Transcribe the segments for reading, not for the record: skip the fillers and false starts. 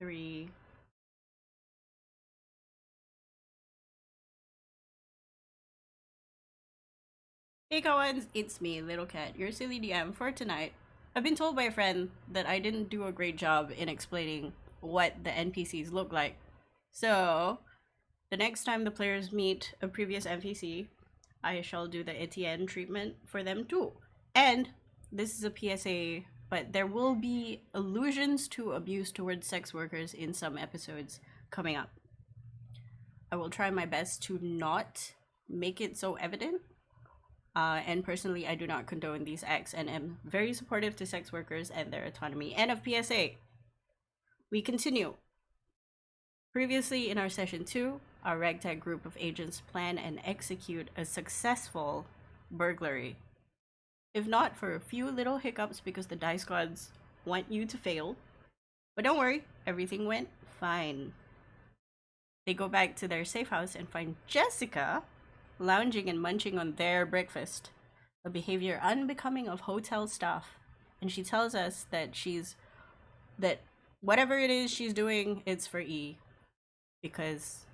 3. Hey Kawans, it's me, Little Cat, your silly DM for tonight. I've been told by a friend that I didn't do a great job in explaining what the NPCs look like. So, the next time the players meet a previous NPC, I shall do the Etienne treatment for them too. And this is a PSA, but there will be allusions to abuse towards sex workers in some episodes coming up. I will try my best to not make it so evident. And personally, I do not condone these acts and am very supportive to sex workers and their autonomy. End of PSA. We continue. Previously in our session 2, our ragtag group of agents plan and execute a successful burglary. If not for a few little hiccups because the dice gods want you to fail. But don't worry, everything went fine. They go back to their safe house and find Jessica lounging and munching on their breakfast, a behavior unbecoming of hotel staff. And she tells us that that whatever it is she's doing, it's for E. Because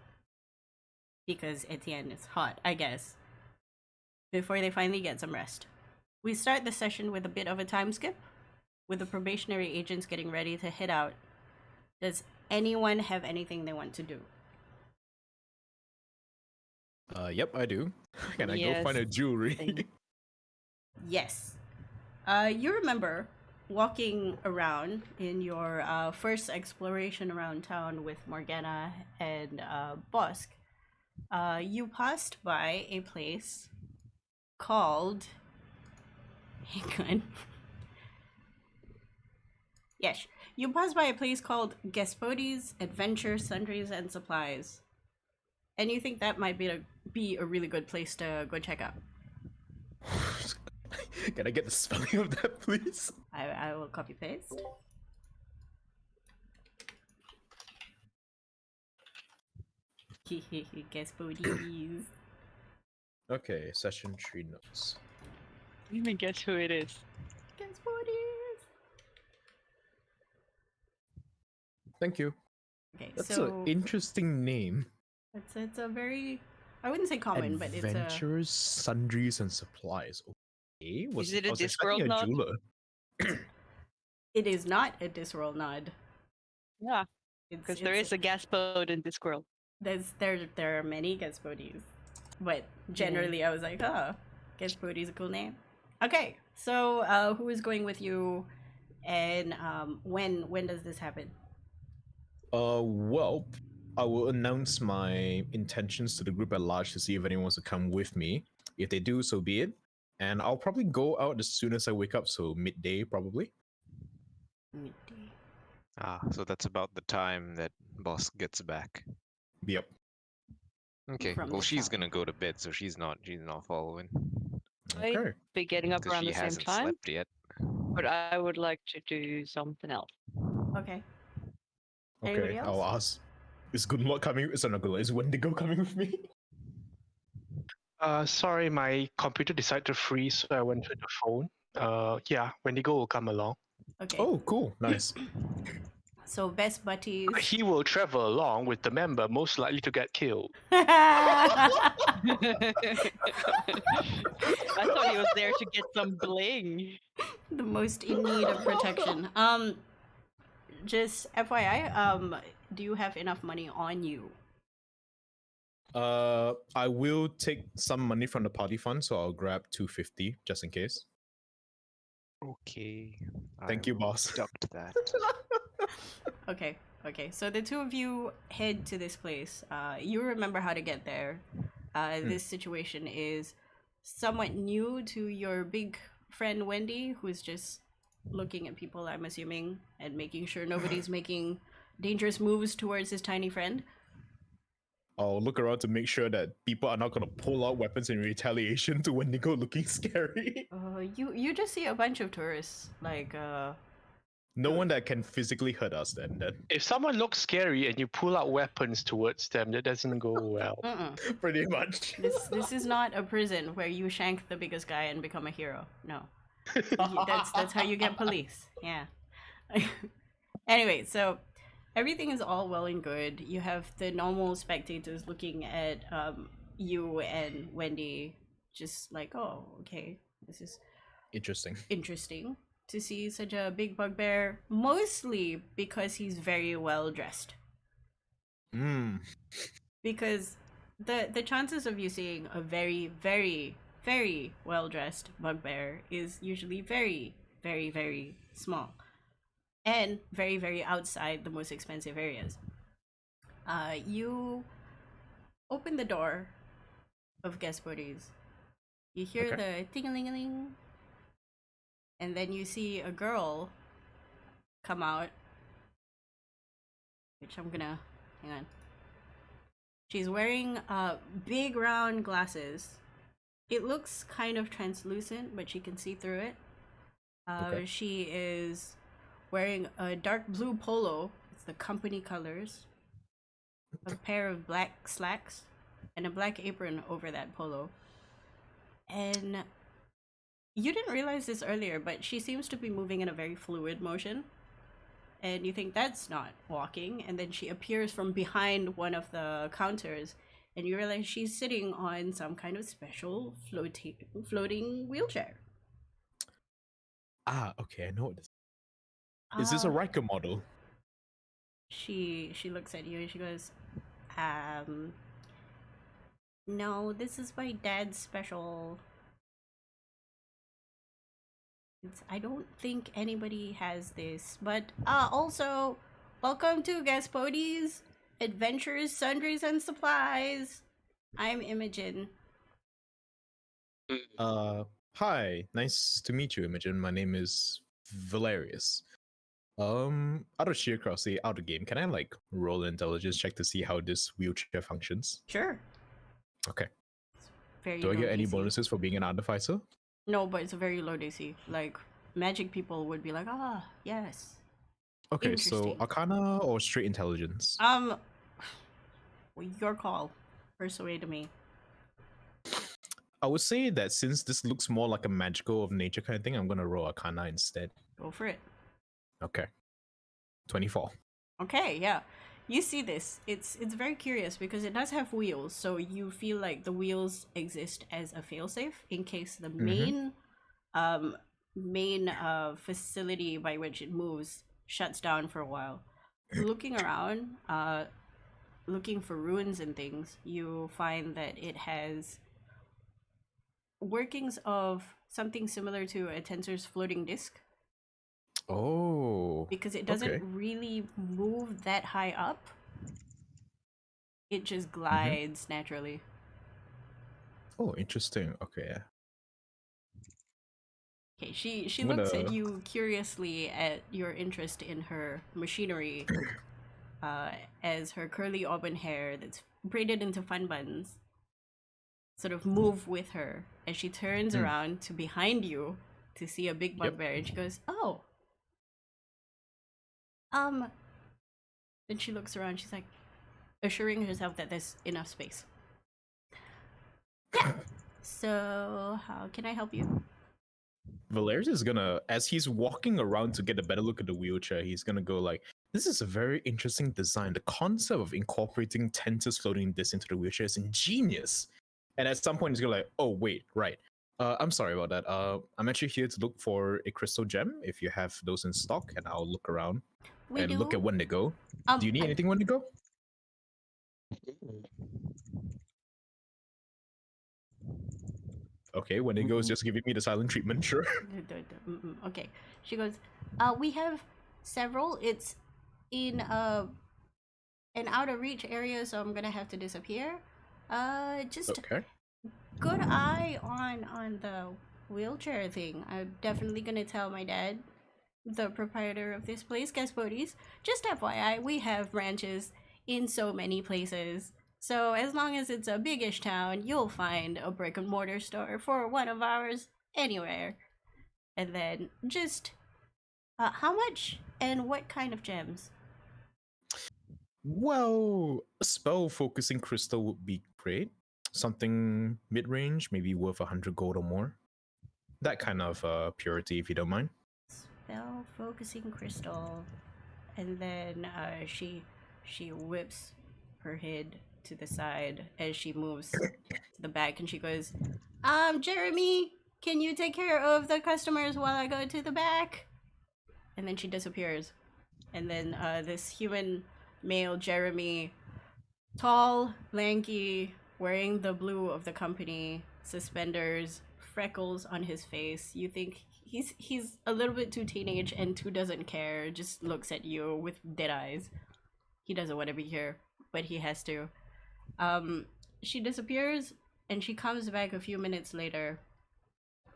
Etienne is hot, I guess. Before they finally get some rest. We start the session with a bit of a time skip, with the probationary agents getting ready to head out. Does anyone have anything they want to do? Yep, I do. Can I go find a jewelry? Yes. You remember walking around in your first exploration around town with Morgana and Bosk. You passed by a place called... Hang on. Yes. You passed by a place called Gaspodi's Adventure, Sundries, and Supplies. And you think that might be a really good place to go check out. Can I get the spelling of that, please? I will copy paste. Gaspodi's. Okay, session 3 notes. You even guess who it is. Gaspodi's. Thank you. Okay, That's so an interesting name. it's a very, I wouldn't say common, but it's a Adventures, Sundries, and Supplies. Okay, Is it a I was Discworld expecting a nod? jeweler. It is not a Discworld nod. Yeah, because there is a Gaspode in Discworld. There are many Gaspodi's, but generally I was like, oh, Gaspodi's a cool name. Okay, so who is going with you, and when does this happen? Well, I will announce my intentions to the group at large to see if anyone wants to come with me. If they do, so be it. And I'll probably go out as soon as I wake up, so midday probably. Midday. So that's about the time that boss gets back. Yep. Okay. From Well, the she's town. gonna go to bed, so she's not following. Okay. I'd be getting up Because around she the same hasn't time, slept yet. but I would like to do something else. Okay. Anybody Okay, else? I'll ask. Is Good Luck coming? It's not Good Luck. Is Wendigo coming with me? Sorry, my computer decided to freeze, so I went to the phone. Yeah, Wendigo will come along. Okay. Oh, cool. Nice. So best buddies. He will travel along with the member most likely to get killed. I thought he was there to get some bling. The most in need of protection. Just FYI, do you have enough money on you? I will take some money from the party fund, so I'll grab 250 just in case. Okay. Thank you, will boss. Deduct that. Okay. So the two of you head to this place. You remember how to get there. This situation is somewhat new to your big friend Wendy, who's just looking at people, I'm assuming, and making sure nobody's making dangerous moves towards his tiny friend. I'll look around to make sure that people are not gonna pull out weapons in retaliation to Wendigo looking scary. You just see a bunch of tourists, like No one that can physically hurt us then. If someone looks scary and you pull out weapons towards them, that doesn't go well. Pretty much. This is not a prison where you shank the biggest guy and become a hero. No. That's how you get police. Yeah. Anyway, so everything is all well and good. You have the normal spectators looking at you and Wendy, just like, oh, okay, this is interesting to see such a big bugbear, mostly because he's very well dressed. Because the chances of you seeing a very, very, very well dressed bugbear is usually very, very, very small, and very, very outside the most expensive areas. You open the door of guest bodies. You hear the ting-a-ling-a-ling, and then you see a girl come out, which I'm gonna hang on. She's wearing big round glasses. It looks kind of translucent, but she can see through it. She is wearing a dark blue polo. It's the company colors. A pair of black slacks and a black apron over that polo. And you didn't realize this earlier, but she seems to be moving in a very fluid motion. And you think that's not walking, and then she appears from behind one of the counters, and you realize she's sitting on some kind of special floating wheelchair. Okay, I know what this is. This a Riker model? She looks at you and she goes, no, this is my dad's special. I don't think anybody has this, but also, welcome to Gaspodi's Adventures, Sundries, and Supplies. I'm Imogen. Hi, nice to meet you, Imogen. My name is Valerius. Out of sheer curiosity, out of game, can I like roll an intelligence check to see how this wheelchair functions? Sure. Okay. Very Do I get any DC. bonuses for being an artificer? No, but it's a very low DC. Like, magic people would be like, yes. Okay, so Arcana or straight intelligence? Your call. Persuade me. I would say that since this looks more like a magical of nature kind of thing, I'm gonna roll Arcana instead. Go for it. Okay. 24. Okay, yeah. You see this. It's very curious because it does have wheels, so you feel like the wheels exist as a failsafe in case the main facility by which it moves shuts down for a while. Looking around, looking for ruins and things, you find that it has workings of something similar to a tensor's floating disk. Oh. Because it doesn't really move that high up. It just glides naturally. Oh, interesting. Okay, yeah. Okay, she looks at you curiously at your interest in her machinery, as her curly auburn hair that's braided into fun buns sort of move with her, and she turns around to behind you to see a big bugbear, and she goes, "Oh." Then she looks around, she's like, assuring herself that there's enough space. Yeah. So, how can I help you? Valerius is gonna, as he's walking around to get a better look at the wheelchair, he's gonna go like, this is a very interesting design. The concept of incorporating tenters floating this into the wheelchair is ingenious. And at some point, he's gonna like, oh, wait, right. I'm sorry about that. I'm actually here to look for a crystal gem, if you have those in stock, and I'll look around. Look at when they go. Do you need anything when they go? Okay, when it goes, just giving me the silent treatment, sure. Okay. She goes, we have several. It's in an out of reach area, so I'm gonna have to disappear. Just good eye on the wheelchair thing. I'm definitely gonna tell my dad, the proprietor of this place, Gaspodis. Just FYI, we have branches in so many places. So as long as it's a biggish town, you'll find a brick and mortar store for one of ours anywhere. And then just, how much and what kind of gems? Well, a spell focusing crystal would be great. Something mid-range, maybe worth 100 gold or more. That kind of purity, if you don't mind. Spell focusing crystal. and then she whips her head to the side as she moves to the back, and she goes, Jeremy, can you take care of the customers while I go to the back? And then she disappears. And then this human male Jeremy, tall, lanky, wearing the blue of the company, suspenders, freckles on his face. You think he's a little bit too teenage and too doesn't care, just looks at you with dead eyes. He doesn't want to be here, but he has to. She disappears, and she comes back a few minutes later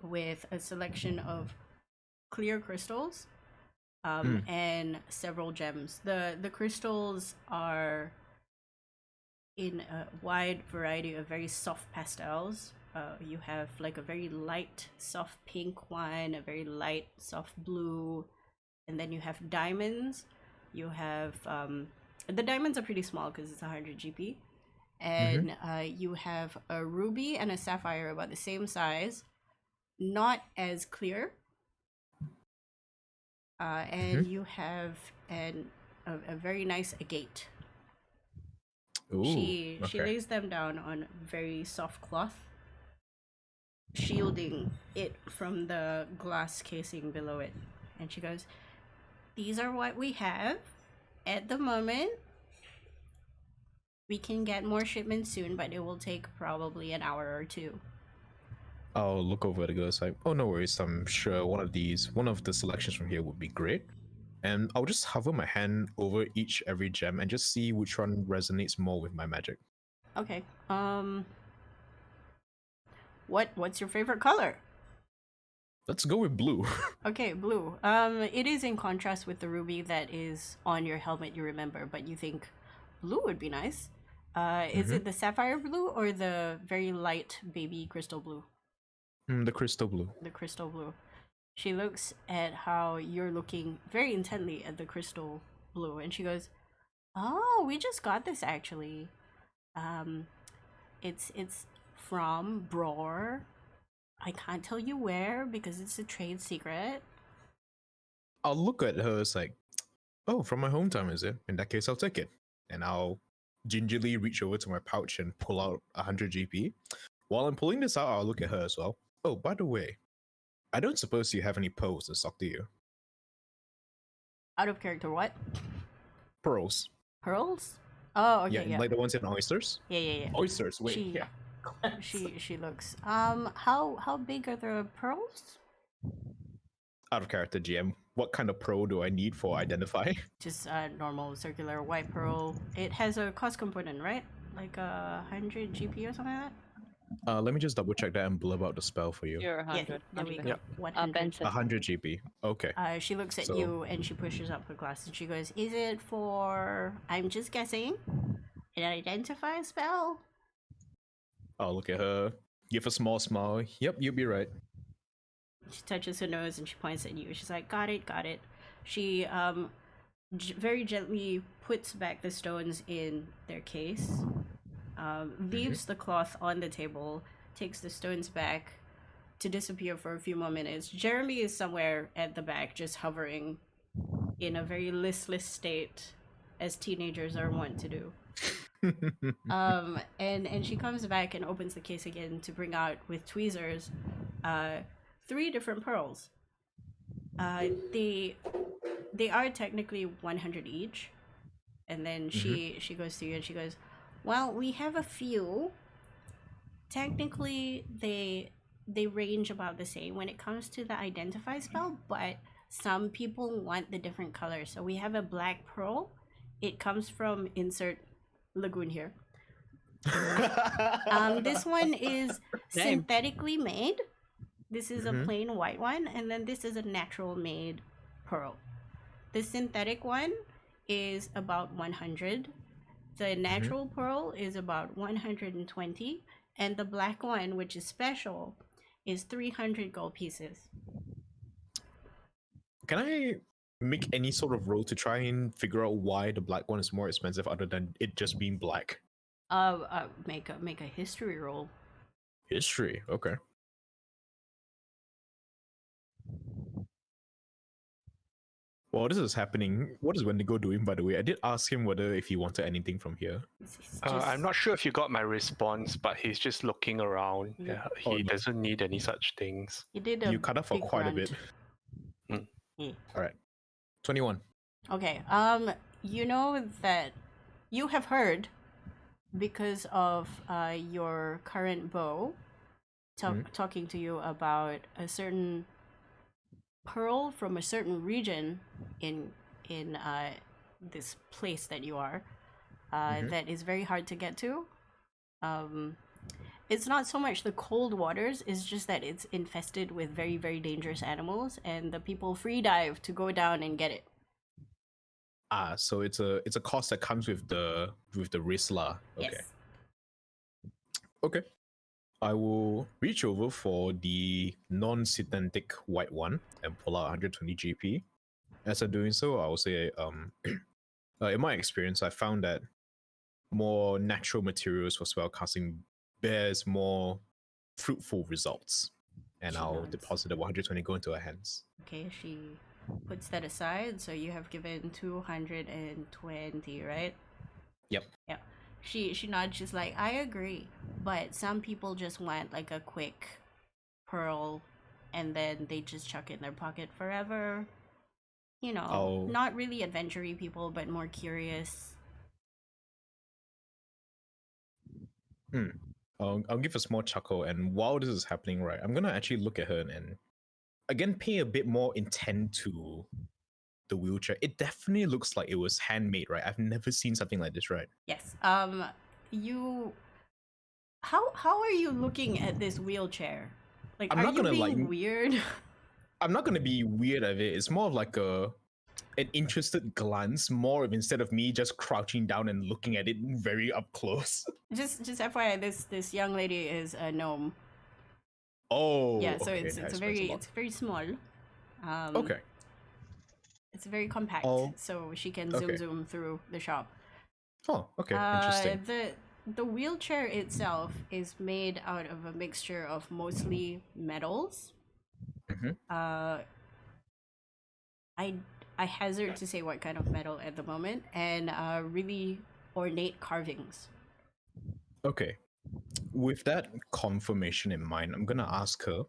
with a selection of clear crystals and several gems. The crystals are in a wide variety of very soft pastels. You have like a very light soft pink one, a very light soft blue, and then you have diamonds. You have the diamonds are pretty small because it's 100 GP, and you have a ruby and a sapphire about the same size, not as clear. And you have a very nice agate. Ooh, She okay. lays them down on very soft cloth, shielding it from the glass casing below it. And she goes, "These are what we have at the moment. We can get more shipments soon, but it will take probably an hour or two." I'll look over it and goes like, oh, no worries. I'm sure one of the selections from here would be great. And I'll just hover my hand over every gem and just see which one resonates more with my magic. Okay. What's your favorite color? Let's go with blue. Okay, blue. It is in contrast with the ruby that is on your helmet, you remember, but you think blue would be nice. Is it the sapphire blue or the very light baby crystal blue? The crystal blue. The crystal blue. She looks at how you're looking very intently at the crystal blue, and she goes, "Oh, we just got this actually. It's from Bror. I can't tell you where because it's a trade secret." I'll look at her as like, oh, from my hometown, is it? In that case, I'll take it. And I'll gingerly reach over to my pouch and pull out 100 GP. While I'm pulling this out, I'll look at her as well. Oh, by the way, I don't suppose you have any pearls in stock, do you? Out of character, what? Pearls. Pearls? Oh, okay, yeah. Like the ones in oysters? Yeah. Oysters, wait, She- yeah. She looks. How big are the pearls? Out of character, GM. What kind of pearl do I need for identify? Just a normal circular white pearl. It has a cost component, right? Like 100 GP or something like that? Let me just double check that and blub out the spell for you. You're Yeah, 100. there we 100. go. 100. Benson. 100 GP. Okay. She looks at So- you and she pushes up her glass and she goes, "Is it for, I'm just guessing, an identify spell?" I'll look at her, give a small smile. Yep, you'll be right. She touches her nose and she points at you. She's like, got it. She very gently puts back the stones in their case, leaves the cloth on the table, takes the stones back to disappear for a few more minutes. Jeremy is somewhere at the back, just hovering in a very listless state, as teenagers are wont to do. And she comes back and opens the case again to bring out with tweezers 3 different pearls. They are technically 100 each. And then she goes to you and she goes, "Well, we have a few. Technically they range about the same when it comes to the identify spell, but some people want the different colors. So we have a black pearl. It comes from insert lagoon here. This one is synthetically made. This is a plain white one, and then this is a natural made pearl. The synthetic one is about 100. The natural pearl is about 120, and the black one, which is special, is 300 gold pieces." Can I make any sort of roll to try and figure out why the black one is more expensive other than it just being black? Make a history roll. History, okay. While this is happening, what is Wendigo doing, by the way? I did ask him whether if he wanted anything from here. It's I'm not sure if you got my response, but he's just looking around. Mm. Yeah, Oh, he no. doesn't need any such things. He did a You cut off for big quite a grunt. bit. Mm. Yeah. All right. 21. Okay. You know that you have heard because of your current beau talking to you about a certain pearl from a certain region in this place that you are that is very hard to get to. It's not so much the cold waters, it's just that it's infested with very, very dangerous animals, and the people free dive to go down and get it. Ah, so it's a cost that comes with the risk lah. Okay. Yes. Okay. I will reach over for the non-synthetic white one and pull out 120 GP. As I'm doing so, I will say, in my experience, I found that more natural materials for spellcasting bears more fruitful results. And She I'll nods. deposit the 120 go into her hands. Okay, she puts that aside, so you have given 220, right? Yep. Yeah. She nods, she's like, I agree, but some people just want like a quick pearl and then they just chuck it in their pocket forever. You know, Oh. not really adventure-y people, but more curious. I'll give a small chuckle, and while this is happening, right, I'm gonna actually look at her and again pay a bit more intent to the wheelchair. It definitely looks like it was handmade, right? I've never seen something like this, right? Yes. You how are you looking at this wheelchair? Like, I'm are not you gonna, being like- weird? I'm not gonna be weird of it. It's more of like an interested glance, more of instead of me just crouching down and looking at it very up close. just FYI, this young lady is a gnome. Oh, Yeah, so okay, it's that a explains very lot. it's very small. Okay. It's very compact, Oh, so she can okay. zoom through the shop. Oh, okay, interesting. The wheelchair itself is made out of a mixture of mostly metals. Mhm. I hazard to say what kind of metal at the moment, and really ornate carvings. Okay. With that confirmation in mind, I'm gonna ask her.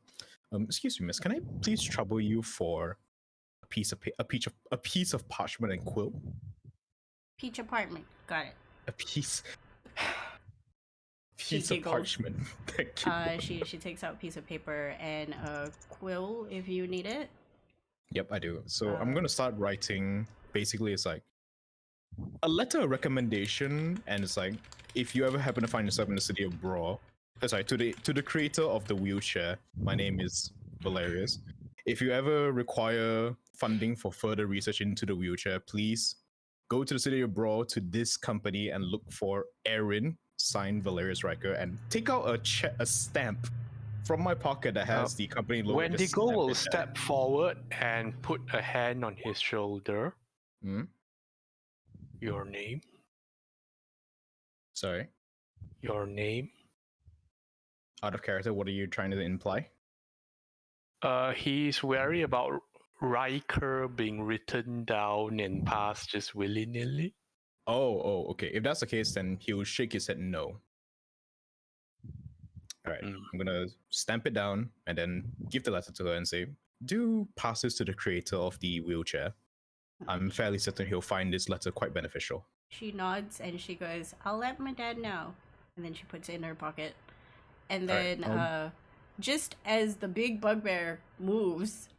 Excuse me, miss. Can I please trouble you for a piece of parchment and quill? Peach apartment, got it. A piece. She Piece of giggles. parchment. Thank you. She takes out a piece of paper and a quill if you need it. Yep, I do. So I'm Uh, gonna start writing. Basically, it's like a letter of recommendation, and it's like if you ever happen to find yourself in the city of Braw, sorry, to the creator of the wheelchair. My name is Valerius. If you ever require funding for further research into the wheelchair, please go to the city of Braw to this company and look for Erin, signed Valerius Riker, and take out a stamp from my pocket that has the company logo. and just Wendigo stamp will it there. step forward and put a hand on his shoulder. Hmm? Your name? Sorry, Your name? out of character. What are you trying to imply? He's wary about Riker being written down and passed just willy-nilly. Oh, okay. If that's the case, then he'll shake his head no. All right, I'm gonna stamp it down and then give the letter to her and say, "Do pass this to the creator of the wheelchair. I'm fairly certain he'll find this letter quite beneficial." She nods and she goes, I'll let my dad know. And then she puts it in her pocket. And Alright, then, just as the big bugbear moves,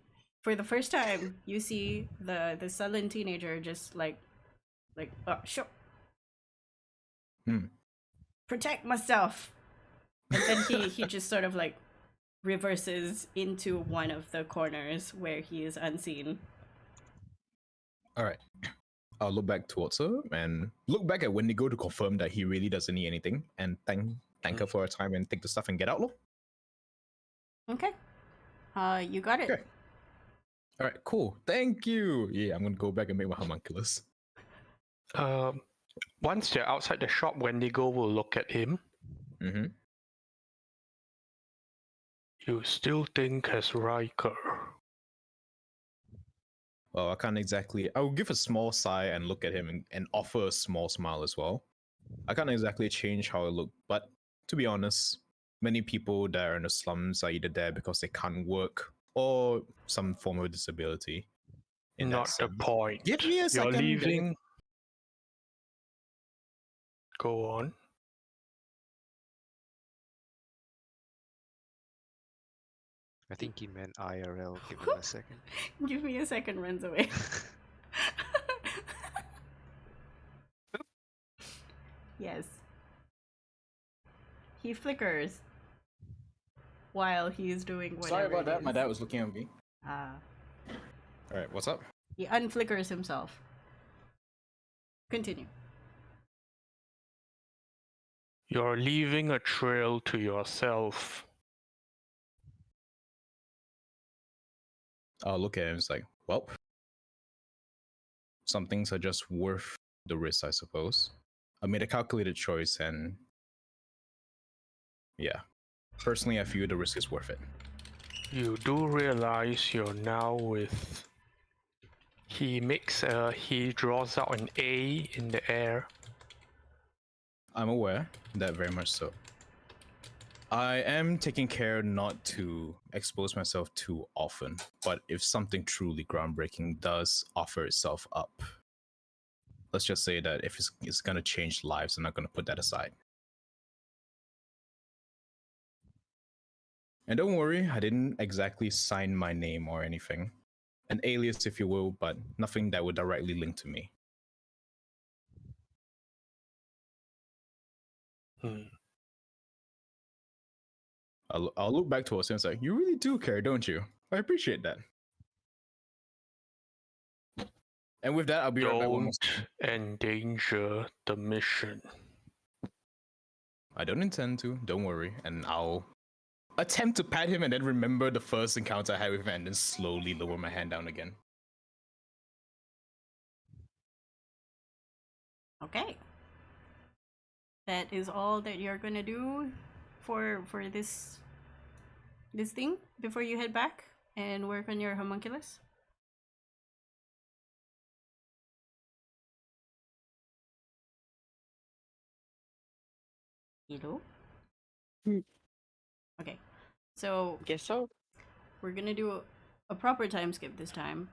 for the first time, you see the sullen teenager just like, sure. Protect myself. And then he just sort of like reverses into one of the corners where he is unseen. All right. I'll look back towards her and look back at Wendigo to confirm that he really doesn't need anything, and thank her for her time and take the stuff and get out. Look. Okay. You got it. Okay. All right. Cool. Thank you. Yeah, I'm gonna go back and make my homunculus. Once they're outside the shop, Wendigo will look at him. Mm-hmm. You still think as Riker? Well, I can't exactly. I will give a small sigh and look at him and offer a small smile as well. I can't exactly change how I look, but to be honest, many people that are in the slums are either there because they can't work or some form of disability. In that Not the sense. point. Give me a You're second. leaving. Go on. I think he meant IRL. Give him a second. Give me a second runs away. Yes. He flickers while he's doing whatever. Sorry about it that. My is. dad was looking at me. Ah. All right, what's up? He unflickers himself. Continue. You're leaving a trail to yourself. I'll look at him. It's like, well, some things are just worth the risk, I suppose. I made a calculated choice, and yeah, personally, I feel the risk is worth it. You do realize you're now with. He draws out an A in the air. I'm aware that very much so. I am taking care not to expose myself too often, but if something truly groundbreaking does offer itself up, let's just say that if it's going to change lives, I'm not going to put that aside. And don't worry, I didn't exactly sign my name or anything. An alias, if you will, but nothing that would directly link to me. I'll look back towards him and say, you really do care, don't you? I appreciate that. And with that, I'll be right back. Don't endanger the mission. I don't intend to, don't worry. And I'll attempt to pat him and then remember the first encounter I had with him and then slowly lower my hand down again. Okay. That is all that you're gonna do for this thing before you head back and work on your homunculus? Hello? Okay. So Guess so. we're gonna do a proper time skip this time.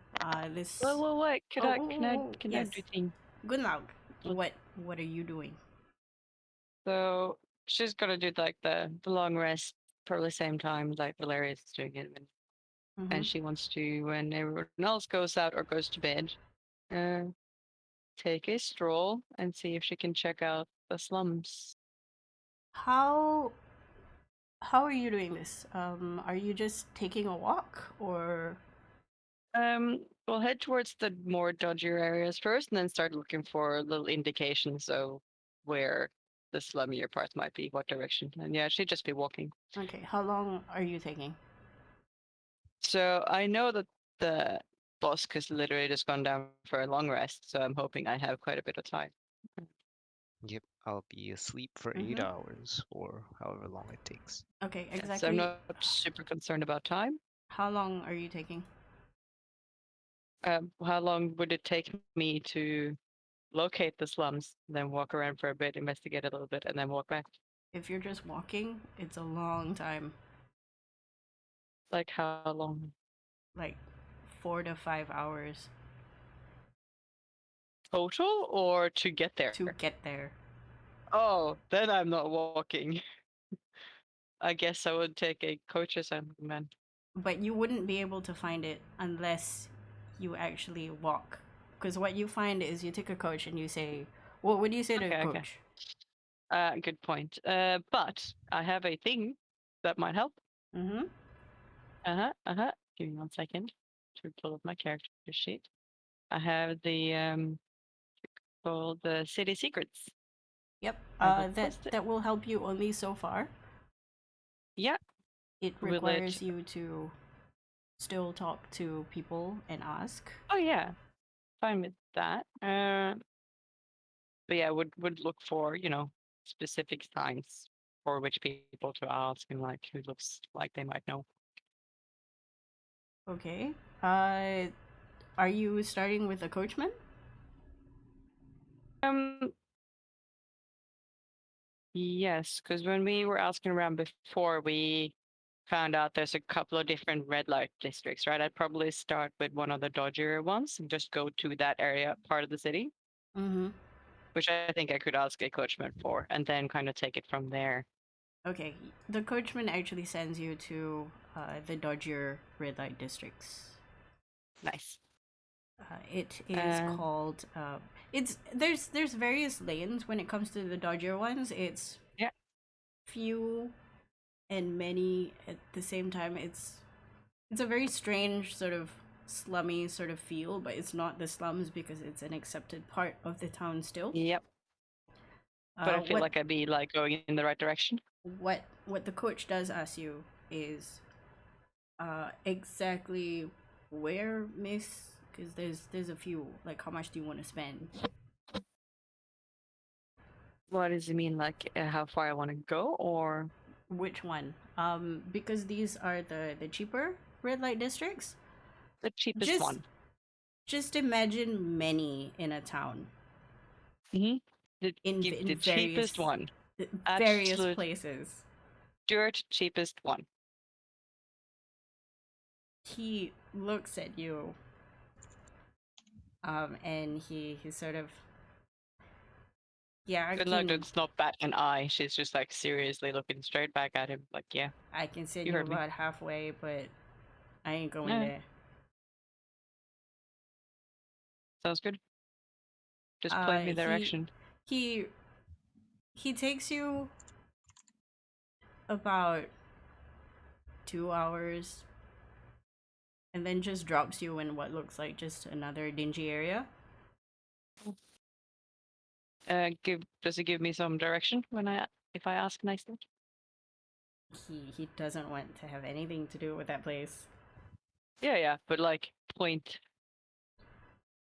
This Wait. Can I yes. do thing? Good luck. What are you doing? So she's gonna do like the long rest probably same time like Valeria's is doing it, and she wants to when everyone else goes out or goes to bed, take a stroll and see if she can check out the slums. How are you doing this? Are you just taking a walk or We'll head towards the more dodgier areas first, and then start looking for little indications of where the slummier parts might be, what direction. And yeah, she'd just be walking. okay, how long are you taking? So I know that the boss has literally just gone down for a long rest, so I'm hoping I have quite a bit of time. Yep, I'll be asleep for 8 hours or however long it takes. Okay, Yeah, exactly. so I'm not super concerned about time. How long are you taking? How long would it take me to locate the slums, then walk around for a bit, investigate a little bit, and then walk back? If you're just walking, it's a long time. Like how long? Like 4 to 5 hours Total or to get there? to get there. Oh, then I'm not walking. I guess I would take a coach or something then. But you wouldn't be able to find it unless you actually walk. Because what you find is you take a coach and you say, what would you say to a Okay. coach? Good point. But I have a thing that might help. Mm-hmm. Give me 1 second to pull up my character sheet. I have the called the City Secrets. Yep. I will post it. That will help you only so far. Yeah. It Will it- requires you to still talk to people and ask. Oh yeah. Fine with that. But yeah, would look for, specific signs for which people to ask and like who looks like they might know. Okay. are you starting with a coachman? Yes, because when we were asking around before, we found out there's a couple of different red light districts, right? I'd probably start with one of the dodgier ones and just go to that area, part of the city, Mm-hmm. which I think I could ask a coachman for, and then kind of take it from there. Okay, the coachman actually sends you to the dodgier red light districts. Nice. It is called. It's there's various lanes when it comes to the dodgier ones. It's Yeah. few and many at the same time. It's a very strange sort of slummy sort of feel, but it's not the slums because it's an accepted part of the town still. Yep. But I feel like I'd be like going in the right direction. What the coach does ask you is exactly where, miss, because there's a few, like, how much do you want to spend? What does it mean, like how far I want to go, or Which one? Because these are the cheaper red light districts. the cheapest one? Just imagine many in a town. Mm-hmm. In The various, cheapest one. various Absolute places. dirt cheapest one. He looks at you, and he sort of, yeah, Good luck, it's not bat an eye. She's just like seriously looking straight back at him, like, yeah. I can send You you heard me. about halfway, but I ain't going Yeah. there. Sounds good. Just point me direction. He takes you about 2 hours and then just drops you in what looks like just another dingy area. Does he give me some direction if I ask nicely? He doesn't want to have anything to do with that place. Yeah, but like point,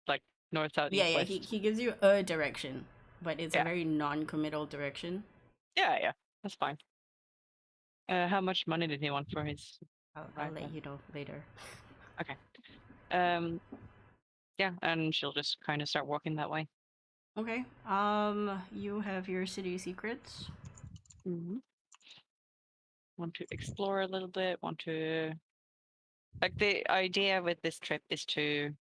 like north, south, east, Yeah, west. he gives you a direction, but it's a Yeah. very non-committal direction. Yeah, that's fine. How much money did he want for his? I'll let you know later. Okay. Yeah, and she'll just kind of start walking that way. Okay. You have your city secrets. Mm-hmm. Want to explore a little bit. Want to, like, the idea with this trip is to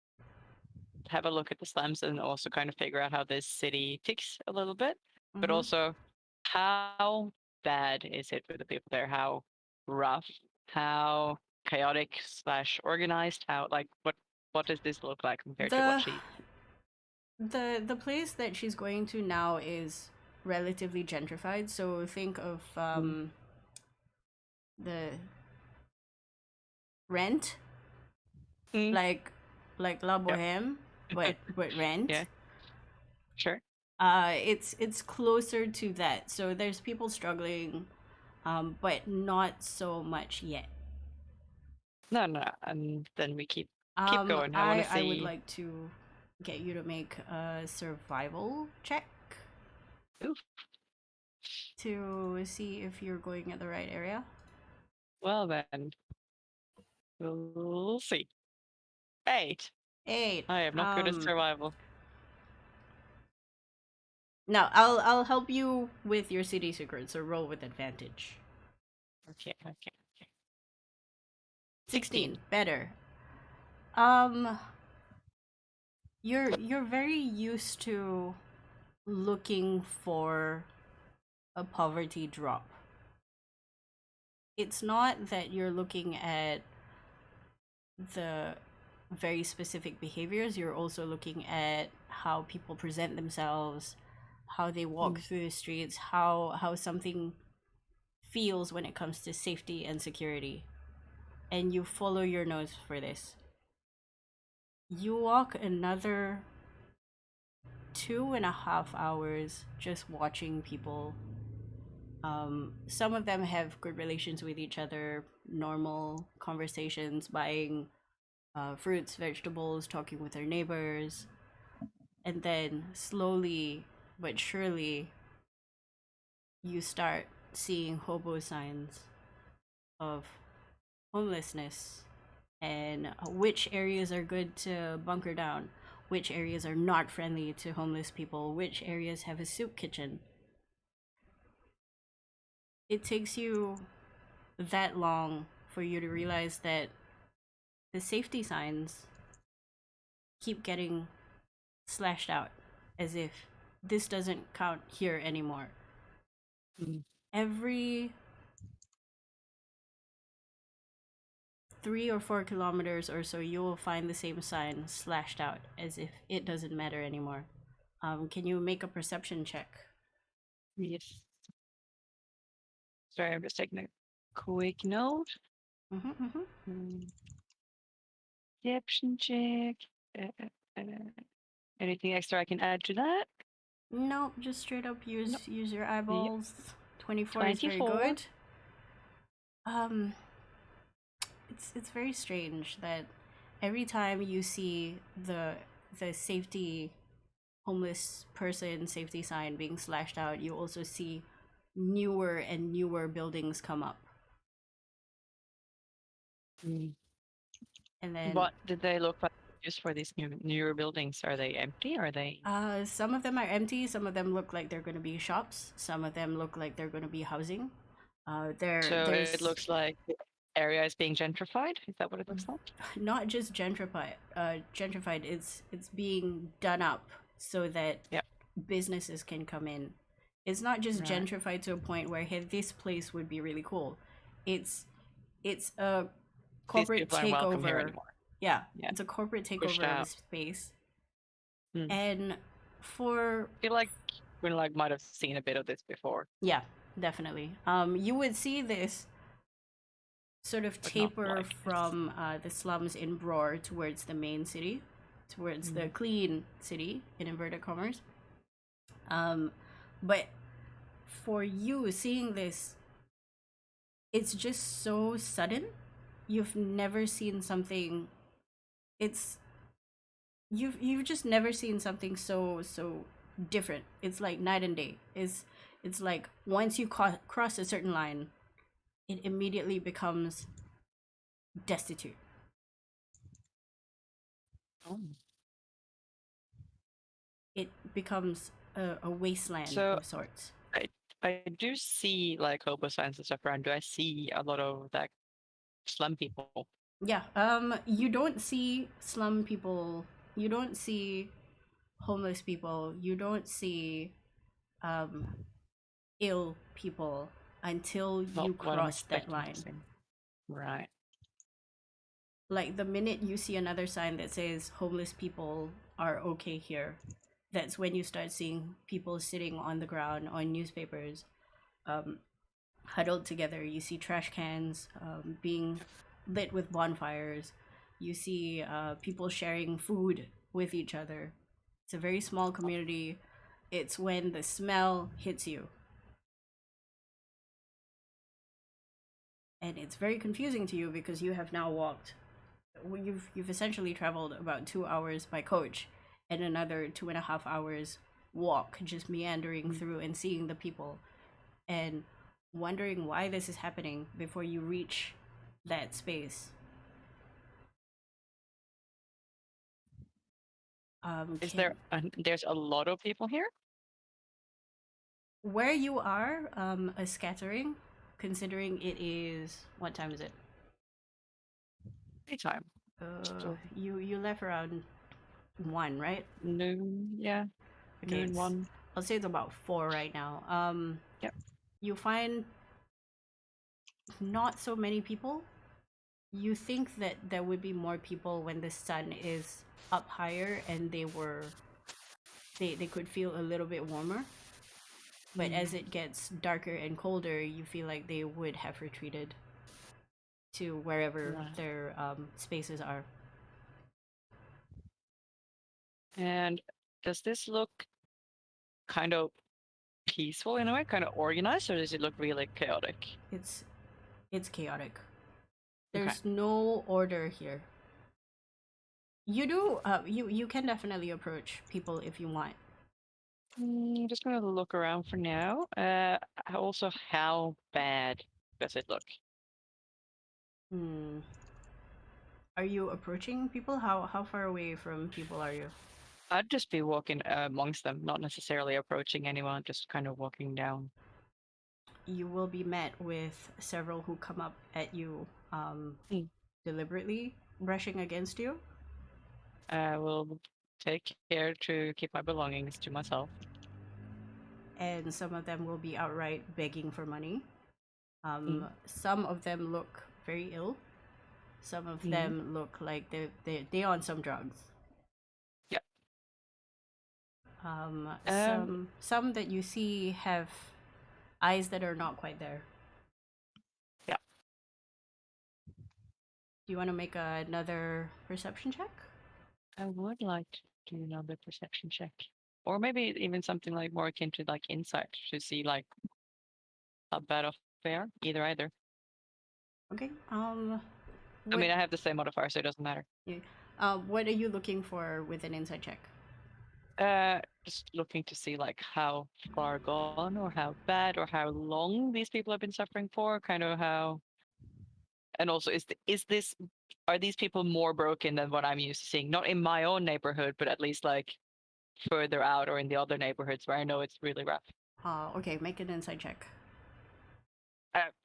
have a look at the slums and also kind of figure out how this city ticks a little bit, but Mhm. also how bad is it with the people there? How rough? How chaotic slash organized? How, like, what does this look like compared to what she? The place that she's going to now is relatively gentrified. So think of the Rent, Mm, like La Boheme, but Rent. yeah, sure. It's closer to that. So there's people struggling, but not so much yet. No, and then we keep going. I want to see. I would like to get you to make a survival check Oof. to see if you're going at the right area. Well then, we'll see. 8. 8. I am not good at survival. No, I'll help you with your city secret, so roll with advantage. Okay. 16. Better. You're very used to looking for a poverty drop. It's not that you're looking at the very specific behaviors, you're also looking at how people present themselves, how they walk through the streets, how something feels when it comes to safety and security. And you follow your nose for this. You walk another 2.5 hours just watching people. Some of them have good relations with each other, normal conversations, buying fruits, vegetables, talking with their neighbors. And then slowly but surely, you start seeing hobo signs of homelessness and which areas are good to bunker down, which areas are not friendly to homeless people, which areas have a soup kitchen. It takes you that long for you to realize that the safety signs keep getting slashed out as if this doesn't count here anymore. Every 3 or 4 kilometers or so, you will find the same sign slashed out as if it doesn't matter anymore. Can you make a perception check? Yes. Sorry, I'm just taking a quick note. Perception check. Anything extra I can add to that? Nope, just straight up use Nope. use your eyeballs. 24 is very 24. good. It's very strange that every time you see the safety homeless person safety sign being slashed out, you also see newer and newer buildings come up. And then What did they look like used for these newer buildings? Are they empty? Are they? some of them are empty, some of them look like they're going to be shops, some of them look like they're going to be housing. So There's it looks like the area is being gentrified. Is that what it looks like? not just gentrified. It's being done up so that Yep. businesses can come in. It's not just Right. gentrified to a point where, hey, this place would be really cool. It's a corporate people aren't welcome here takeover. anymore. Yeah, Yeah. it's a corporate Pushed takeover of a out. space. Hmm. And for I feel like we might have seen a bit of this before. yeah, definitely. You would see this sort of But not taper like this. from the slums in Bror towards the main city, towards the clean city in inverted commas. But for you seeing this, it's just so sudden. You've never seen something. You've just never seen something so different. It's like night and day. It's like once you cross a certain line, it immediately becomes destitute. Oh. It becomes a wasteland So- of sorts. I do see like hobo signs and stuff around. Do I see a lot of like slum people? Yeah. You don't see slum people. You don't see homeless people. You don't see ill people until Not you what I'm cross that expecting to line. see. Right. Like the minute you see another sign that says homeless people are okay here, that's when you start seeing people sitting on the ground on newspapers, huddled together. You see trash cans being lit with bonfires. You see people sharing food with each other. It's a very small community. It's when the smell hits you. And it's very confusing to you because you have now walked. You've essentially traveled about 2 hours by coach and another 2.5 hours walk, just meandering through and seeing the people and wondering why this is happening before you reach that space. Is there? There's a lot of people here. Where you are, a scattering, considering it is, what time is it? Anytime. You left around 1, right? Noon. Yeah. Okay, Noon 1. I'll say it's about 4 right now. Yep. You find not so many people. You think that there would be more people when the sun is up higher and they could feel a little bit warmer. But as it gets darker and colder, you feel like they would have retreated to wherever Right. their spaces are. And does this look kind of peaceful in a way, kind of organized, or does it look really chaotic? It's chaotic. There's no order here. You do you can definitely approach people if you want. I'm just gonna look around for now. Also, how bad does it look? Are you approaching people? How far away from people are you? I'd just be walking amongst them, not necessarily approaching anyone, just kind of walking down. You will be met with several who come up at you Mm. deliberately, brushing against you. I will take care to keep my belongings to myself. And some of them will be outright begging for money. Mm. Some of them look very ill. Some of them look like they're on some drugs. Yeah. Some that you see have eyes that are not quite there. Yeah. Do you want to make another perception check? I would like to do another perception check. Or maybe even something like more akin to like insight to see like how bad off they are. Either. Okay. I mean, I have the same modifier, so it doesn't matter. What are you looking for with an insight check? Just looking to see like how far gone or how bad or how long these people have been suffering for, kind of how. And also, are these people more broken than what I'm used to seeing? Not in my own neighborhood, but at least like further out or in the other neighborhoods where I know it's really rough. Okay, make an insight check.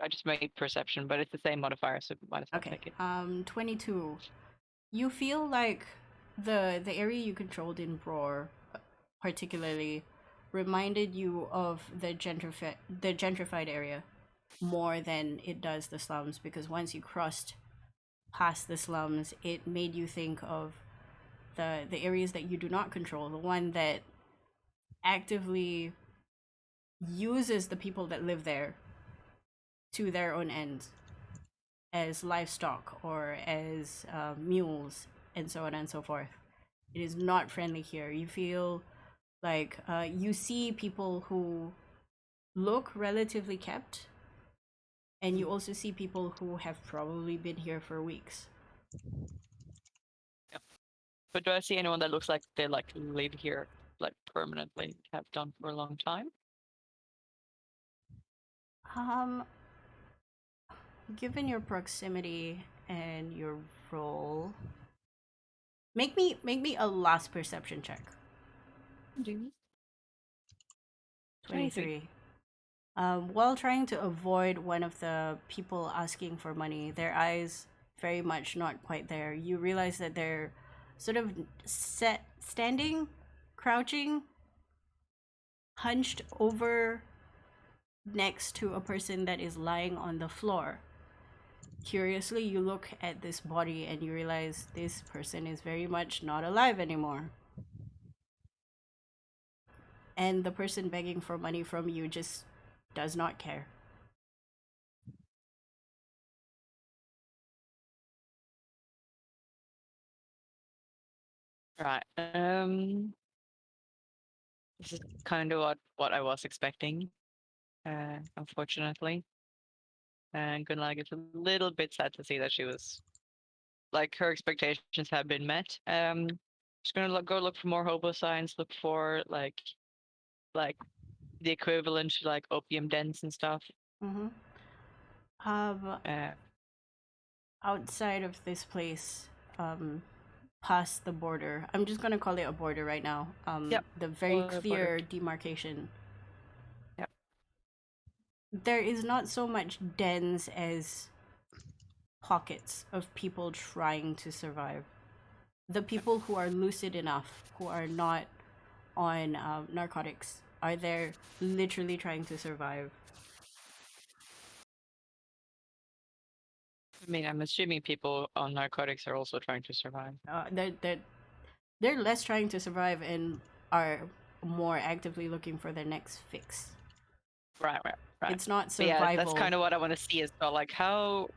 I just made perception, but it's the same modifier, so might as well Okay. take it. 22. You feel like the area you controlled in Roar, particularly, reminded you of the gentrified area more than it does the slums, because once you crossed past the slums, it made you think of the areas that you do not control, the one that actively uses the people that live there to their own ends, as livestock or as mules, and so on and so forth. It is not friendly here. You feel like you see people who look relatively kept, and you also see people who have probably been here for weeks. Yeah. But do I see anyone that looks like they like live here like permanently, have done for a long time? Given your proximity and your role, make me a last perception check. 23. While trying to avoid one of the people asking for money, their eyes very much not quite there. You realize that they're sort of standing, crouching, hunched over next to a person that is lying on the floor. Curiously, you look at this body and you realize this person is very much not alive anymore. And the person begging for money from you just does not care. Right. This is kind of what I was expecting, unfortunately. And good luck. It's a little bit sad to see that she was like her expectations have been met. Just gonna go look for more hobo signs. Look for like the equivalent to like opium dens and stuff. Mm-hmm. Outside of this place, past the border, I'm just gonna call it a border right now. Yep. The very Border. clear demarcation. Yep. There is not so much dens as pockets of people trying to survive. The people who are lucid enough, who are not on narcotics, are there literally trying to survive. I mean, I'm assuming people on narcotics are also trying to survive. They're less trying to survive and are more actively looking for their next fix. Right. It's not But survival. yeah, that's kind of what I want to see as well. Like, how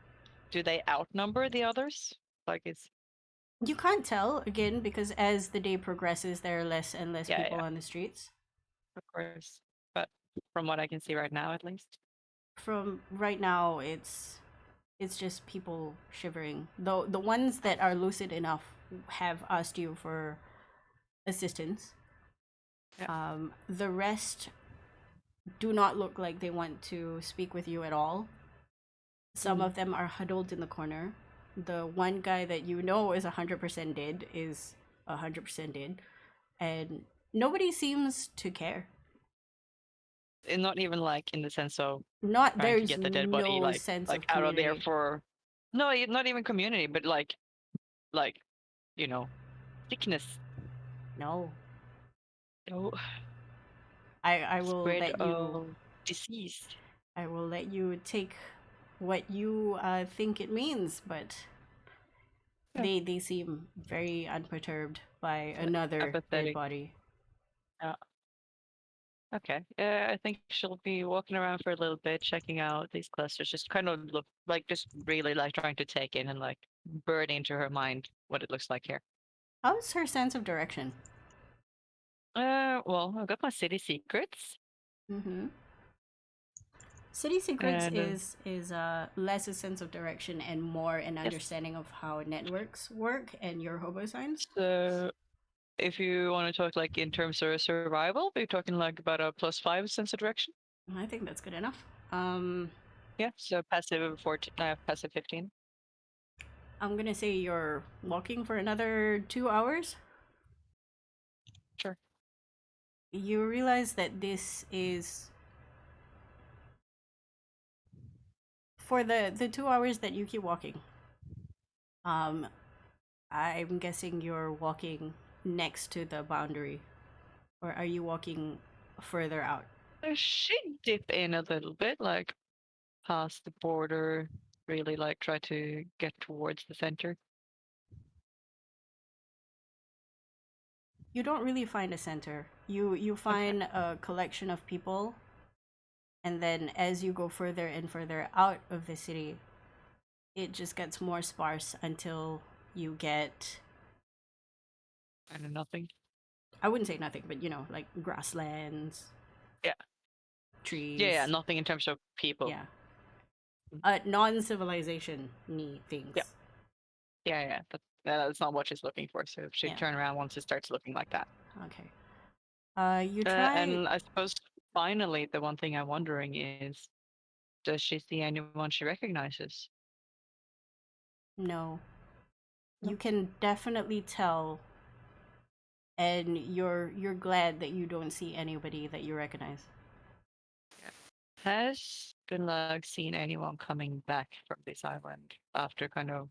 do they outnumber the others? Like, it's You can't tell, again, because as the day progresses, there are less and less people on the streets. of course, but from what I can see right now, at least. From right now, it's just people shivering. Though the ones that are lucid enough have asked you for assistance. Yeah. The rest do not look like they want to speak with you at all. Some of them are huddled in the corner. the one guy that you know is 100% dead is 100% dead, and nobody seems to care. And not even like in the sense of Not trying to there's get the dead body no sense of out of there community. for not even community, but like you know, sickness. No, No I will spread let you. of disease. I will let you take what you think it means, but Yeah. they seem very unperturbed by another dead Apathetic. body. Okay. I think she'll be walking around for a little bit, checking out these clusters, just kind of look like just really like trying to take in and like burn into her mind what it looks like here. How's her sense of direction? Well, I've got my city secrets. Mm-hmm. City secrets And, is less a sense of direction and more an understanding of how networks work and your hobo signs. So if you want to talk like in terms of survival, we're talking like about a +5 sense of direction. I think that's good enough. Yeah, so passive 14, passive 15. I'm gonna say you're walking for another 2 hours. Sure. You realize that this is for the 2 hours that you keep walking. I'm guessing you're walking next to the boundary, or are you walking further out? She dip in a little bit, like past the border, really like try to get towards the center. You don't really find a center. You find a collection of people, and then as you go further and further out of the city, it just gets more sparse until you get, And nothing. I wouldn't say nothing, but like grasslands. Yeah. Trees. Yeah, nothing in terms of people. Yeah. Non-civilization-y things. Yeah. That's not what she's looking for. So she turn around once it starts looking like that. Okay. You try. And I suppose finally the one thing I'm wondering is, does she see anyone she recognizes? No. No. You can definitely tell, and you're glad that you don't see anybody that you recognize. Has Gunlag seen anyone coming back from this island after kind of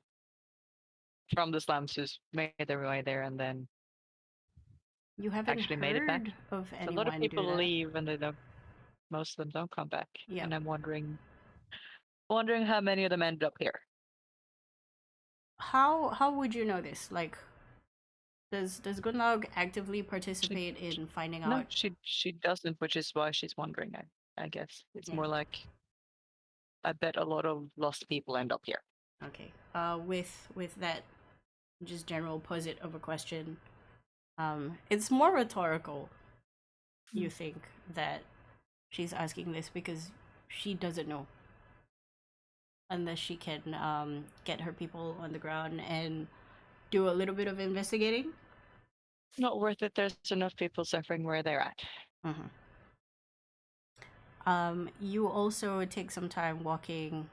from the slums who's made their way there and then You haven't actually heard made it back? of So anyone a lot of do people that. leave and they don't. Most of them don't come back. Yeah. And I'm wondering how many of them ended up here. How would you know this? Like, does Gunlag actively participate in finding No, out? she doesn't, which is why she's wondering. I guess it's more like, I bet a lot of lost people end up here. Okay. With that, just general posit of a question. It's more rhetorical. You think that she's asking this because she doesn't know, unless she can get her people on the ground and do a little bit of investigating. Not worth it. There's enough people suffering where they're at. You also take some time walking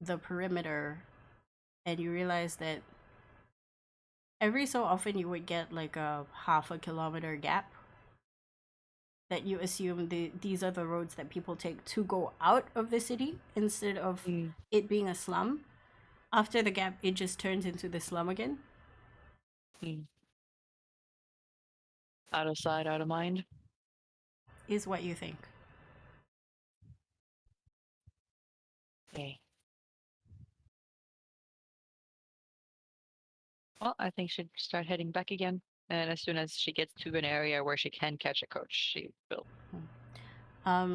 the perimeter, and you realize that every so often you would get like a half a kilometer gap that you assume these are the roads that people take to go out of the city instead of it being a slum. After the gap, it just turns into the slum again. Out of sight, out of mind. Is what you think. Okay. Well, I think she'd start heading back again. And as soon as she gets to an area where she can catch a coach, she will.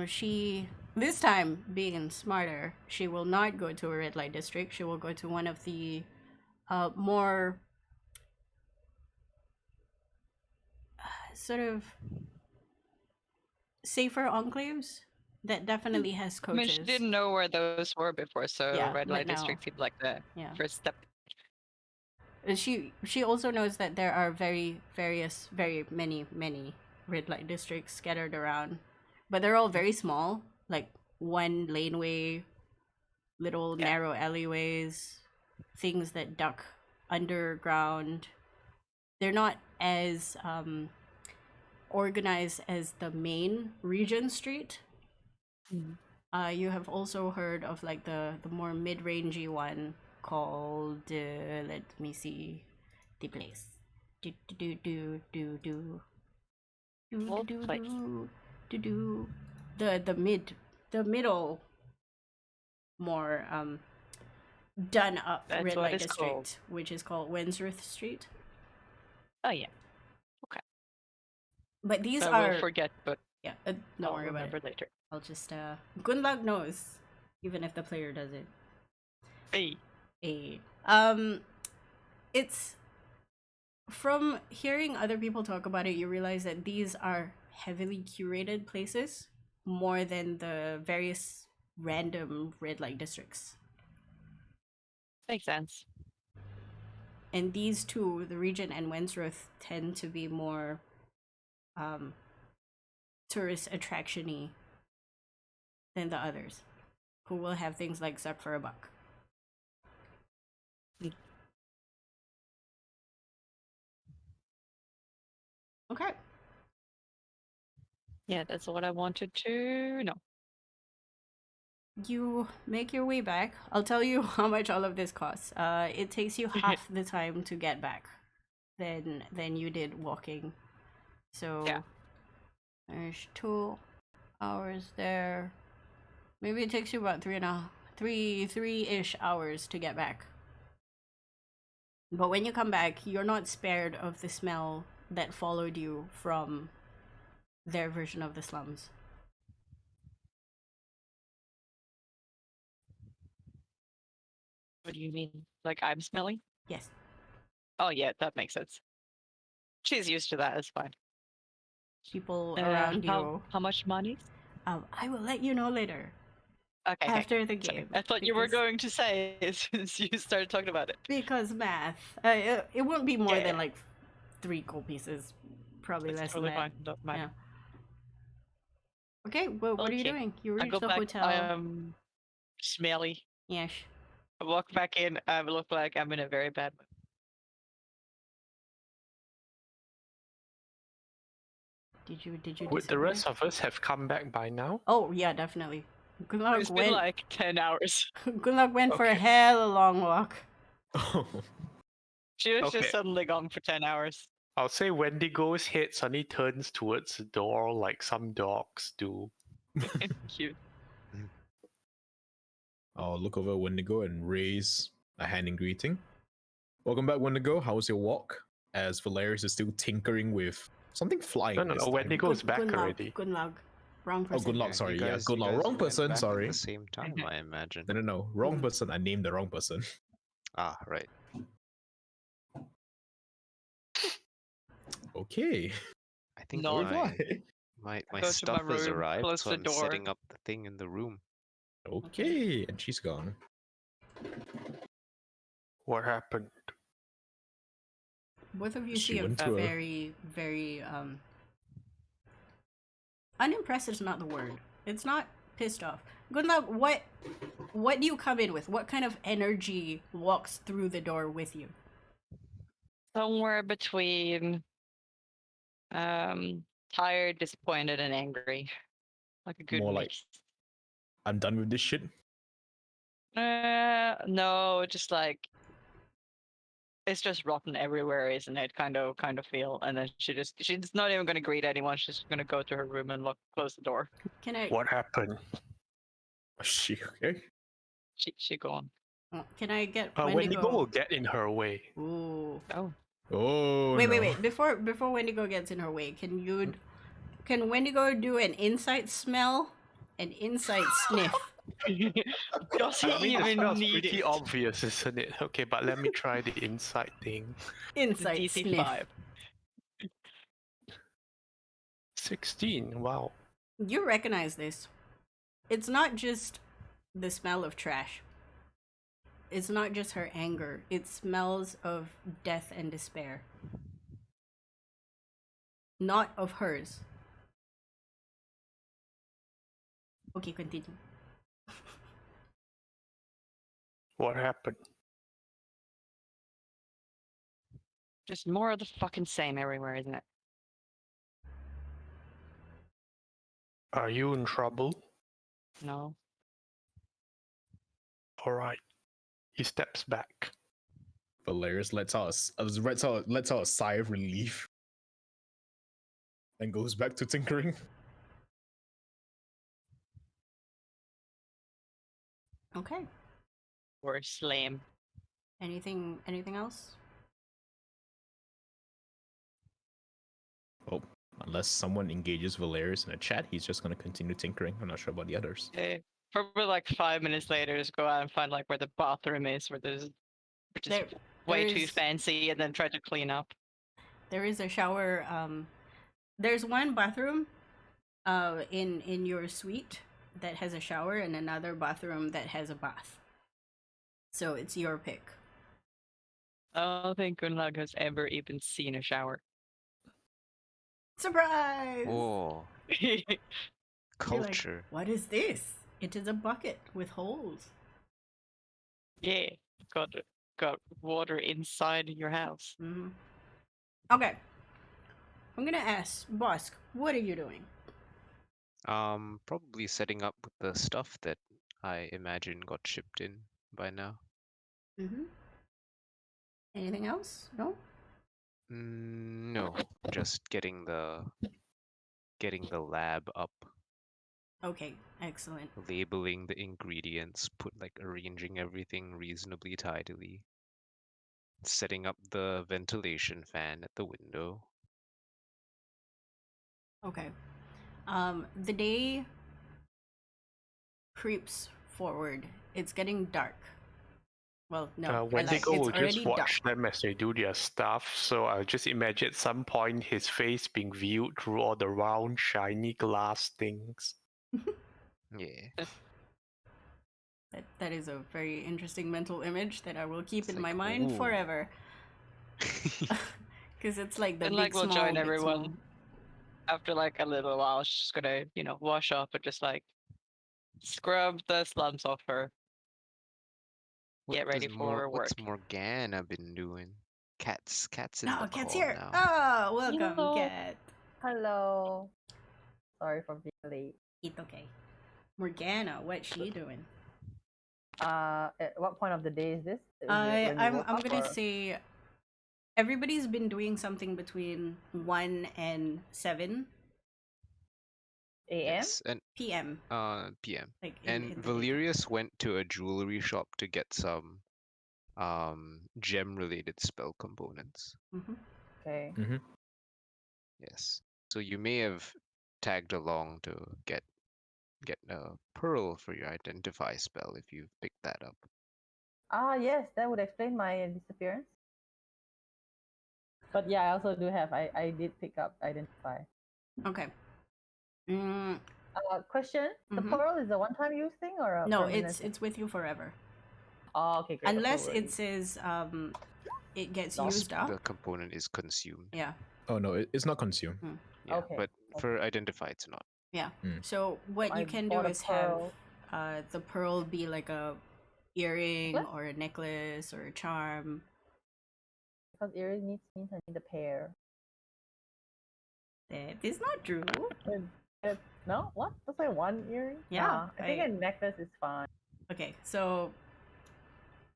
She, this time being smarter, she will not go to a red light district. She will go to one of the more sort of safer enclaves that definitely has coaches. I mean, she didn't know where those were before, so red light now. district seemed like the first step. She also knows that there are very many red light districts scattered around, but they're all very small, like one laneway, little narrow alleyways, things that duck underground. They're not as organized as the main Regent Street. You have also heard of like the more mid-rangey one called let me see the place. Do do do do do do What do place? do do the middle more done up That's red what light it's called. district, which is called Wensworth Street. Oh yeah. But these I are will forget, but yeah. Don't I'll worry about remember it. later. I'll just good luck knows, even if the player does it. Hey. It's from hearing other people talk about it, you realize that these are heavily curated places more than the various random red light districts. Makes sense. And these two, the Regent and Wensworth, tend to be more tourist attraction-y than the others, who will have things like Suck for a Buck. Okay. Yeah, that's what I wanted to know. You make your way back. I'll tell you how much all of this costs. It takes you half the time to get back than you did walking. So Yeah. there's 2 hours there. Maybe it takes you about 3-ish hours to get back. But when you come back, you're not spared of the smell that followed you from their version of the slums. What do you mean? Like I'm smelly? Yes. Oh yeah, that makes sense. She's used to that. It's fine. People around you. How much money? I will let you know later. Okay. After the Sorry. game. I thought you were because- going to say as soon as you started talking about it. Because math. It won't be more Yeah. than like 3 gold pieces. Probably It's less totally than that. fine. Don't mind. Yeah. Okay, well, what are you Okay. doing? You I reach go the back. hotel. I am smelly. Yes. I walk back in. I look like I'm in a very bad mood. Did you Would the disappear? rest of us have come back by now? Oh yeah, definitely. Good luck It's been went. like 10 hours. Good luck went for a Okay. hell of a long walk. She was Okay. just suddenly gone for 10 hours. I'll say Wendigo's head suddenly turns towards the door like some dogs do. Cute. I'll look over Wendigo and raise a hand in greeting. Welcome back, Wendigo. How was your walk? As Valerius is still tinkering with something flying. No, this time. Wendigo's back good luck. already. Good luck. Wrong Oh, person. good luck. Yeah, Sorry. you Yeah, guys, good you luck. guys Wrong went person. back at Sorry. the same time, I imagine. No. Wrong person. I named the wrong person. Ah, right. Okay. I think No. my Go to my stuff has room, arrived, close so the I'm door. setting up the thing in the room. Okay. And she's gone. What happened? Both of you She see a went to a- very, very unimpressed is not the word. It's not pissed off. Good luck. What do you come in with? What kind of energy walks through the door with you? Somewhere between tired, disappointed, and angry. Like a good More like- mix. I'm done with this shit. No, just like it's just rotten everywhere, isn't it? Kind of feel. And then she's not even gonna greet anyone. She's gonna go to her room and close the door. Can I? What happened? Oh, she okay? She gone. Can I get Wendigo will Wendigo? get in her way. Ooh. Oh, Oh Wait. no. Before Wendigo gets in her way, can Wendigo do an insight smell, an insight sniff? does he I mean, the even smell's need pretty it? obvious, isn't it? Okay, but let me try the inside thing. Insight DC sniff. 5. 16. Wow. You recognize this. It's not just the smell of trash. It's not just her anger. It smells of death and despair. Not of hers. Okay, continue. What happened? Just more of the fucking same everywhere, isn't it? Are you in trouble? No. Alright. He steps back. Valerius lets out a sigh of relief and goes back to tinkering. Okay. Or slam. Anything else? Oh, unless someone engages Valerius in a chat, he's just going to continue tinkering. I'm not sure about the others. Probably like 5 minutes later, just go out and find like where the bathroom is, which is way too fancy, and then try to clean up. There is a shower. There's one bathroom in your suite that has a shower, and another bathroom that has a bath. So it's your pick. I don't think Gunlag has ever even seen a shower. Surprise! Oh, You're like, culture. what is this? It is a bucket with holes. Yeah, got water inside your house. Mm-hmm. Okay. I'm gonna ask, Bosk, what are you doing? Probably setting up with the stuff that I imagine got shipped in by now. Mm-hmm. Anything else? No? No, just getting the lab up, Okay, excellent. labeling the ingredients, arranging everything reasonably tidily, setting up the ventilation fan at the window. Okay. The day creeps forward. It's getting dark. Well, no, Wendigo it's will just already watch dark. them as they do their stuff, so I'll just imagine at some point his face being viewed through all the round, shiny glass things. Yeah. That is a very interesting mental image that I will keep It's in my like, mind ooh. forever. Because it's like the And big like we'll small, join big everyone small. after like a little while. She's just gonna, wash up and just like scrub the slums off her. Get ready for work. What's Morgana been doing? Cat's in No, the Cat's call here. now. Oh, welcome, Hello. Cat. Hello. Sorry for being late. It's okay. Morgana, what's she doing? At what point of the day is this? Is it when you I'm woke up, gonna or- say everybody's been doing something between 1 and 7 AM? Yes, and p.m. PM. Like And in the day. Valerius went to a jewelry shop to get some gem-related spell components. Mhm. Okay. Yes. So you may have tagged along to get a pearl for your identify spell if you picked that up. Ah, yes, that would explain my disappearance. But yeah, I also do have. I did pick up identify. Okay. Mm, Question: The Mhm. pearl is a one-time use thing or a no, permanent it's with you forever. Oh, okay, great. Unless Approval it says it gets Lost. used up. The component is consumed. Yeah. Oh no, it's not consumed. Yeah, Okay, but for identify it's not. Yeah. Mm. So what I you can do bought a is pearl. have the pearl be like a earring What? or a necklace or a charm. Because earring means I need a pair. That is not true. No, what? That's like one earring. Yeah, Nah, I think a necklace is fine. Okay, so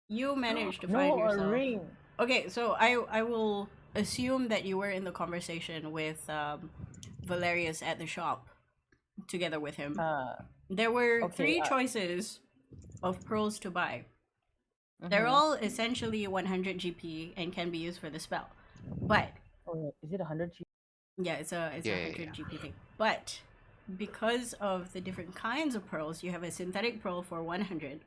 you managed to no, find a yourself. ring. Okay, so I will assume that you were in the conversation with Valerius at the shop together with him. There were okay, 3 choices of pearls to buy. They're Mhm. all essentially 100 GP and can be used for the spell. But Oh, is it 100 G? yeah, it's a Yeah, 100 GP thing. But because of the different kinds of pearls, you have a synthetic pearl for 100.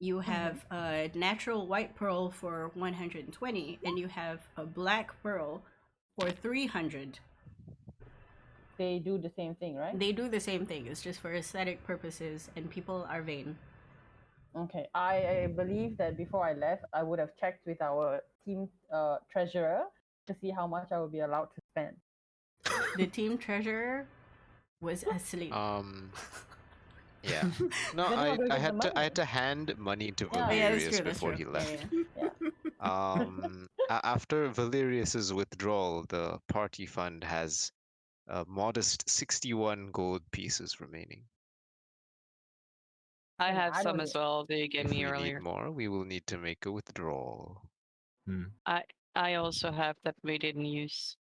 You have a natural white pearl for 120, and you have a black pearl for 300. They do the same thing, right? They do the same thing. It's just for aesthetic purposes, and people are vain. Okay, I believe that before I left, I would have checked with our team treasurer to see how much I would be allowed to spend. The team treasurer was asleep. Yeah. No, Then how do I get the I had to hand money to Yeah. Oh, yeah, that's Valerius true. That's before true. he left. Yeah. Yeah. After Valerius's withdrawal, the party fund has a modest 61 gold pieces remaining. I And have I some don't as well that you gave If me we earlier. need more, we will need to make a withdrawal. I also have that we didn't use.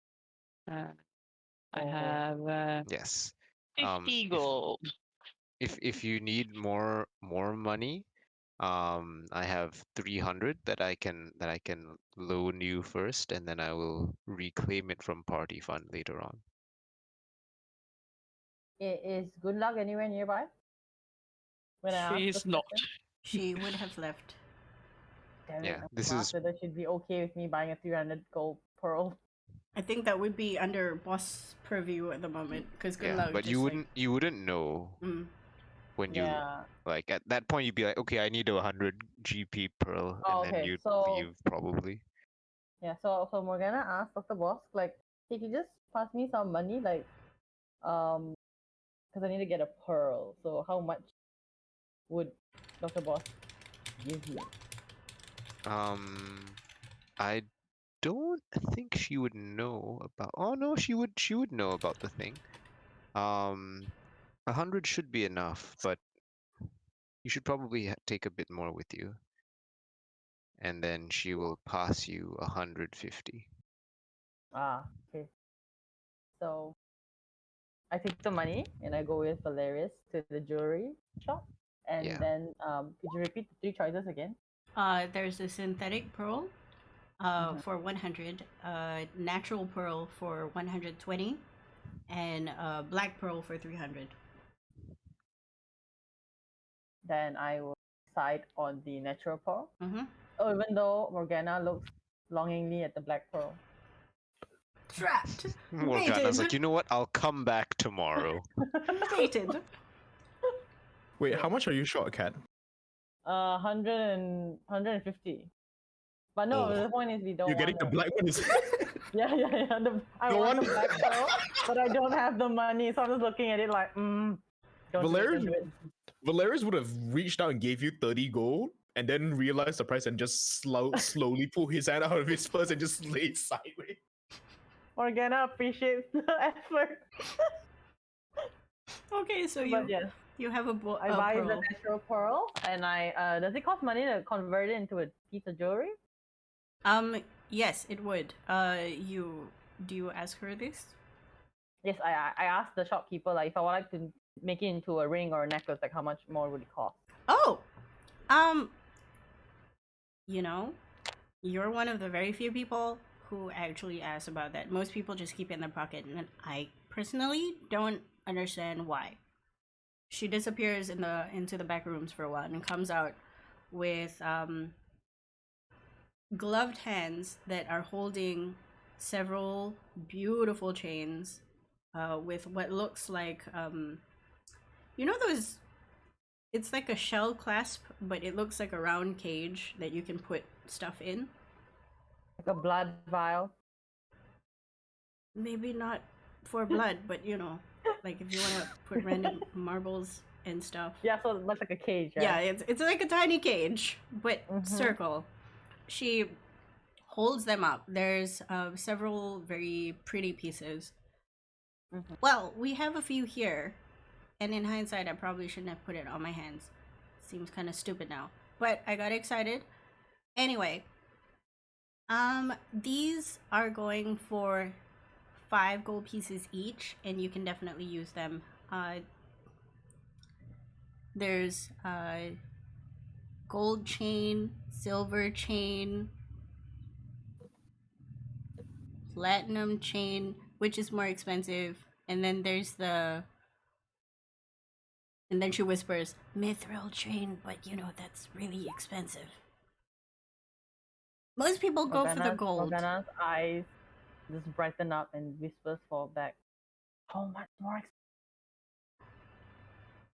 I Oh. have Yes. 50 gold. If you need more money, I have 300 that I can loan you first, and then I will reclaim it from party fund later on. Is Good Luck anywhere nearby? When I asked She's this not. question? She would have left. Damn Yeah, it, this I is asked whether she'd be okay with me buying a 300 gold pearl. I think that would be under boss purview at the moment, because good luck. but just you wouldn't know Mm. when you Yeah. like at that point you'd be like, okay, I need a 100 GP pearl, Oh, and then okay, you'd so- leave probably. Yeah, so Morgana asked Dr. Boss, like, hey, can you just pass me some money, like, because I need to get a pearl. So how much would Dr. Boss give me? I don't think she would know about. Oh no, she would know about the thing. 100 should be enough, but you should probably take a bit more with you, and then she will pass you 150. Ah, okay. So I take the money and I go with Valerius to the jewelry shop. And Yeah. then could you repeat the three choices again? There's a synthetic pearl for 100, natural pearl for 120, and black pearl for 300. Then I will decide on the natural pearl. Mm-hmm. Oh, even though Morgana looks longingly at the black pearl. Trapped. Morgana's like, Baited. you know what? I'll come back tomorrow. Baited. Wait, how much are you short, Cat? 150. But no, Oh. the point is we don't You're getting want the black one. Yeah. I The want one- the black pearl, but I don't have the money, so I'm just looking at it like, don't do it, Valerius, don't do it. Valerius would have reached out and gave you 30 gold, and then realized the price and just slowly pull his hand out of his purse and just lay it sideways. Morgana appreciates the effort. Okay, so But yes, you have a I buy pearl. the natural pearl, and I does it cost money to convert it into a piece of jewelry? Yes, it would. Do you ask her this? Yes, I asked the shopkeeper, like, if I would like to make it into a ring or a necklace, like how much more would it cost? Oh, you know, you're one of the very few people who actually ask about that. Most people just keep it in their pocket, and I personally don't understand why. She disappears into the back rooms for a while and comes out with gloved hands that are holding several beautiful chains with what looks like you know those, it's like a shell clasp, but it looks like a round cage that you can put stuff in. Like a blood vial. Maybe not for blood, but you know, like if you want to put random marbles and stuff. Yeah, so it looks like a cage, right? Yeah, it's like a tiny cage, but circle. She holds them up. There's several very pretty pieces. Well, we have a few here, and in hindsight, I probably shouldn't have put it on my hands. Seems kind of stupid now, but I got excited. Anyway, these are going for 5 gold pieces each, and you can definitely use them. There's gold chain, silver chain, platinum chain, which is more expensive, and then there's the, and then she whispers, mithril chain, but you know that's really expensive. Most people go for the gold. Morgana's eyes just brighten up and whispers fall back. How much more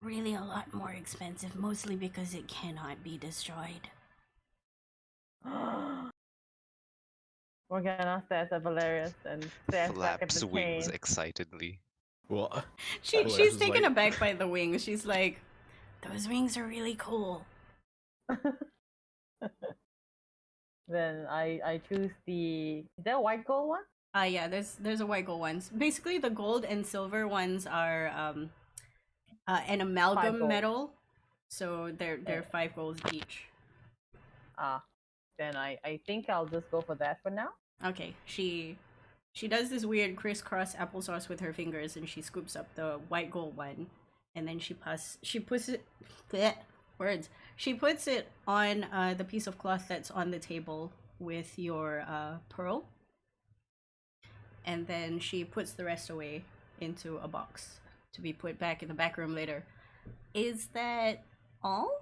Really a lot more expensive, mostly because it cannot be destroyed. Morgana stares at Valerius and stares back at Flaps the wings chain. excitedly. Well, She's taken aback by the wings. She's like, those wings are really cool. Then I choose the. Is there a white gold one? Yeah, there's a white gold ones. Basically, the gold and silver ones are an amalgam gold. metal, so they're 5 golds each. Then I think I'll just go for that for now. Okay, she does this weird crisscross applesauce with her fingers, and she scoops up the white gold one, and then she puts it bleh, words. She puts it on the piece of cloth that's on the table with your pearl, and then she puts the rest away into a box to be put back in the back room later. Is that all?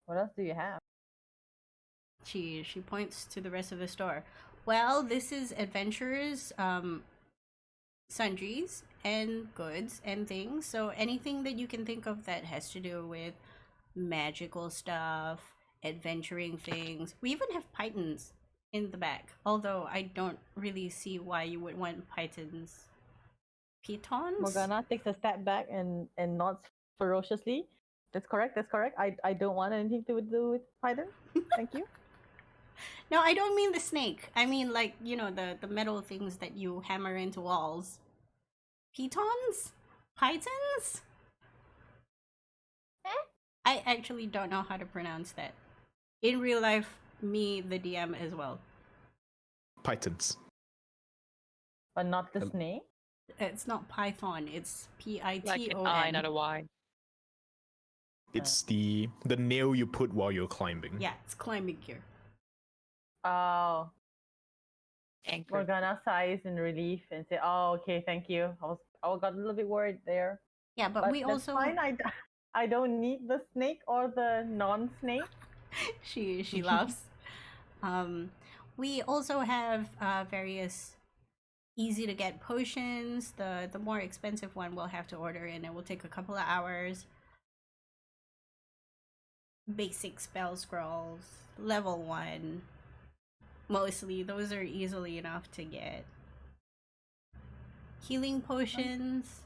What else do you have? She points to the rest of the store. Well, this is adventurers, sundries and goods and things. So anything that you can think of that has to do with magical stuff, adventuring things. We even have pythons in the back. Although I don't really see why you would want pythons. Pitons? Morgana takes a step back and nods ferociously. That's correct. That's correct. I don't want anything to do with python. Thank you. No, I don't mean the snake. I mean, like, you know, the metal things that you hammer into walls. Pitons? Pythons? I actually don't know how to pronounce that. In real life, me, the DM, as well. Pythons. But not the snake. It's not Python, it's P-I-T-O-N. Like an I, not a Y. It's the nail you put while you're climbing. Yeah, it's climbing gear. Oh. Anchor. Morgana sighs in relief and say, "Oh, okay, thank you." I got a little bit worried there. Yeah, but we that's also fine. I don't need the snake or the non-snake. she laughs. We also have various easy to get potions. The more expensive one we'll have to order, and it will take a couple of hours. Basic spell scrolls, level 1. Mostly, those are easily enough to get. Healing potions.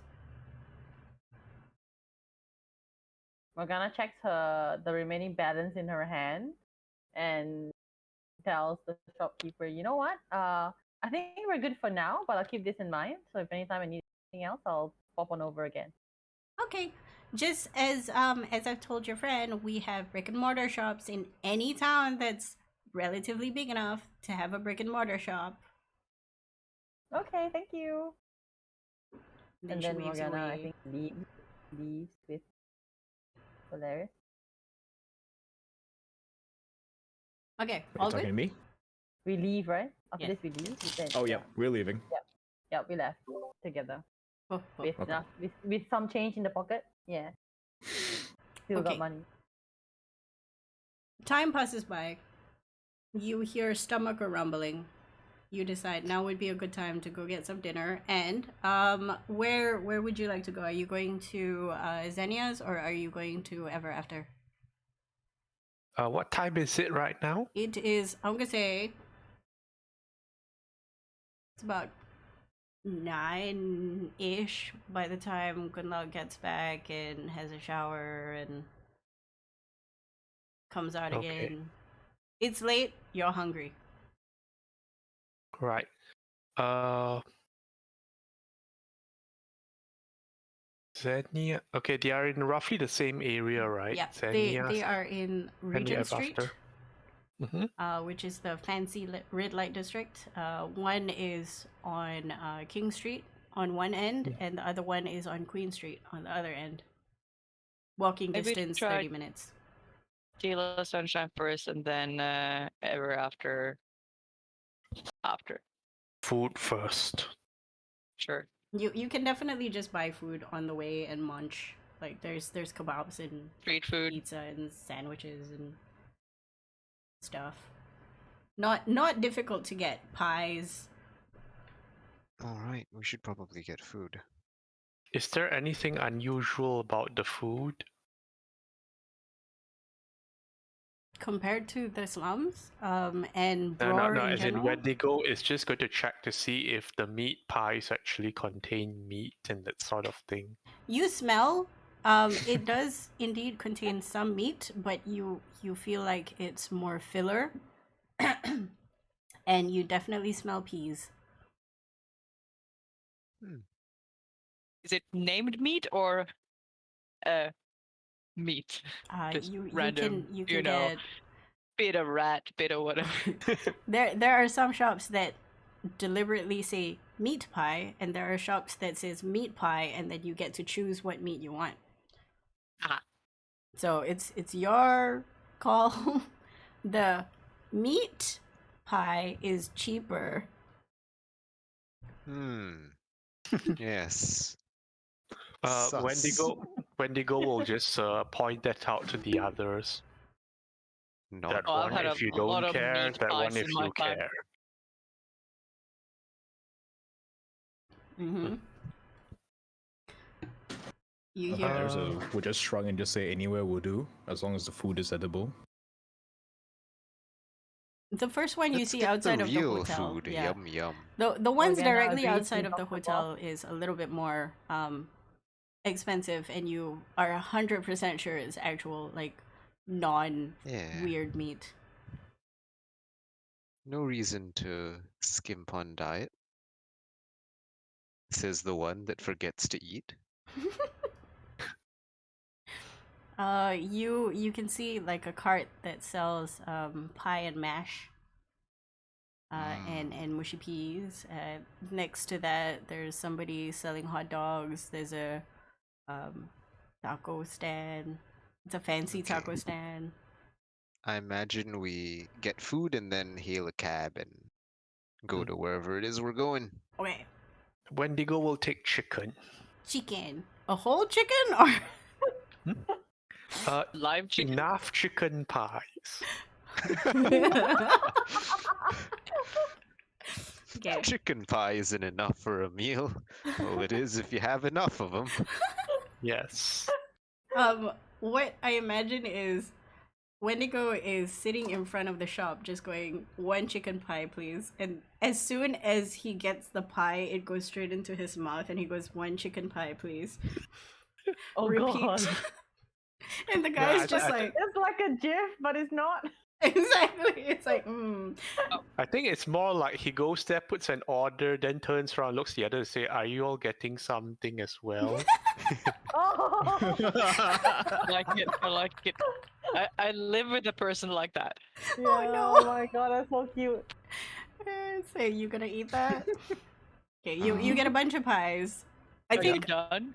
Morgana checks the remaining balance in her hand and tells the shopkeeper, "You know what? I think we're good for now, but I'll keep this in mind. So if anytime I need anything else, I'll pop on over again." Okay. Just as I've told your friend, we have brick and mortar shops in any town that's relatively big enough to have a brick and mortar shop. Okay, thank you. And She then waves Morgana, I away. think, leaves with Valeris. Okay, Are you all talking to good? me? We leave, right? After Yes. this, we leave. We said, Oh, yeah, we're leaving. Yeah, we left together Oh, oh. with Okay. with some change in the pocket. Yeah, still Okay. got money. Time passes by. You hear stomach rumbling. You decide now would be a good time to go get some dinner. And where would you like to go? Are you going to Xenia's or are you going to Ever After? What time is it right now? It is, I'm gonna say, it's about 9-ish by the time Gunlaug gets back and has a shower and comes out Okay. again. It's late, you're hungry. Right. Xenia. Okay, they are in roughly the same area, right? Yeah, Xenia, they are in Xenia Regent Street, after. Mm-hmm. which is the fancy red light district. One is on King Street on one end, and the other one is on Queen Street on the other end. Walking Maybe distance, try 30 minutes. Tequila Sunshine first, and then Ever After. After. Food first. Sure. You can definitely just buy food on the way and munch. Like there's kebabs and Street food. pizza and sandwiches and stuff. Not difficult to get. Pies. All right, we should probably get food. Is there anything unusual about the food? Compared to the slums, and No, Bror in as in general. when they go, it's just going to check to see if the meat pies actually contain meat and that sort of thing. You smell It does indeed contain some meat, but you feel like it's more filler, and you definitely smell peas. Is it named meat or meat? Just You random, you can know, get bit of rat, bit of whatever. there are some shops that deliberately say meat pie, and there are shops that says meat pie, and then you get to choose what meat you want. Ah. So it's your call. The meat pie is cheaper. Yes. Wendigo will just point that out to the others. Not That Oh, I've one had if you a lot don't of care, meat that one pies if in my you time. care. Mm-hmm. You Okay, hear? we'll just shrug and just say anywhere will do, as long as the food is edible. The first one you Let's see get outside the of the real hotel. food. Yeah. Yum yum. The ones Morgana directly agrees outside with of the Dr. hotel is a little bit more expensive, and you are 100% sure it's actual, like, non Yeah. weird meat. No reason to skimp on diet. Says the one that forgets to eat. You can see like a cart that sells pie and mash. And mushy peas. Next to that, there's somebody selling hot dogs. There's a taco stand. It's a fancy Okay. taco stand. I imagine we get food and then hail a cab and go to wherever it is we're going. Okay, Wendigo will take chicken. chicken. A whole chicken or? Live chicken. Enough chicken pies. Okay. Chicken pie isn't enough for a meal. Well, it is if you have enough of them. Yes. What I imagine is Wendigo is sitting in front of the shop just going, one chicken pie, please. And as soon as he gets the pie, it goes straight into his mouth and he goes, one chicken pie, please. Oh Repeat. god. And the guy's just I- like, It's like a GIF, but it's not. exactly. It's like, I think it's more like he goes there, puts an order, then turns around, looks the other and say, "Are you all getting something as well?" Oh. I like it. I like it. I live with a person like that. Yeah, no. Oh my god, that's so cute. Say, you gonna eat that? Okay, you get a bunch of pies. I Are you think done?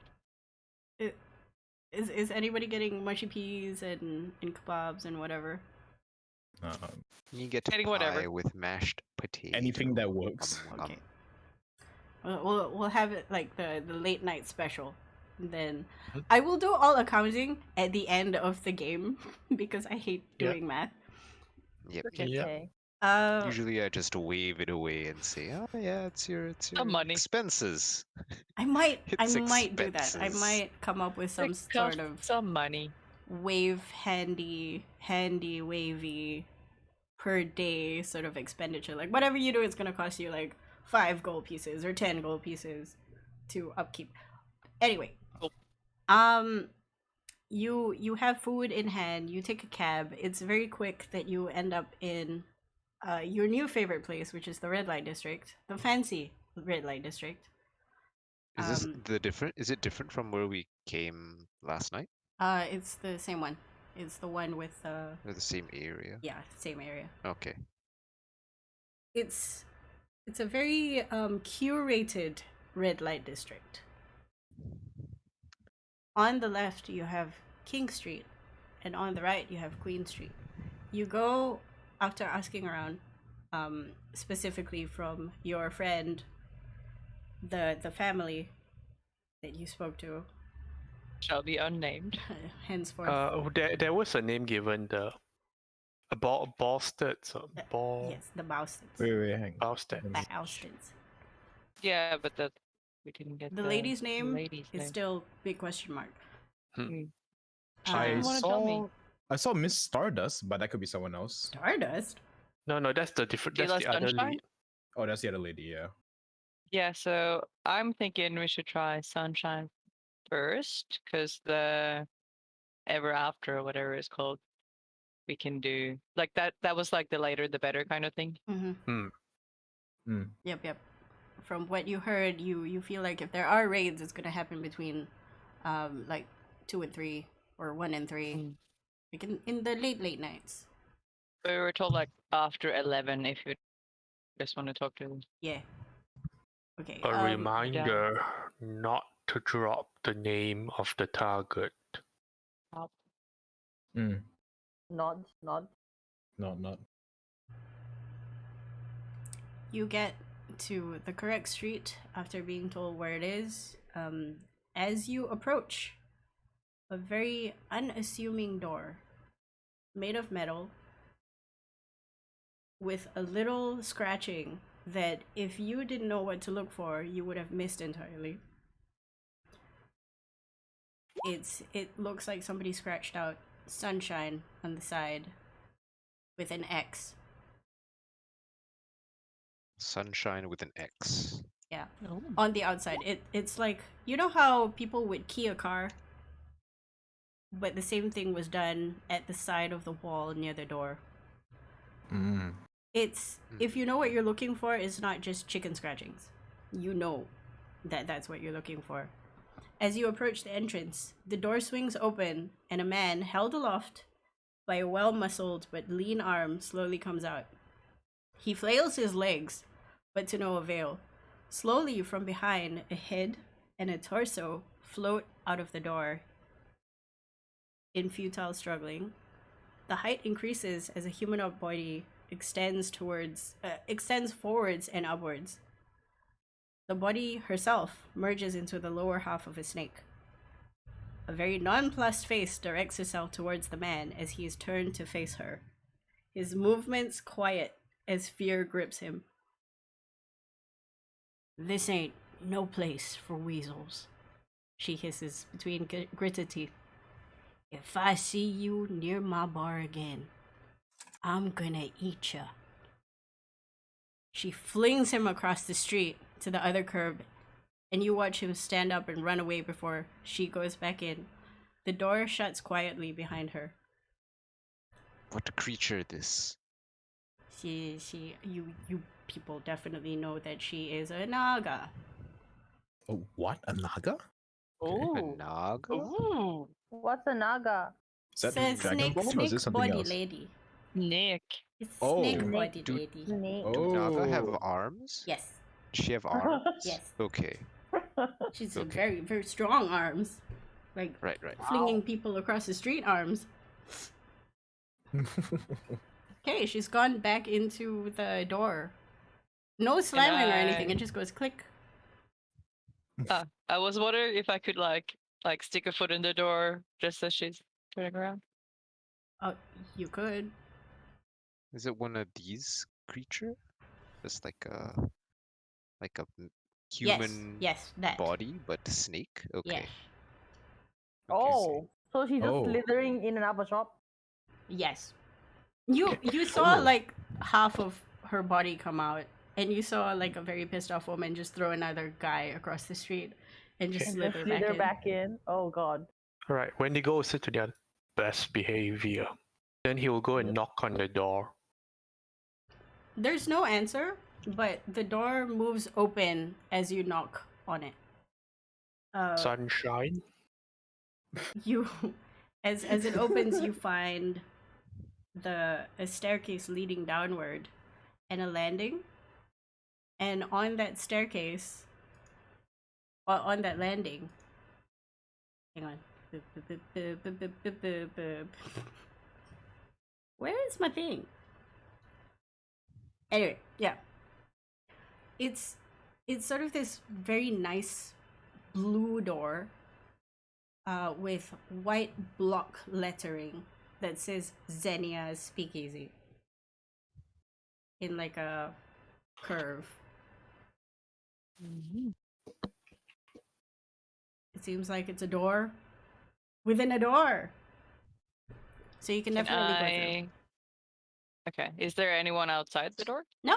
is anybody getting mushy peas and kebabs and whatever? You get Getting pie whatever. with mashed potato. Anything that works. Okay. We'll have it like the late night special. Then I will do all accounting at the end of the game because I hate Yeah. doing math. Yep. Okay. Yeah. Okay. Usually I just wave it away and say, "Oh yeah, it's your money. expenses." I might It's do that. I expenses. might come up with some It sort costs of some money. wave handy wavy per day sort of expenditure. Like whatever you do, it's gonna cost you like 5 gold pieces or 10 gold pieces to upkeep. Anyway, Oh. you have food in hand. You take a cab. It's very quick that you end up in your new favorite place, which is the red light district, the fancy red light district. Is this the different? Is it different from where we came last night? It's the same one. It's the one with Or the same area? yeah, same area. Okay. It's a very curated red light district. On the left you have King Street, and on the right you have Queen Street. You go after asking around, specifically from your friend, the family that you spoke to, Shall be unnamed. henceforth. There was a name given, the Bosted, Yes, the Boustons. Wait, hang. Bosted. The Boustons. Yeah, but that we didn't get The lady's name lady's is name. still big question mark. She I didn't wanna tell me. saw Miss Stardust, but that could be someone else. Stardust. No, that's the different. That's Sheila the other Sunshine? lead. Oh, that's the other lady. Yeah. Yeah, so I'm thinking we should try Sunshine first, because the ever after or whatever it's called, we can do like that. That was like the later the better kind of thing. Mm-hmm. Hmm. Yep. From what you heard, you feel like if there are raids, it's gonna happen between, like 2 and 3 or 1 and 3, Mm. like in the late nights. We were told like after 11 if you just want to talk to them. Yeah. Okay. A reminder not to drop the name of the target. Mm. Nods. Not. You get to the correct street after being told where it is. As you approach a very unassuming door made of metal with a little scratching that if you didn't know what to look for, you would have missed entirely. It looks like somebody scratched out sunshine on the side with an X. Sunshine with an X. Yeah. On the outside. It's like, you know how people would key a car? But the same thing was done at the side of the wall near the door. Mm. It's, if you know what you're looking for, it's not just chicken scratchings. You know that that's what you're looking for. As you approach the entrance, the door swings open and a man held aloft by a well-muscled but lean arm slowly comes out. He flails his legs, but to no avail. Slowly from behind, a head and a torso float out of the door. In futile struggling, the height increases as a humanoid body extends forwards and upwards. The body herself merges into the lower half of a snake. A very nonplussed face directs itself towards the man as he is turned to face her. His movements quiet as fear grips him. "This ain't no place for weasels," she hisses between gritted teeth. "If I see you near my bar again, I'm gonna eat ya." She flings him across the street to the other curb, and you watch him stand up and run away before she goes back in. The door shuts quietly behind her. What creature this? You people definitely know that she is a Naga. Oh, what? A naga? A Ooh. Naga? Ooh, What's a naga? Is that Says Dragon Ball or is snake this something body else? lady. Nick. It's Oh. snake Snake. body Dude. lady. Snake. Do Naga have Oh. arms? Yes. Does she have arms? Yes. Okay. She's Okay. very, very strong arms. Like Right. flinging people across the street arms. Okay, she's gone back into the door. No slamming or anything, it just goes click. I was wondering if I could like stick a foot in the door just as she's turning around. Oh, you could. Is it one of these creature? Just like a human Yes, that. body, but snake? Okay. Yes. Okay. Oh, so she's just Oh. slithering in and out of a shop. Yes. You saw Oh. like half of her body come out, and you saw like a very pissed off woman just throw another guy across the street and just And slither just slither back in. back in. Oh god. Right, Wendigo is to their best behavior. Then he will go and knock on the door. There's no answer, but the door moves open as you knock on it. Sunshine. You, as it opens, you find a staircase leading downward and a landing. And on that staircase, on that landing, hang on. Where is my thing? Anyway, yeah. It's sort of this very nice blue door with white block lettering that says Xenia's Speakeasy in like a curve. It seems like it's a door within a door. So you can definitely go through. Okay. Is there anyone outside the door? No.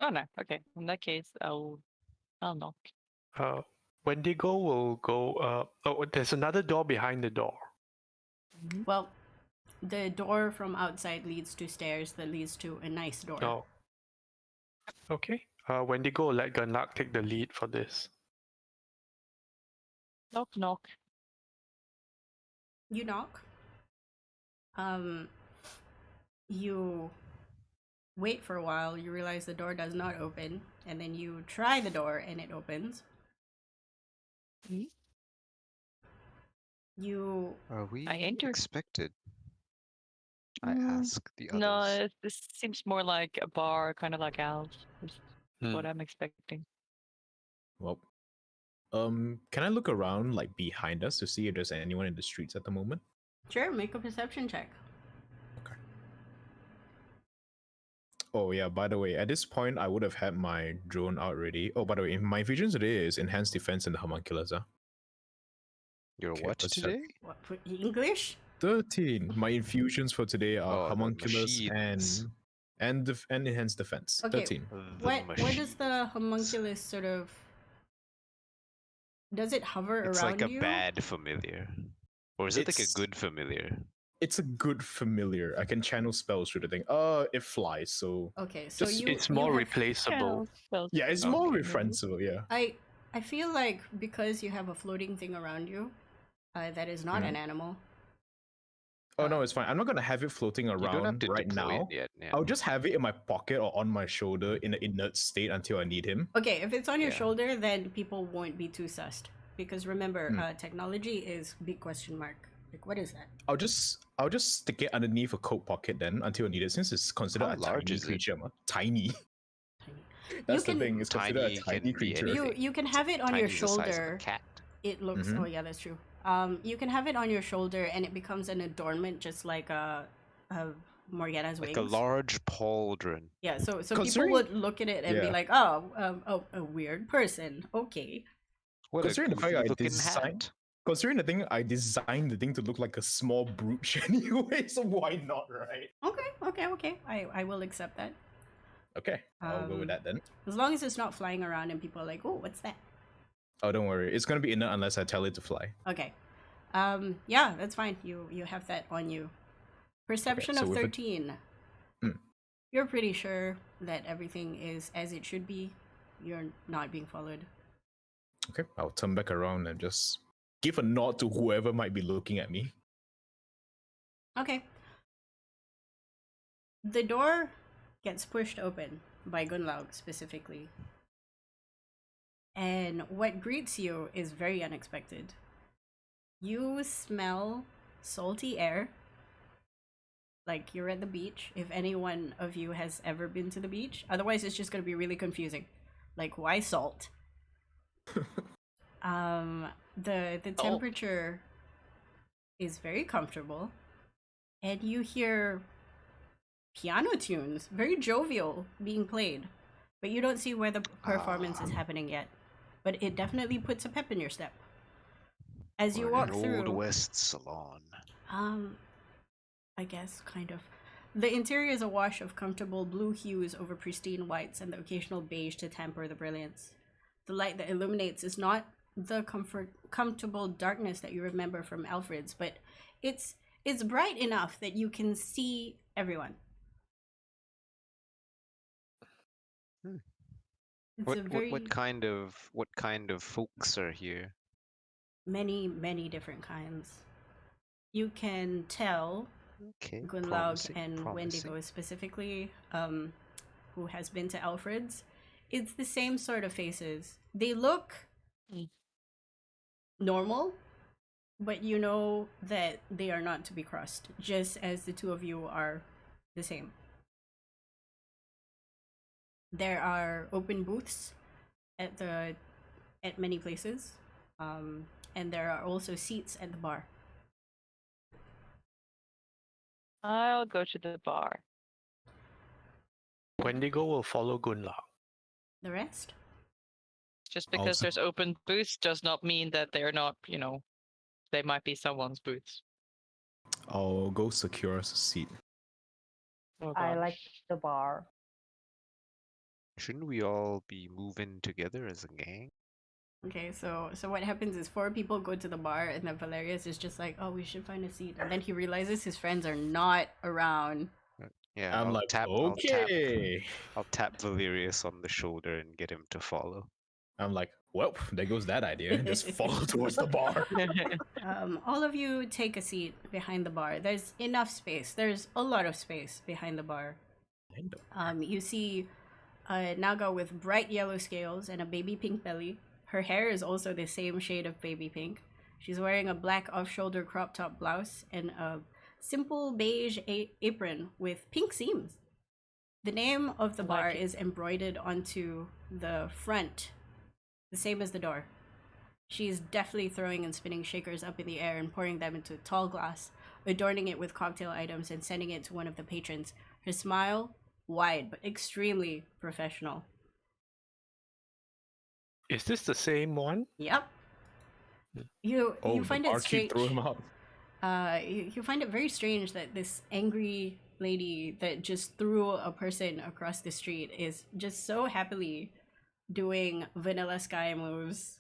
Oh no. Okay. In that case, I'll knock. Wendigo will go. Oh, there's another door behind the door. Well, the door from outside leads to stairs that leads to a nice door. Oh. Okay. Wendigo will let Gunlock take the lead for this. Knock knock. You knock. You wait for a while, you realize the door does not open, and then you try the door and it opens. Mhm. You Are we I enter. expected? I Mm, ask the others. No, this seems more like a bar, kind of like Al's. Is what Hmm. I'm expecting. Well, can I look around like behind us to see if there's anyone in the streets at the moment? sure make a perception check. Oh yeah, by the way, at this point I would have had my drone out ready. Oh, by the way, my vision today is enhanced defense and the homunculus. Your Okay, what let's check. today? What for English? 13. My infusions for today are Oh, the homunculus machines. and enhanced defense. Okay. 13. The What does the machines. homunculus sort of? Does it hover It's around like a you? bad familiar, or is it like a It's- good familiar? It's a good familiar. I can channel spells through the thing. It flies, so Okay, so Just- you It's you more have- replaceable. yeah, it's more Okay. referenceable. Yeah. I feel like because you have a floating thing around you, that is not an animal. Oh no, it's fine. I'm not gonna have it floating You don't have around to right deploy now. it yet. Yeah. I'll just have it in my pocket or on my shoulder in an inert state until I need him. Okay, if it's on your Yeah. shoulder, then people won't be too sussed. Because remember, Hmm. technology is big question mark. Like, what is that? I'll just stick it underneath a coat pocket then until I need it, since it's considered How a large tiny is it? creature. Tiny. Tiny. That's can- the thing. It's considered Tiny a tiny can be creature. anything. You can have it on your Tiny's the size of a shoulder. cat. It looks. Mhm. Oh yeah, that's true. You can have it on your shoulder, and it becomes an adornment, just like a Morgana's Like wings. a large pauldron. Yeah, so people Considering- would look at it and be Yeah. like, oh, a weird person. Okay. What a Considering the fact goofy I looking designed- hat. Considering the thing, I designed the thing to look like a small brooch anyway, so why not, right? Okay. I will accept that. Okay, I'll go with that then. As long as it's not flying around and people are like, oh, what's that? Oh, don't worry. It's gonna be inert unless I tell it to fly. Okay. Yeah, that's fine. You have that on you. Perception so of with it- 13. Hmm. You're pretty sure that everything is as it should be. You're not being followed. Okay, I'll turn back around and just give a nod to whoever might be looking at me. Okay. The door gets pushed open by Gunlaug specifically. And what greets you is very unexpected. You smell salty air. Like you're at the beach, if any one of you has ever been to the beach. Otherwise, it's just going to be really confusing. Like, why salt? The temperature is very comfortable. And you hear piano tunes, very jovial, being played. But you don't see where the performance is happening yet. But it definitely puts a pep in your step. As you We're walk in an through, Old West salon. I guess, kind of. The interior is a wash of comfortable blue hues over pristine whites and the occasional beige to temper the brilliance. The light that illuminates is not the comfortable darkness that you remember from Alfred's, but it's bright enough that you can see everyone. Hmm. It's What, a very what kind of folks are here? many different kinds. You can tell Okay. Gunlaug promising, and promising. Wendigo specifically, who has been to Alfred's, it's the same sort of faces. They look Mm. normal, but you know that they are not to be crossed, just as the two of you are the same. There are open booths at many places, and there are also seats at the bar. I'll go to the bar. Wendigo will follow Gunlock. The rest? Just because Also- there's open booths does not mean that they're not, they might be someone's booths. I'll go secure us a seat. Oh, I God. like the bar. Shouldn't we all be moving together as a gang? Okay, so what happens is 4 people go to the bar, and then Valerius is just like, "Oh, we should find a seat," and then he realizes his friends are not around. Yeah, I'm like, okay. I'll tap Valerius on the shoulder and get him to follow. I'm like, well, there goes that idea. Just follow towards the bar. All of you take a seat behind the bar. There's enough space. There's a lot of space behind the bar. You see a Naga with bright yellow scales and a baby pink belly. Her hair is also the same shade of baby pink. She's wearing a black off-shoulder crop top blouse and a simple beige apron with pink seams. The name of the bar is embroidered onto the front, the same as the door. She's deftly throwing and spinning shakers up in the air and pouring them into a tall glass, adorning it with cocktail items and sending it to one of the patrons. Her smile, wide but extremely professional. Is this the same one? Yep. You find it strange. Threw him out. You find it very strange that this angry lady that just threw a person across the street is just so happily doing vanilla sky moves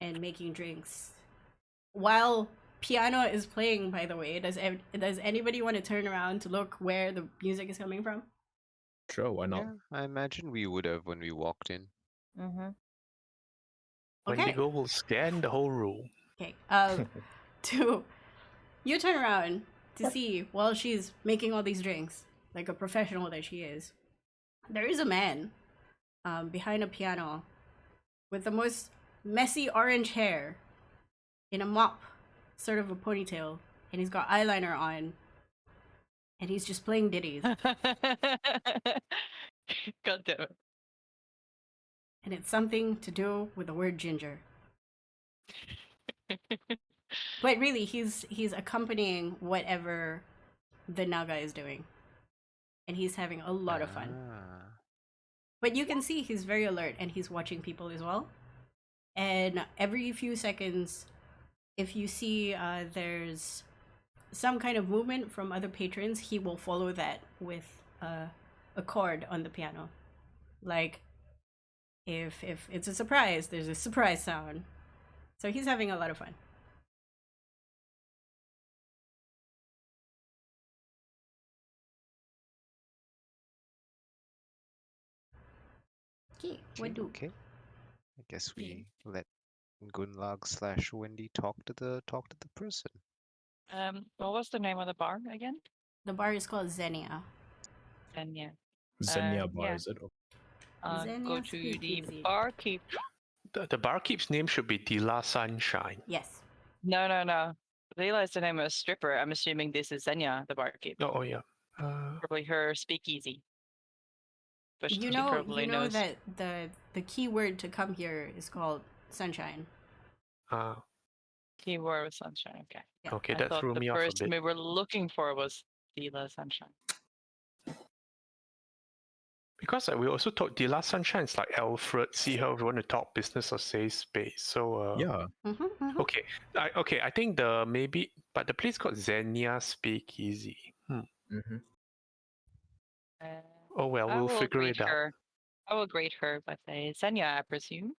and making drinks while piano is playing. By the way, does anybody want to turn around to look where the music is coming from? Sure, why not? Yeah, I imagine we would have when we walked in. Mm-hmm. Okay. Wendigo will scan the whole room. Okay. You turn around to see while she's making all these drinks, like a professional that she is. There is a man behind a piano with the most messy orange hair in a mop, sort of a ponytail, and he's got eyeliner on, and he's just playing ditties. God damn it. And it's something to do with the word ginger. But really, he's accompanying whatever the Naga is doing. And he's having a lot of fun. But you can see he's very alert and he's watching people as well. And every few seconds, if you see there's some kind of movement from other patrons, he will follow that with a chord on the piano. Like, if it's a surprise, there's a surprise sound. So he's having a lot of fun. Okay, what do? Okay. I guess we let Gunlag / Wendy talk to the person. What was the name of the bar again? The bar is called Xenia. Xenia. Xenia bar, yeah. is it? Go Xenia to the Speakeasy. barkeep. The barkeep's name should be Dila Sunshine. Yes. No. Leela is the name of a stripper. I'm assuming this is Xenia, the barkeep. Oh yeah. Probably her speakeasy. But You she know probably knows. that the key word to come here is called sunshine. Keyword was sunshine. Okay. Yeah. Okay, I that thought threw the me off a person bit. we were looking for was Leela Sunshine. Because we also thought Dila Sunshine is like Alfred. See how we want to talk business or save space. So Yeah. Okay. I think but the place called Xenia Speakeasy. Mm-hmm. Oh well, we'll figure it out. I will grade her by say Xenia, I presume.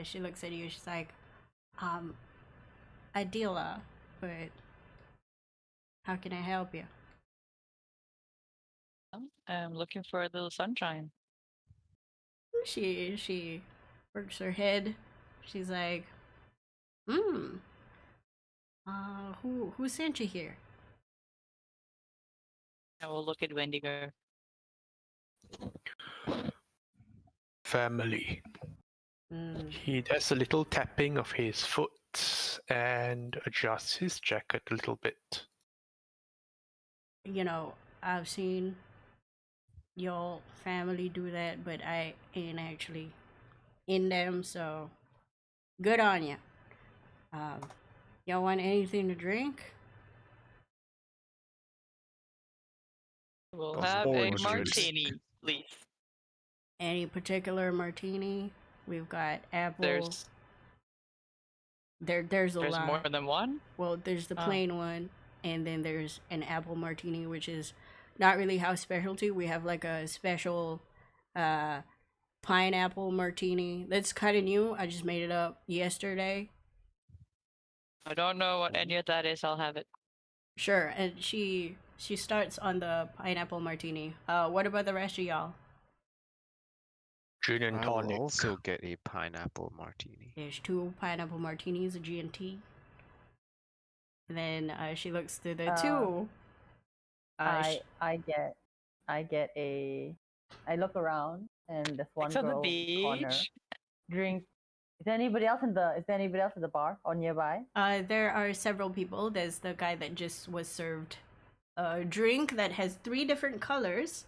She looks at you. She's like, Adila, but how can I help you? I'm looking for a little sunshine. She works her head. She's like, who sent you here? I will look at Wendigo. Family. He does a little tapping of his foot and adjusts his jacket a little bit. You know, I've seen your family do that, but I ain't actually in them, so good on you. Y'all want anything to drink? We'll Of have a course. martini, please. Any particular martini? We've got apple. There's a lot. More than one? Well, there's the plain one, and then there's an apple martini, which is not really house specialty. We have like a special pineapple martini. That's kind of new. I just made it up yesterday. I don't know what any of that is. I'll have it. Sure, and she starts on the pineapple martini. What about the rest of y'all? Gin and I will tonic. also get a pineapple martini. There's 2 pineapple martinis, a G&T. And then she looks through the 2. I get a. I look around and there's one It's on the girl in the corner. beach. Drink. Is there anybody else in the bar or nearby? There are several people. There's the guy that just was served a drink that has 3 different colors,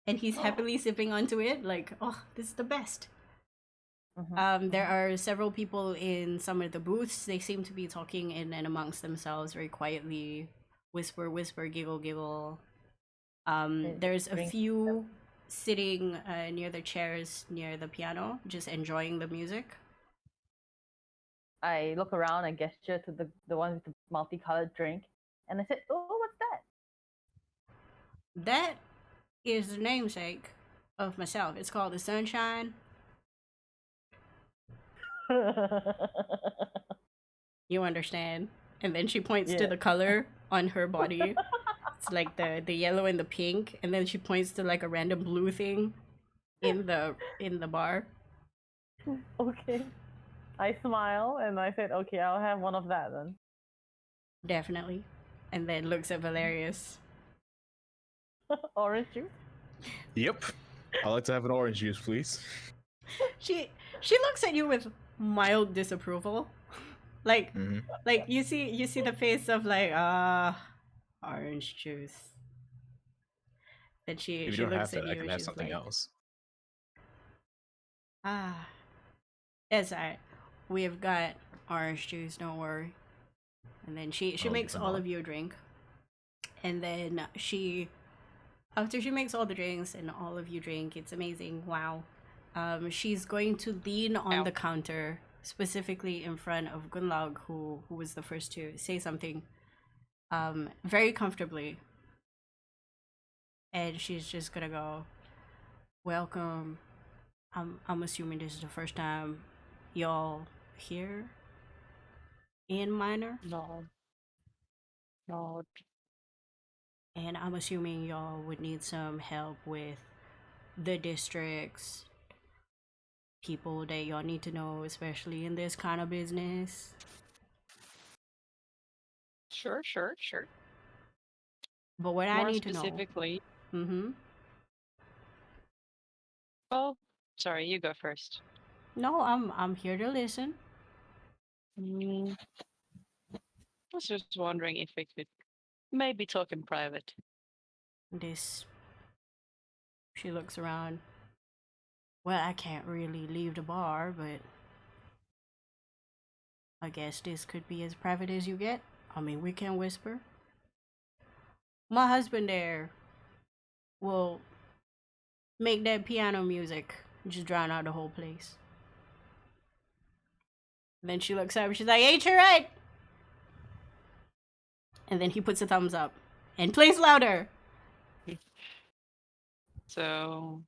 and he's happily sipping onto it like, oh, this is the best. There are several people in some of the booths. They seem to be talking in and amongst themselves very quietly. Whisper, whisper, giggle, giggle. There's a few sitting near the chairs near the piano, just enjoying the music. I look around and gesture to the one with the multicolored drink, and I said, "Oh, what's that?" That is the namesake of myself. It's called the Sunshine. You understand? And then she points to Yeah. the color on her body. It's like the yellow and the pink, and then she points to like a random blue thing in the bar. Okay. I smile and I said, "Okay, I'll have one of that then." Definitely. And then looks at Valerius. Orange juice. Yep. I'd like to have an orange juice, please. She looks at you with mild disapproval. Like like you see the face of like orange juice. Then If she you don't looks have at that, I you can and have she's something like, else. It's alright. We've got orange juice, don't worry. And then she I'll makes give them all all. of you a drink. And then after she makes all the drinks and all of you drink, it's amazing. Wow. She's going to lean on Ow. the counter, specifically in front of Gunlaug, who was the first to say something, very comfortably. And she's just gonna go, "Welcome. I'm assuming this is the first time y'all here in Minor, No. No. and I'm assuming y'all would need some help with the districts, people that y'all need to know, especially in this kind of business." Sure. But what I More need to know, specifically. mm-hmm. Oh, sorry. You go first. No, I'm here to listen. I was just wondering if we could maybe talk in private. This. She looks around. Well, I can't really leave the bar, but I guess this could be as private as you get. I mean, we can whisper. My husband there will make that piano music, just drown out the whole place. And then she looks up and she's like, "Ain't you right?" And then he puts a thumbs up and plays louder. So,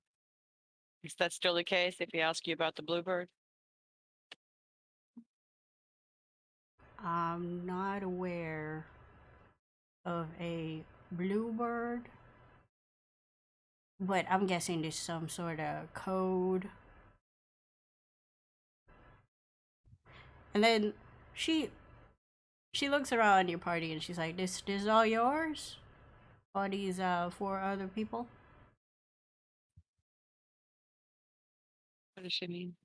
is that still the case if we ask you about the bluebird? I'm not aware of a bluebird, but I'm guessing there's some sort of code. And then she looks around your party and she's like, "This is all yours? All these 4 other people?" What does she mean?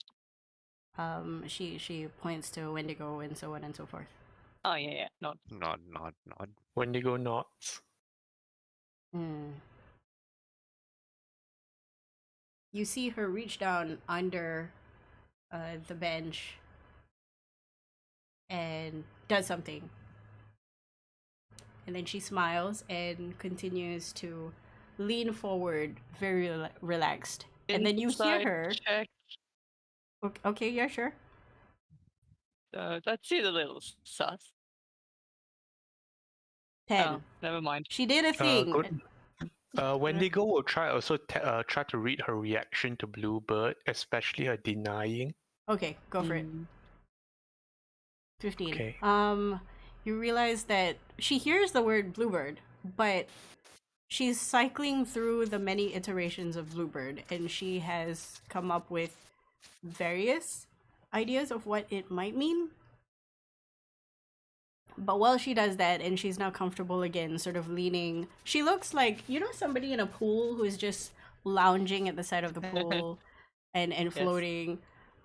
She points to Wendigo and so on and so forth. Oh yeah. No. Nod. Wendigo nods. You see her reach down under the bench and does something. And then she smiles and continues to lean forward, very relaxed. And then you hear Inside her. check. Okay, yeah, sure. That seemed a little sus. 10. Oh, never mind. She did a thing. Good. Wendigo will try try to read her reaction to Bluebird, especially her denying. Okay, go for it. Mm, 15. Okay. You realize that she hears the word Bluebird, but she's cycling through the many iterations of Bluebird, and she has come up with various ideas of what it might mean. But while she does that, and she's now comfortable again, sort of leaning, she looks like, you know, somebody in a pool who's just lounging at the side of the pool and floating.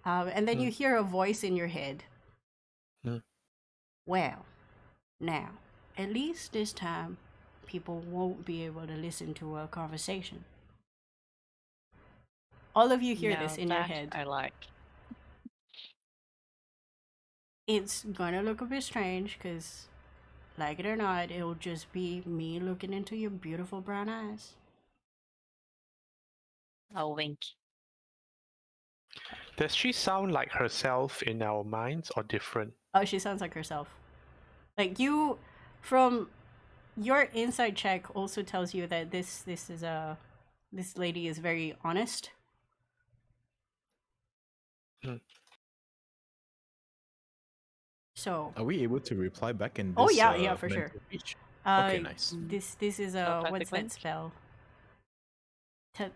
And then you hear a voice in your head. Mm. Well, now, at least this time, people won't be able to listen to a conversation. All of you hear this now in your that head. I like. It's gonna look a bit strange, because, like it or not, it'll just be me looking into your beautiful brown eyes. I'll wink. Does she sound like herself in our minds or different? Oh, she sounds like herself. Like you, from your inside check, also tells you that this lady is very honest. Hmm. So. Are we able to reply back in this? Oh yeah, for sure. mental speech? Okay, nice. This is Telepathic what's that link? spell?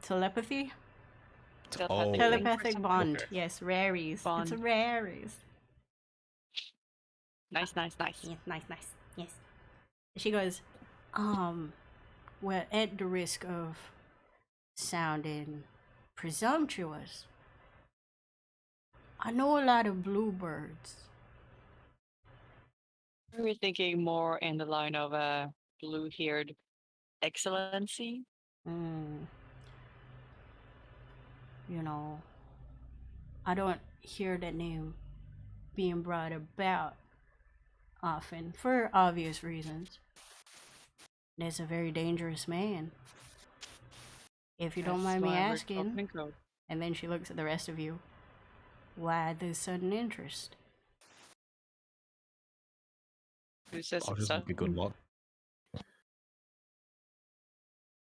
Telepathy? Oh, Telepathic bond. okay. Yes, raries. Bond. It's raries. Nice. Yes, nice. Yes. She goes, well, at the risk of sounding presumptuous, I know a lot of bluebirds. We were thinking more in the line of a blue-haired excellency. You know, I don't hear that name being brought about often for obvious reasons. There's a very dangerous man. If you don't mind me asking, and then she looks at the rest of you, why this sudden interest? Who says I'll it's just look at good luck.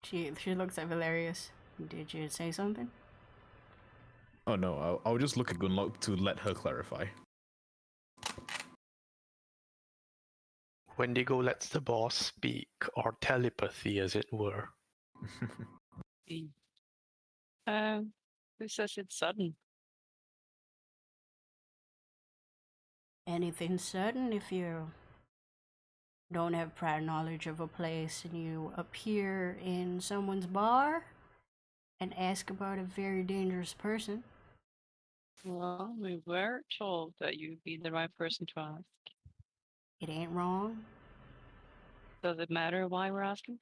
She looks at Valerius. Did you say something? Oh no, I'll just look at good luck to let her clarify. Wendigo lets the boss speak, or telepathy as it were. Who says it's sudden? Anything sudden if you don't have prior knowledge of a place and you appear in someone's bar and ask about a very dangerous person? Well, we were told that you'd be the right person to ask. It ain't wrong. Does it matter why we're asking?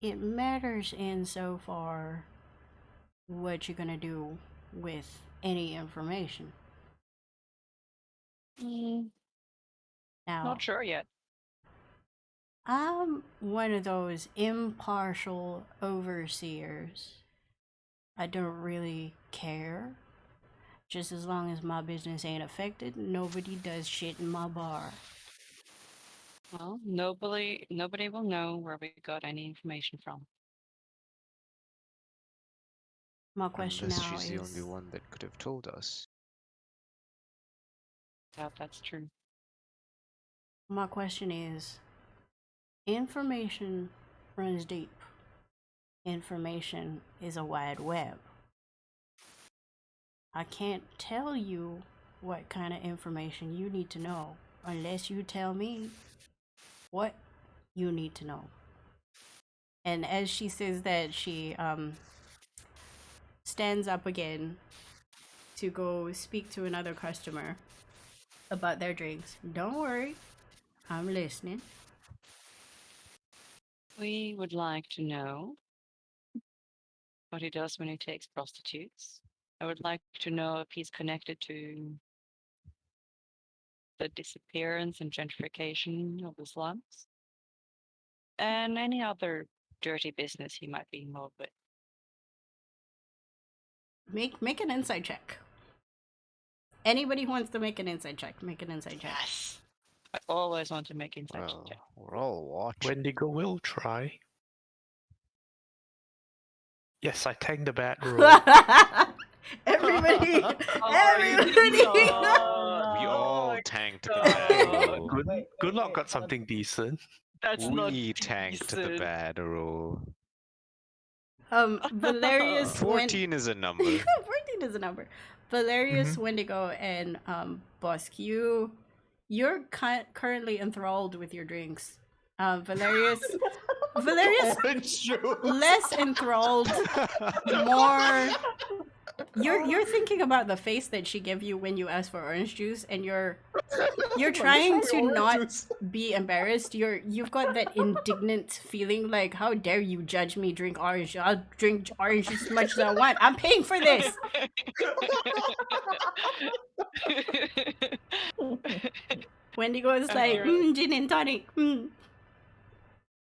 It matters insofar what you're gonna do with any information. Now, Not sure yet. I'm one of those impartial overseers. I don't really care. Just as long as my business ain't affected, nobody does shit in my bar. Well, nobody will know where we got any information from. My question Unless now she's the only is, one that could have told us. Doubt that's true. my question is, information runs deep. Information is a wide web. I can't tell you what kind of information you need to know unless you tell me what you need to know. And as she says that, she stands up again to go speak to another customer about their drinks. Don't worry, I'm listening. We would like to know what he does when he takes prostitutes. I would like to know if he's connected to the disappearance and gentrification of the slums, and any other dirty business he might be involved with. Make an insight check. Anybody who wants to make an insight check, make an insight check. Yes! I always want to make insight Well, check. we're all watching. Wendigo will try. Yes, I tanked the bad roll. Everybody, everybody. We all my tanked the God. bad roll. Good luck got something decent. That's not We tanked the decent. bad roll. Valerius went. 14 is a number. 14 is a number. Valerius, Wendigo, and Bosk, you're currently enthralled with your drinks. Valerius, Orange juice. less enthralled, more. You're thinking about the face that she gave you when you asked for orange juice, and you're trying to Orange not juice. be embarrassed. You've got that indignant feeling, like, how dare you judge me drink orange? I'll drink orange juice as much as I want. I'm paying for this. Wendigo is like, gin and tonic.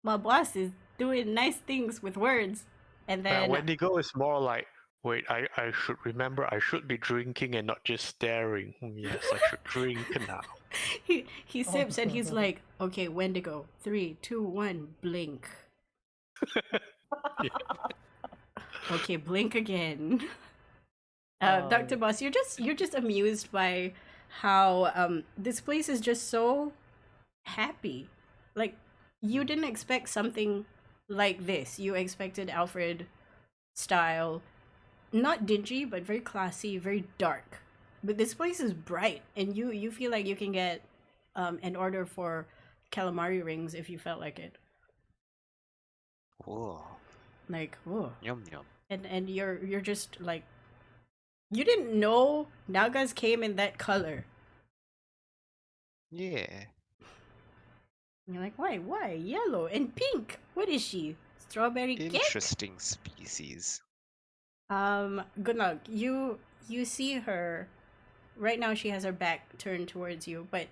My boss is doing nice things with words. And then Wendigo is more like, wait, I should remember I should be drinking and not just staring. Yes, I should drink now. he sips and he's like, okay, Wendigo, 3, 2, 1, blink. Okay, blink again. Dr. Boss, you're just amused by how this place is just so happy. Like, you didn't expect something like this. You expected Alfred style, not dingy, but very classy, very dark. But this place is bright, and you feel like you can get an order for calamari rings if you felt like it. Whoa. Like, whoa. Yum yum. And you're just like, you didn't know Nagas came in that color. Yeah. You're like, why yellow and pink? What is she? Strawberry cake? Interesting species. Good luck. You see her right now. She has her back turned towards you, but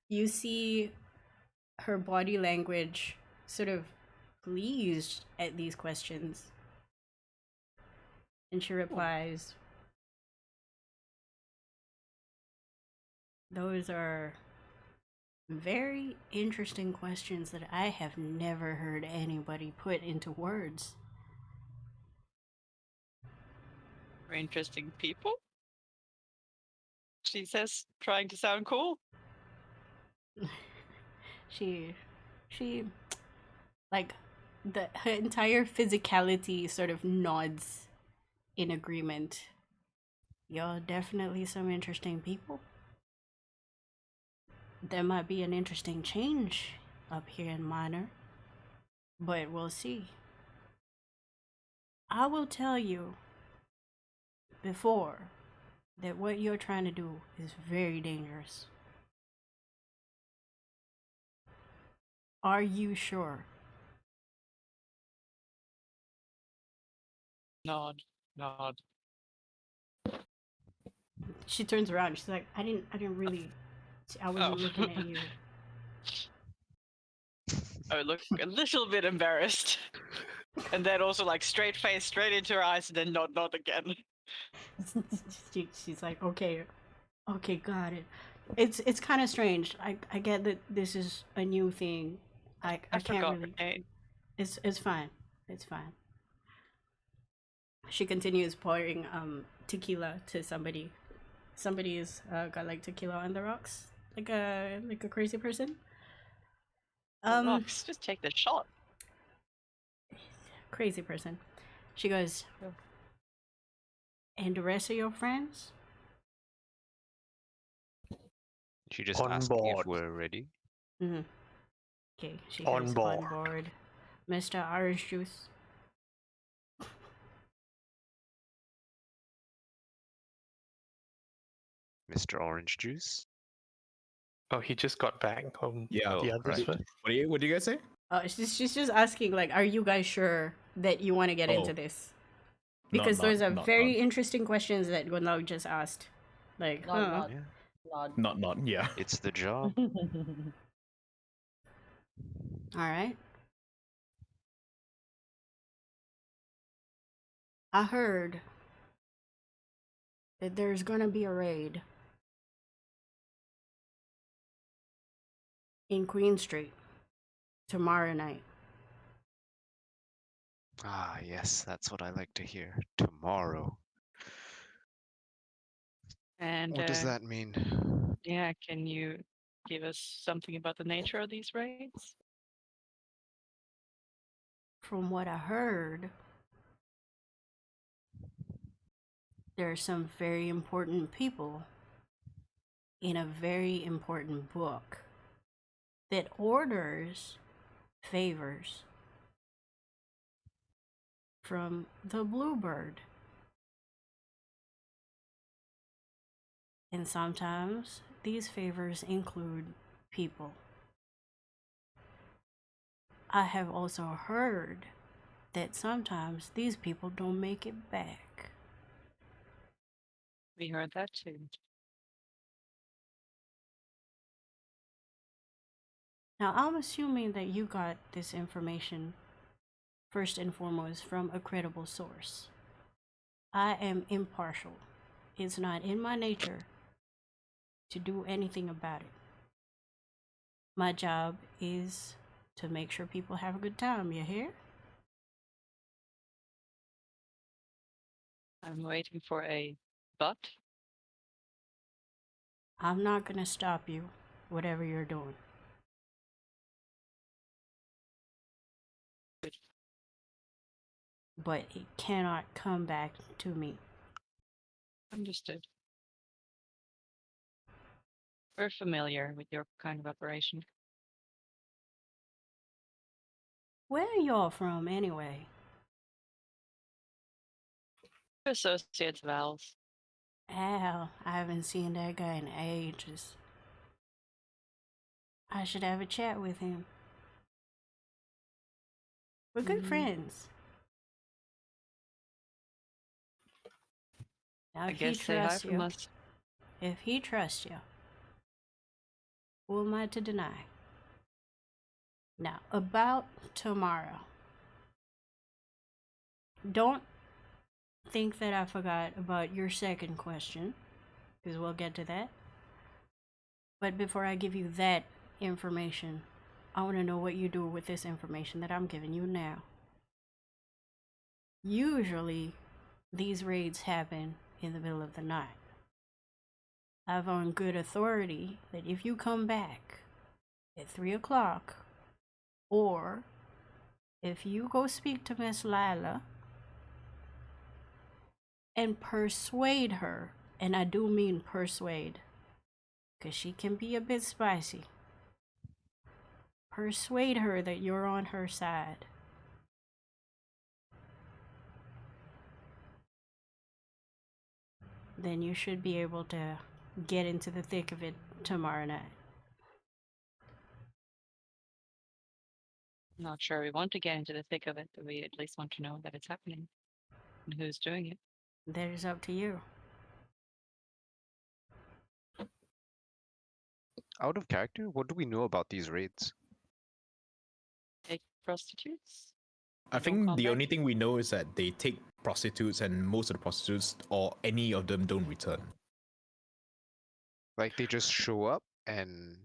you see her body language sort of pleased at these questions, and she replies, those are very interesting questions that I have never heard anybody put into words. Very interesting people. She says, trying to sound cool. She like, her entire physicality sort of nods in agreement. You're definitely some interesting people. There might be an interesting change up here in Minor, but we'll see. I will tell you before that what you're trying to do is very dangerous. Are you sure? Nod. She turns around. She's like, I didn't really. I wasn't looking at you. I look a little bit embarrassed. And then also like straight face, straight into her eyes, and then nod again. She's like, okay, got it. It's kind of strange. I get that this is a new thing. I can't forgot really. her name. It's fine. It's fine. She continues pouring tequila to somebody. Somebody's got like tequila on the rocks, like a crazy person. Rocks, just take the shot. Crazy person. She goes, and the rest of your friends? She just On asked board. if we're ready. Mm-hmm. Okay, she On goes, board. on board. Mr. Orange Juice. Mr. Orange Juice. Oh, he just got back. Yeah, the others right. first. What do you guys say? She's just asking, like, are you guys sure that you want to get into this? Because those are very interesting questions that Gunnar just asked. Like, Nod, Yeah. nod. Not, yeah. It's the job. Alright. I heard that there's gonna be a raid in Queen Street tomorrow night. Ah, yes, that's what I like to hear. Tomorrow. And What does that mean? yeah, can you give us something about the nature of these raids? From what I heard, there are some very important people in a very important book that orders favors from the Bluebird. And sometimes these favors include people. I have also heard that sometimes these people don't make it back. We heard that too. Now, I'm assuming that you got this information first and foremost from a credible source. I am impartial. It's not in my nature to do anything about it. My job is to make sure people have a good time, you hear? I'm waiting for a but. I'm not gonna stop you, whatever you're doing. But it cannot come back to me. Understood. We're familiar with your kind of operation. Where are y'all from, anyway? Associates Vals. Al, I haven't seen that guy in ages. I should have a chat with him. We're good friends. Now, I if he guess say hi trusts from you, us. if he trusts you, who am I to deny? Now, about tomorrow. Don't think that I forgot about your second question, because we'll get to that. But before I give you that information, I want to know what you do with this information that I'm giving you now. Usually, these raids happen in the middle of the night. I've on good authority that if you come back at 3 o'clock, or if you go speak to Miss Lila and persuade her, and I do mean persuade, because she can be a bit spicy. Persuade her that you're on her side. Then you should be able to get into the thick of it tomorrow night. Not sure we want to get into the thick of it, but we at least want to know that it's happening and who's doing it. That is up to you. Out of character, what do we know about these raids? Take prostitutes? I Don't think come the back. only thing we know is that they take prostitutes, and most of the prostitutes or any of them don't return. Like they just show up and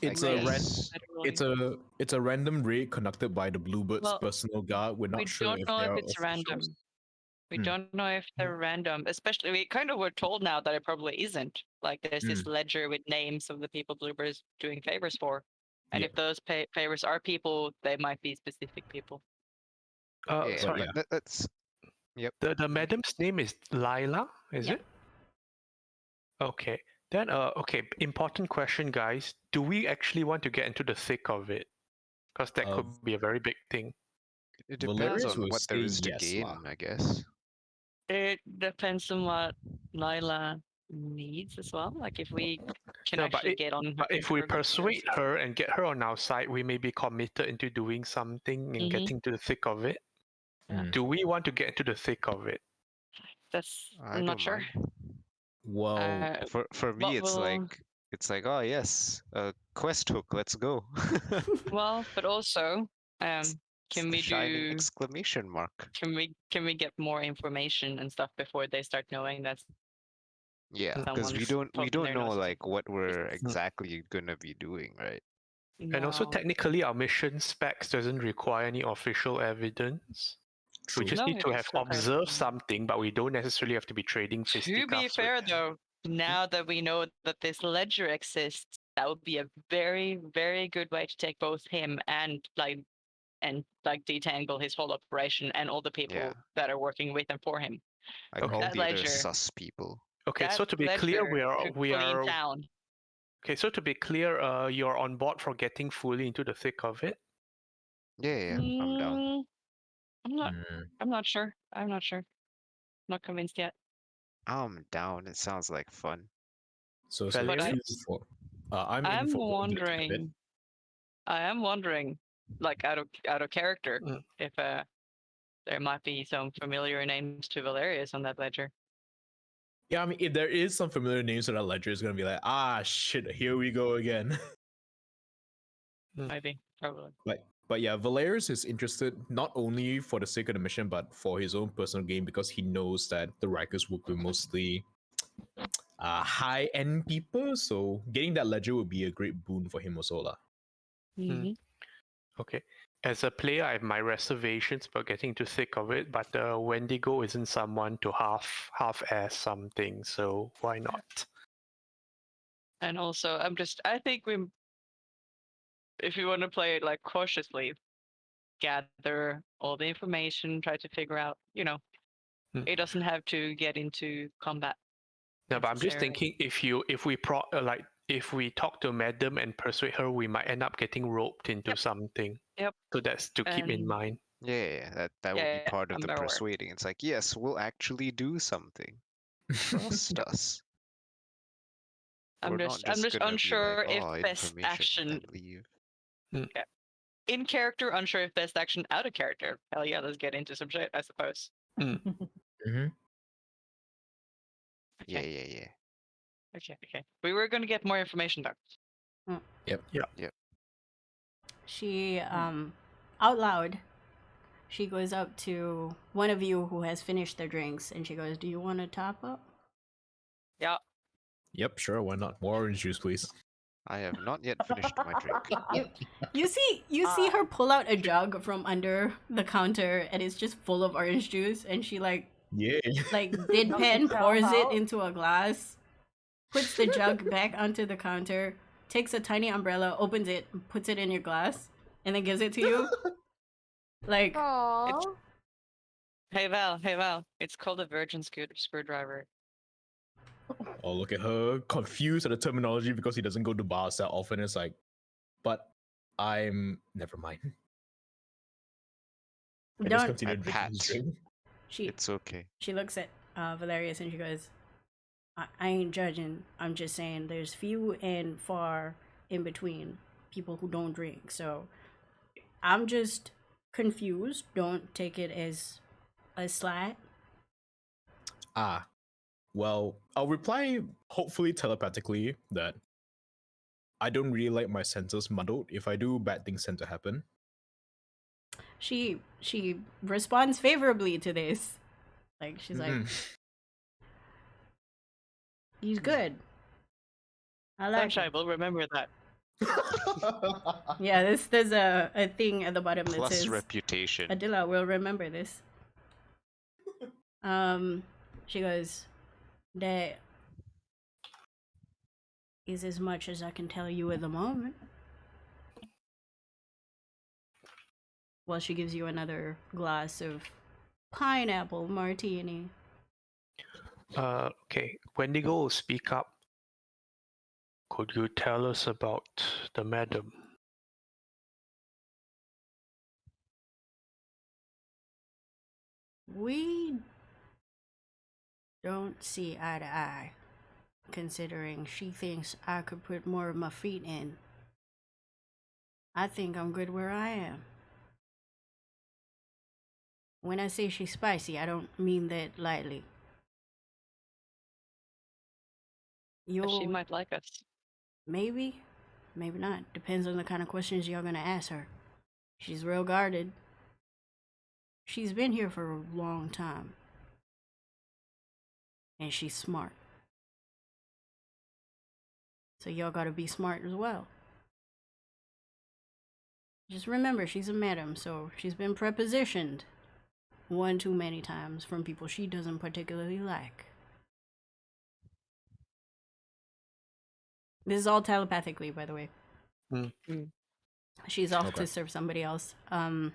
It's I a guess it's a random raid conducted by the Bluebird's Well, personal guard. We're we not sure don't if know they if are it's officials. random. We Hmm. don't know if they're random. Especially, we kind of were told now that it probably isn't. Like, there's this ledger with names of the people Bluebird's doing favors for, and Yeah. if those favors are people, they might be specific people. yeah, Sorry. that's yep. The madam's name is Lila, is Yep. it? Okay. Then okay, important question, guys. Do we actually want to get into the thick of it? Because that could be a very big thing. It depends Valerius on will what there say is to yes, gain, lah. I guess. It depends on what Lila needs as well. Like, if we can No, but actually get on her. But if we her good persuade graces. her and get her on our side, we may be committed into doing something and Mhm. getting to the thick of it. Yeah. Do we want to get into the thick of it? That's I I'm not don't sure. mind. Well, For me, what it's will- like oh yes, a quest hook. Let's go. Well, but also, It's can the we shining do? exclamation mark. Can we get more information and stuff before they start knowing that Yeah, because someone's we poking don't their know nose? like what we're It's- exactly gonna be doing, right? And also, No. technically, our mission specs doesn't require any official evidence. True. We just No, need it to is have so fair. observed something, but we don't necessarily have to be trading To be fisticuffs. fair, though, now that we know that this ledger exists, that would be a very, very good way to take both him and detangle his whole operation and all the people Yeah. that are working with and for him. Like Okay. all That the other ledger. sus people. Okay, That so to be clear, ledger could we clean are town. okay. So to be clear, you're on board for getting fully into the thick of it. Yeah, I'm down. Mm, I'm not. Mm. I'm not sure. I'm not sure. Not convinced yet. I'm down. It sounds like fun. So But let's I- do for. I'm in I'm for going into the thick of it. wondering. I am wondering, like out of character, Mm. if there might be some familiar names to Valerius on that ledger. Yeah, I mean, if there is some familiar names to that ledger, it's gonna be like, ah, shit, here we go again. Maybe, probably. But yeah, Valerius is interested not only for the sake of the mission, but for his own personal gain because he knows that the Rikers will be mostly high-end people. So getting that ledger would be a great boon for him also, lah. Mm-hmm. Okay. As a player, I have my reservations about getting to thick of it, but Wendigo isn't someone to half-ass something, so why not? And also, I think if we want to play it like cautiously, gather all the information, try to figure out, it doesn't have to get into combat. No, but I'm just necessarily. thinking if we talk to Madam and persuade her, we might end up getting roped into something. Yep. So that's to keep in And- mind. Yeah, that would be Yeah, part of I'm the aware. persuading. It's like, yes, we'll actually do something. Trust us. I'm We're just not just gonna unsure be like, if oh, best information, action and leave. in character, unsure if best action out of character. Hell yeah, let's get into some shit, I suppose. Mm-hmm. Okay. Yeah. Okay. We were gonna get more information though. She out loud, she goes up to one of you who has finished their drinks and she goes, "Do you want to top up?" Yeah. Yep, sure, why not? More orange juice, please. I have not yet finished my drink. You see her pull out a jug from under the counter and it's just full of orange juice and she like Yeah. deadpan Tell pours it how? into a glass, puts the jug back onto the counter, takes a tiny umbrella, opens it, puts it in your glass, and then gives it to you. Like, Aww. Hey Val. It's called a virgin screwdriver. Oh, look at her, confused at the terminology because he doesn't go to bars that often. It's like, but never mind. I just don't. continue At drinking Pat. his drink. It's okay. She looks at Valerius and she goes, I ain't judging. I'm just saying there's few and far in between people who don't drink. So I'm just confused. Don't take it as a slight. Well, I'll reply hopefully telepathically that I don't really like my senses muddled. If I do, bad things tend to happen. She responds favorably to this. Like she's like, Mhm. he's good. I like Sunshine it. will remember that. Yeah, there's a thing at the bottom that Plus says reputation. Adila will remember this. She goes, that is as much as I can tell you at the moment. Well, she gives you another glass of pineapple martini. Okay, Wendigo will speak up. Could you tell us about the madam? We don't see eye to eye, considering she thinks I could put more of my feet in. I think I'm good where I am. When I say she's spicy, I don't mean that lightly. She might like us. Maybe, maybe not. Depends on the kind of questions y'all gonna ask her. She's real guarded. She's been here for a long time. And she's smart. So y'all gotta be smart as well. Just remember, she's a madam, so she's been prepositioned one too many times from people she doesn't particularly like. This is all telepathically, by the way. Mm. She's off Okay. to serve somebody else. I'm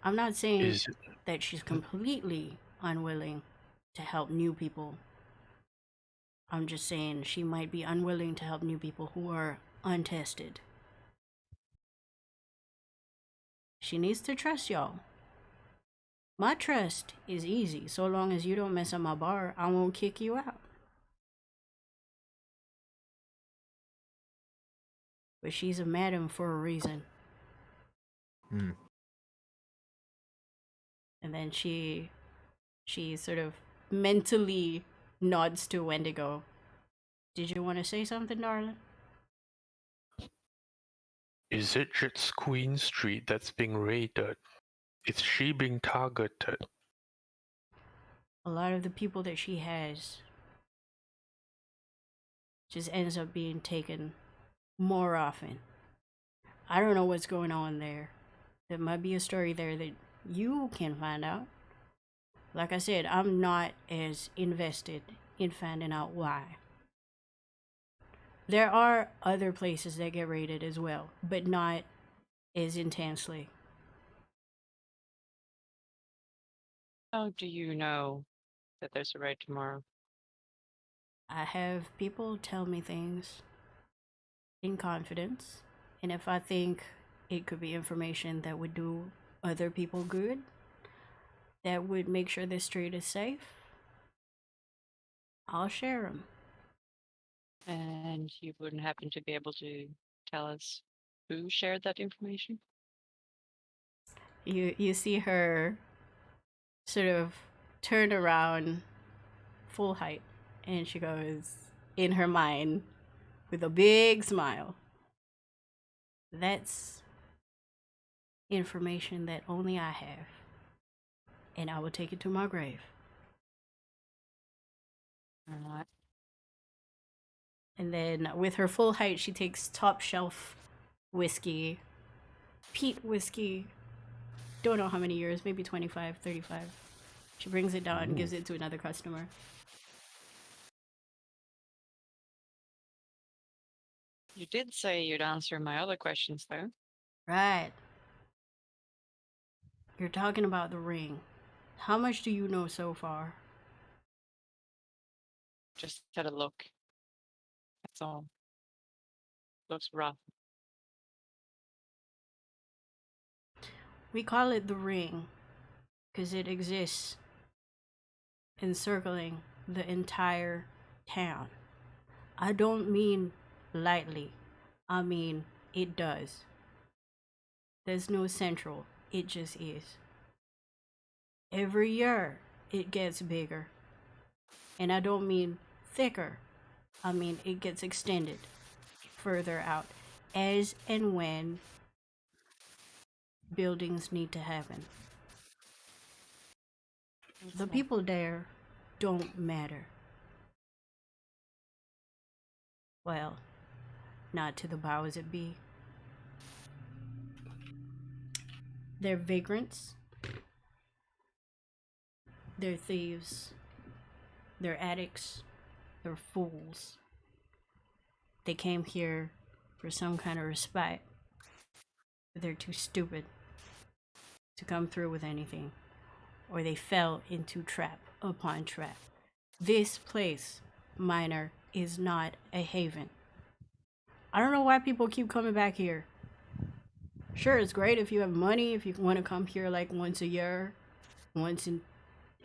not saying Is that she's completely unwilling to help new people. I'm just saying she might be unwilling to help new people who are untested. She needs to trust y'all. My trust is easy. So long as you don't mess up my bar, I won't kick you out. But she's a madam for a reason. Hmm. And then she sort of mentally nods to Wendigo. Did you want to say something, darling? it just Queen Street that's being raided? Is she being targeted? A lot of the people that she has just ends up being taken more often. I don't know what's going on there. There might be a story there that you can find out. Like I said, I'm not as invested in finding out why. There are other places that get raided as well, but not as intensely. How do you know that there's a raid tomorrow? I have people tell me things in confidence, and if I think it could be information that would do other people good, that would make sure the street is safe, I'll share them. And you wouldn't happen to be able to tell us who shared that information? You see her sort of turn around full height, and she goes in her mind with a big smile. That's information that only I have, and I will take it to my grave. Alright. And then with her full height, she takes top shelf whiskey, peat whiskey, don't know how many years, maybe 25, 35. She brings it down and gives it to another customer. You did say you'd answer my other questions, though. Right. You're talking about the ring. How much do you know so far? Just had a look. That's all. Looks rough. We call it the ring because it exists encircling the entire town. I don't mean lightly, I mean it does. There's no central, it just is. Every year it gets bigger. And I don't mean thicker, I mean it gets extended further out as and when buildings need to happen. The people there don't matter. Well, not to the powers that be. They're vagrants. They're thieves. They're addicts. They're fools. They came here for some kind of respite. But they're too stupid to come through with anything. Or they fell into trap upon trap. This place, Minor, is not a haven. I don't know why people keep coming back here. Sure, it's great if you have money, if you want to come here like once a year, once in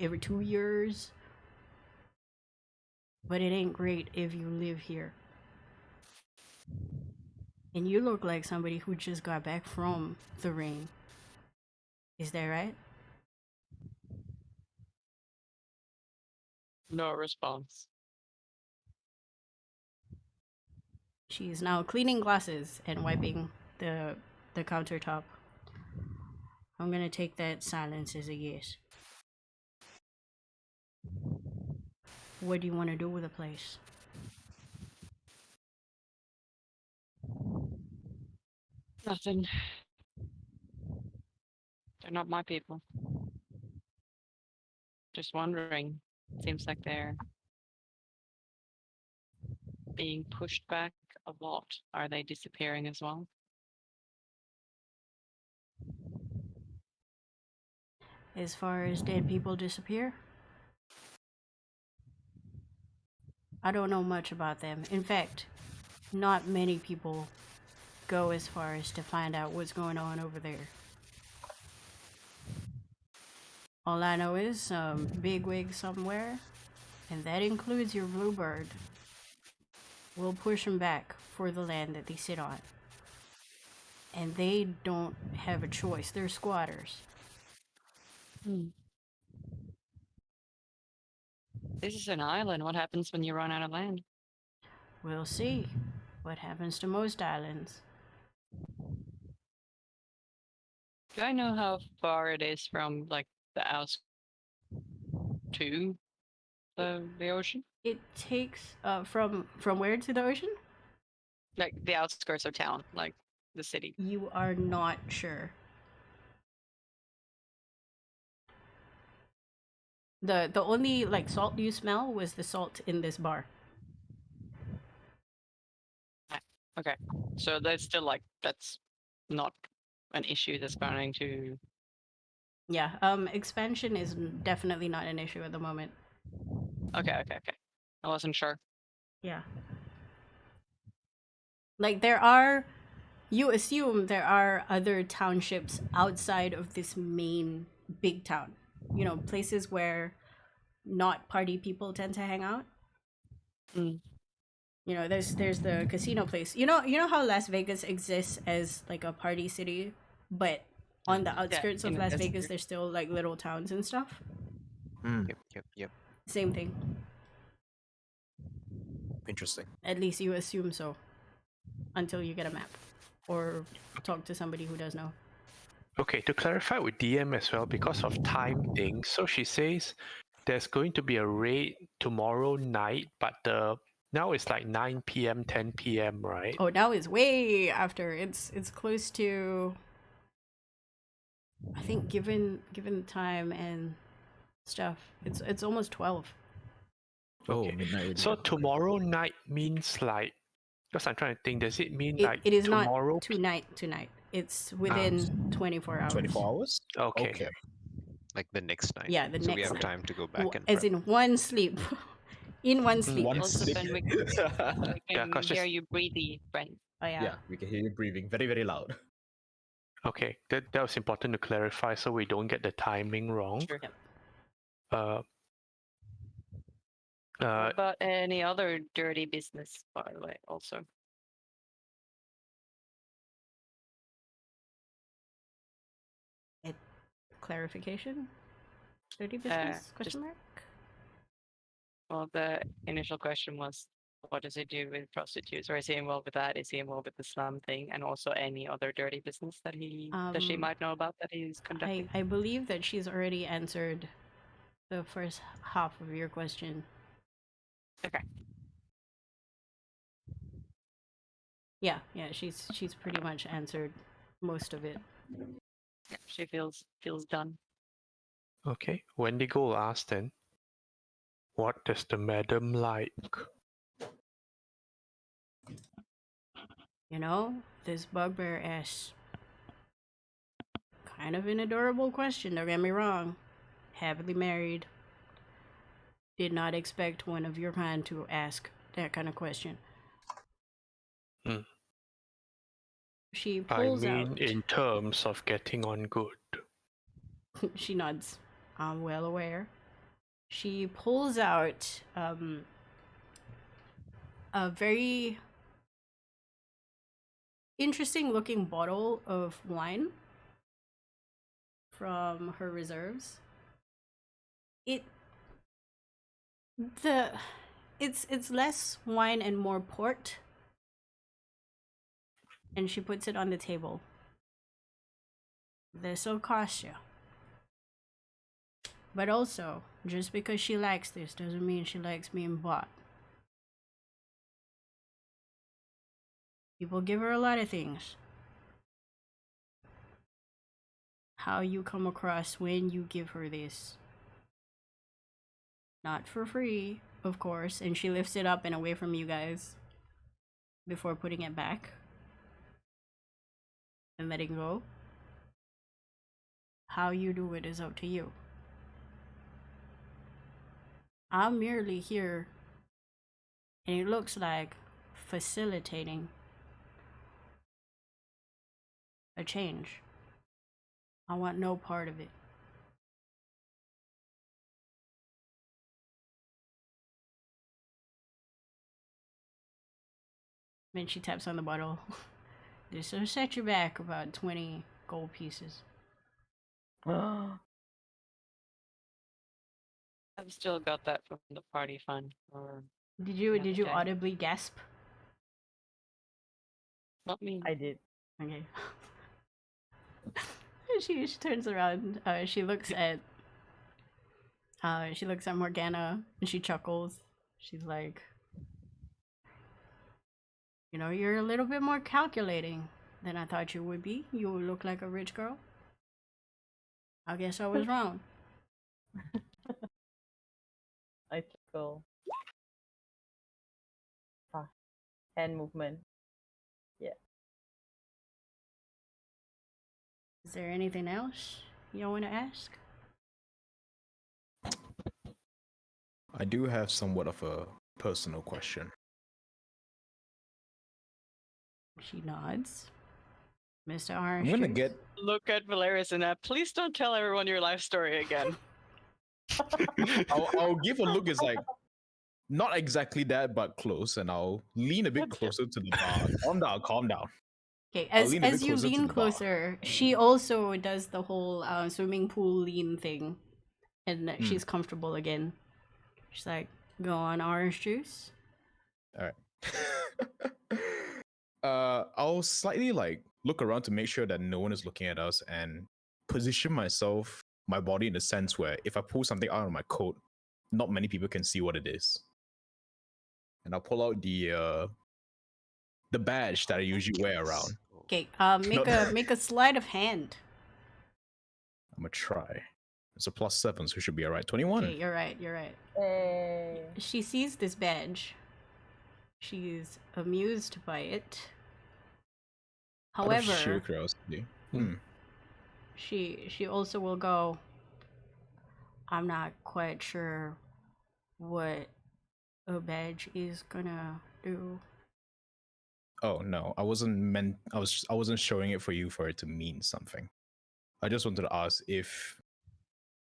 every 2 years. But it ain't great if you live here. And you look like somebody who just got back from the ring. Is that right? No response. She is now cleaning glasses and wiping the countertop. I'm gonna take that silence as a yes. What do you want to do with the place? Nothing. They're not my people. Just wondering. Seems like they're being pushed back a lot. Are they disappearing as well? As far as dead people disappear, I don't know much about them. In fact, not many people go as far as to find out what's going on over there. All I know is some bigwig somewhere, and that includes your bluebird, will push them back for the land that they sit on. And they don't have a choice. They're squatters. This is an island. What happens when you run out of land? We'll see what happens to most islands. Do I know how far it is from like the house to the ocean? It takes from where to the ocean? Like the outskirts of town, like the city. You are not sure. The only like salt you smell was the salt in this bar. Okay. So that's still like that's not an issue that's going to Yeah, expansion is definitely not an issue at the moment. okay. I wasn't sure. Yeah. Like there are, you assume there are other townships outside of this main big town. You know, places where not party people tend to hang out. Mm. You know, there's the casino place. You know how Las Vegas exists as like a party city, but on the outskirts of in Las the Vegas, district. there's still like little towns and stuff. Yep. Same thing. Interesting. At least you assume so, until you get a map or talk to somebody who does know. Okay, to clarify with DM as well, because of time things, so she says there's going to be a raid tomorrow night, but now it's like 9 p.m., 10 p.m., right? Oh, now it's way after. It's close to. I think given the time and stuff, it's almost 12. Oh, midnight really. So tomorrow night means like, because I'm trying to think, does it mean like It is tomorrow? not tonight. It's within 24 hours. 24 hours? Okay. Like the next night. Yeah, the so we next have night. time to go back and As prep. in one sleep. In one sleep. One Also, sleep. then we Yeah, can 'cause hear just- you breathy, friend. Oh yeah. Yeah, we can hear you breathing very, very loud. Okay, that was important to clarify so we don't get the timing wrong. Sure. Yep. What about any other dirty business, by the way, also? Clarification? Dirty business? Question mark? Well, the initial question was, what does he do with prostitutes? Or is he involved with that? Is he involved with the slum thing? And also any other dirty business that that she might know about that he's conducting? I believe that she's already answered the first half of your question. Okay. Yeah, she's pretty much answered most of it. Yeah, she feels done. Okay, Wendigo will ask then, what does the madam like? You know, this bugbear asks kind of an adorable question, don't get me wrong. Happily married. Did not expect one of your kind to ask that kind of question. Hmm. She I pulls mean, out. in terms of getting on good. She nods. I'm well aware. She pulls out a very interesting looking bottle of wine from her reserves. It's less wine and more port. And she puts it on the table. This'll cost you. But also, just because she likes this doesn't mean she likes being bought. People give her a lot of things. how you come across when you give her this. Not for free, of course. And she lifts it up and away from you guys before putting it back and letting go. How you do it is up to you. I'm merely here, and it looks like facilitating a change. I want no part of it. Then she taps on the bottle. This will set you back about 20 gold pieces. I've still got that from the party fund. Or Did you Another day. audibly gasp? not me. I did. Okay. she turns around. She looks at Morgana and she chuckles. She's like, you know, you're a little bit more calculating than I thought you would be. You look like a rich girl. I guess I was wrong. I chuckle. Hand movement. Is there anything else you want to ask? I do have somewhat of a personal question. She nods. Mr. Orange I'm gonna Juice? get. Look at Valerius and please don't tell everyone your life story again. I'll give a look. It's like not exactly that, but close, and I'll lean a bit closer to the bar. Calm down, calm down. Okay, I'll as lean a bit you closer to lean the bar. closer, she also does the whole swimming pool lean thing, and she's comfortable again. She's like, "Go on, orange juice." All right. I'll slightly like look around to make sure that no one is looking at us, and position my body in a sense where if I pull something out of my coat, not many people can see what it is. And I'll pull out the badge that I usually wear around. Okay, No. make a sleight of hand. I'm gonna try. It's a +7, so it should be alright. 21. Okay, you're right. Hey. She sees this badge. She's amused by it. Out of sheer However, curiosity. she also will go, I'm not quite sure what a badge is gonna do. Oh no, I wasn't showing it for you for it to mean something. I just wanted to ask if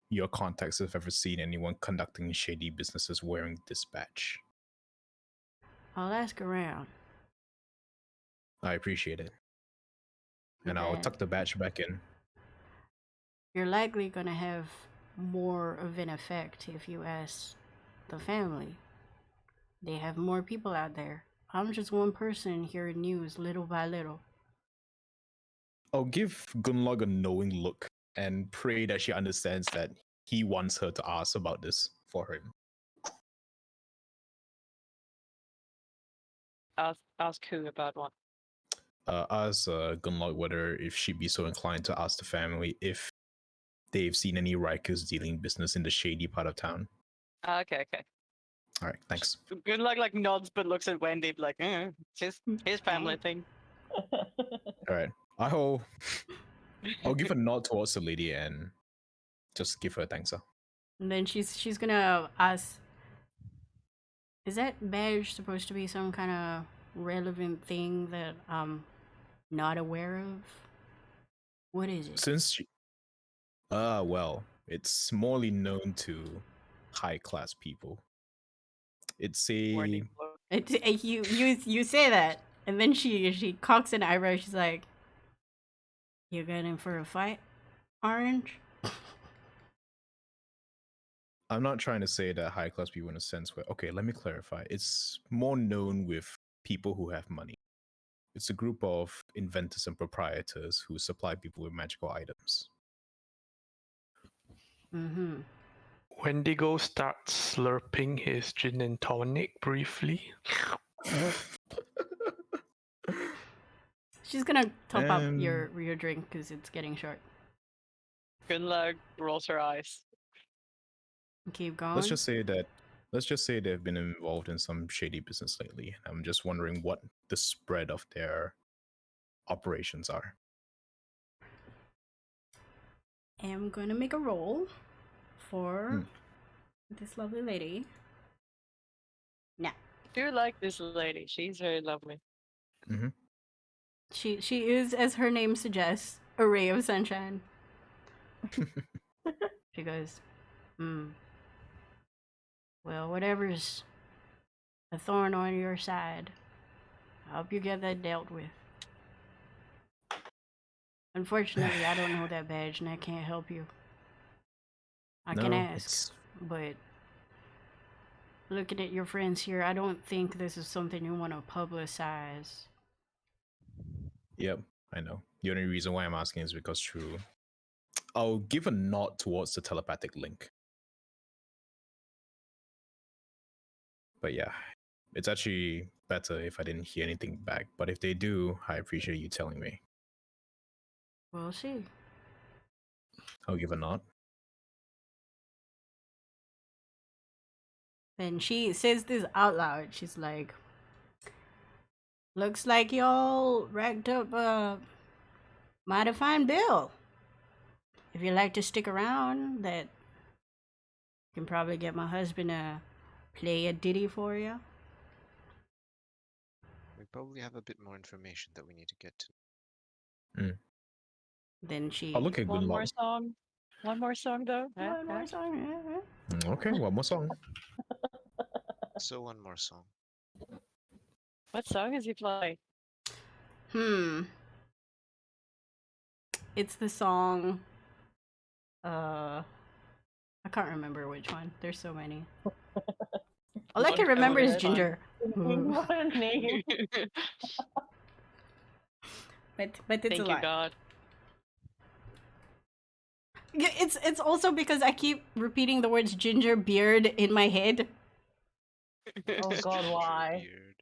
your contacts have ever seen anyone conducting shady businesses wearing this badge. I'll ask around. I appreciate it. And I'll Okay. tuck the badge back in. You're likely gonna have more of an effect if you ask the family. They have more people out there. I'm just one person hearing news little by little. I'll give Gunlog a knowing look and pray that she understands that he wants her to ask about this for him. Ask who about what? Ask Gunlog whether if she'd be so inclined to ask the family if they've seen any Rikers dealing business in the shady part of town. Okay. All right, thanks. Good luck, like nods, but looks at Wendy like, it's his family thing. All right, I'll give a nod towards the lady and just give her thanks. And then she's gonna ask, is that badge supposed to be some kind of relevant thing that I'm not aware of? What is it? Since she, well, it's morely known to high class people. It's a Warning. You say that, and then she cocks an eyebrow. She's like, "You got in for a fight, Orange?" I'm not trying to say that high class people in a sense where, okay, let me clarify. It's more known with people who have money. It's a group of inventors and proprietors who supply people with magical items. Mm-hmm. Wendigo starts slurping his gin and tonic briefly. She's gonna top up your drink because it's getting short. Gunlag rolls her eyes. Keep going. Let's just say they've been involved in some shady business lately. I'm just wondering what the spread of their operations are. I'm gonna make a roll for this lovely lady. Nah. I do like this lady. She's very lovely. Mm-hmm. She is, as her name suggests, a ray of sunshine. She goes, well, whatever's a thorn on your side, I hope you get that dealt with. Unfortunately, I don't know that badge and I can't help you. I can ask, but looking at your friends here, I don't think this is something you want to publicize. Yep, I know. The only reason why I'm asking is because true. I'll give a nod towards the telepathic link. But yeah, it's actually better if I didn't hear anything back. But if they do, I appreciate you telling me. We'll see. I'll give a nod. Then she says this out loud. She's like, looks like y'all racked up a mighty fine bill. If you'd like to stick around, that can probably get my husband to play a ditty for you. We probably have a bit more information that we need to get to. Then she... I'll look at One good more luck. song. One more song, though. One more song. Okay, one more song. So one more song. What song is he playing? It's the song... I can't remember which one. There's so many. All I can remember is Ginger. What a name. But it's Thank a you, lot. God. Yeah, it's also because I keep repeating the words ginger beard in my head. Oh God, why? Beard.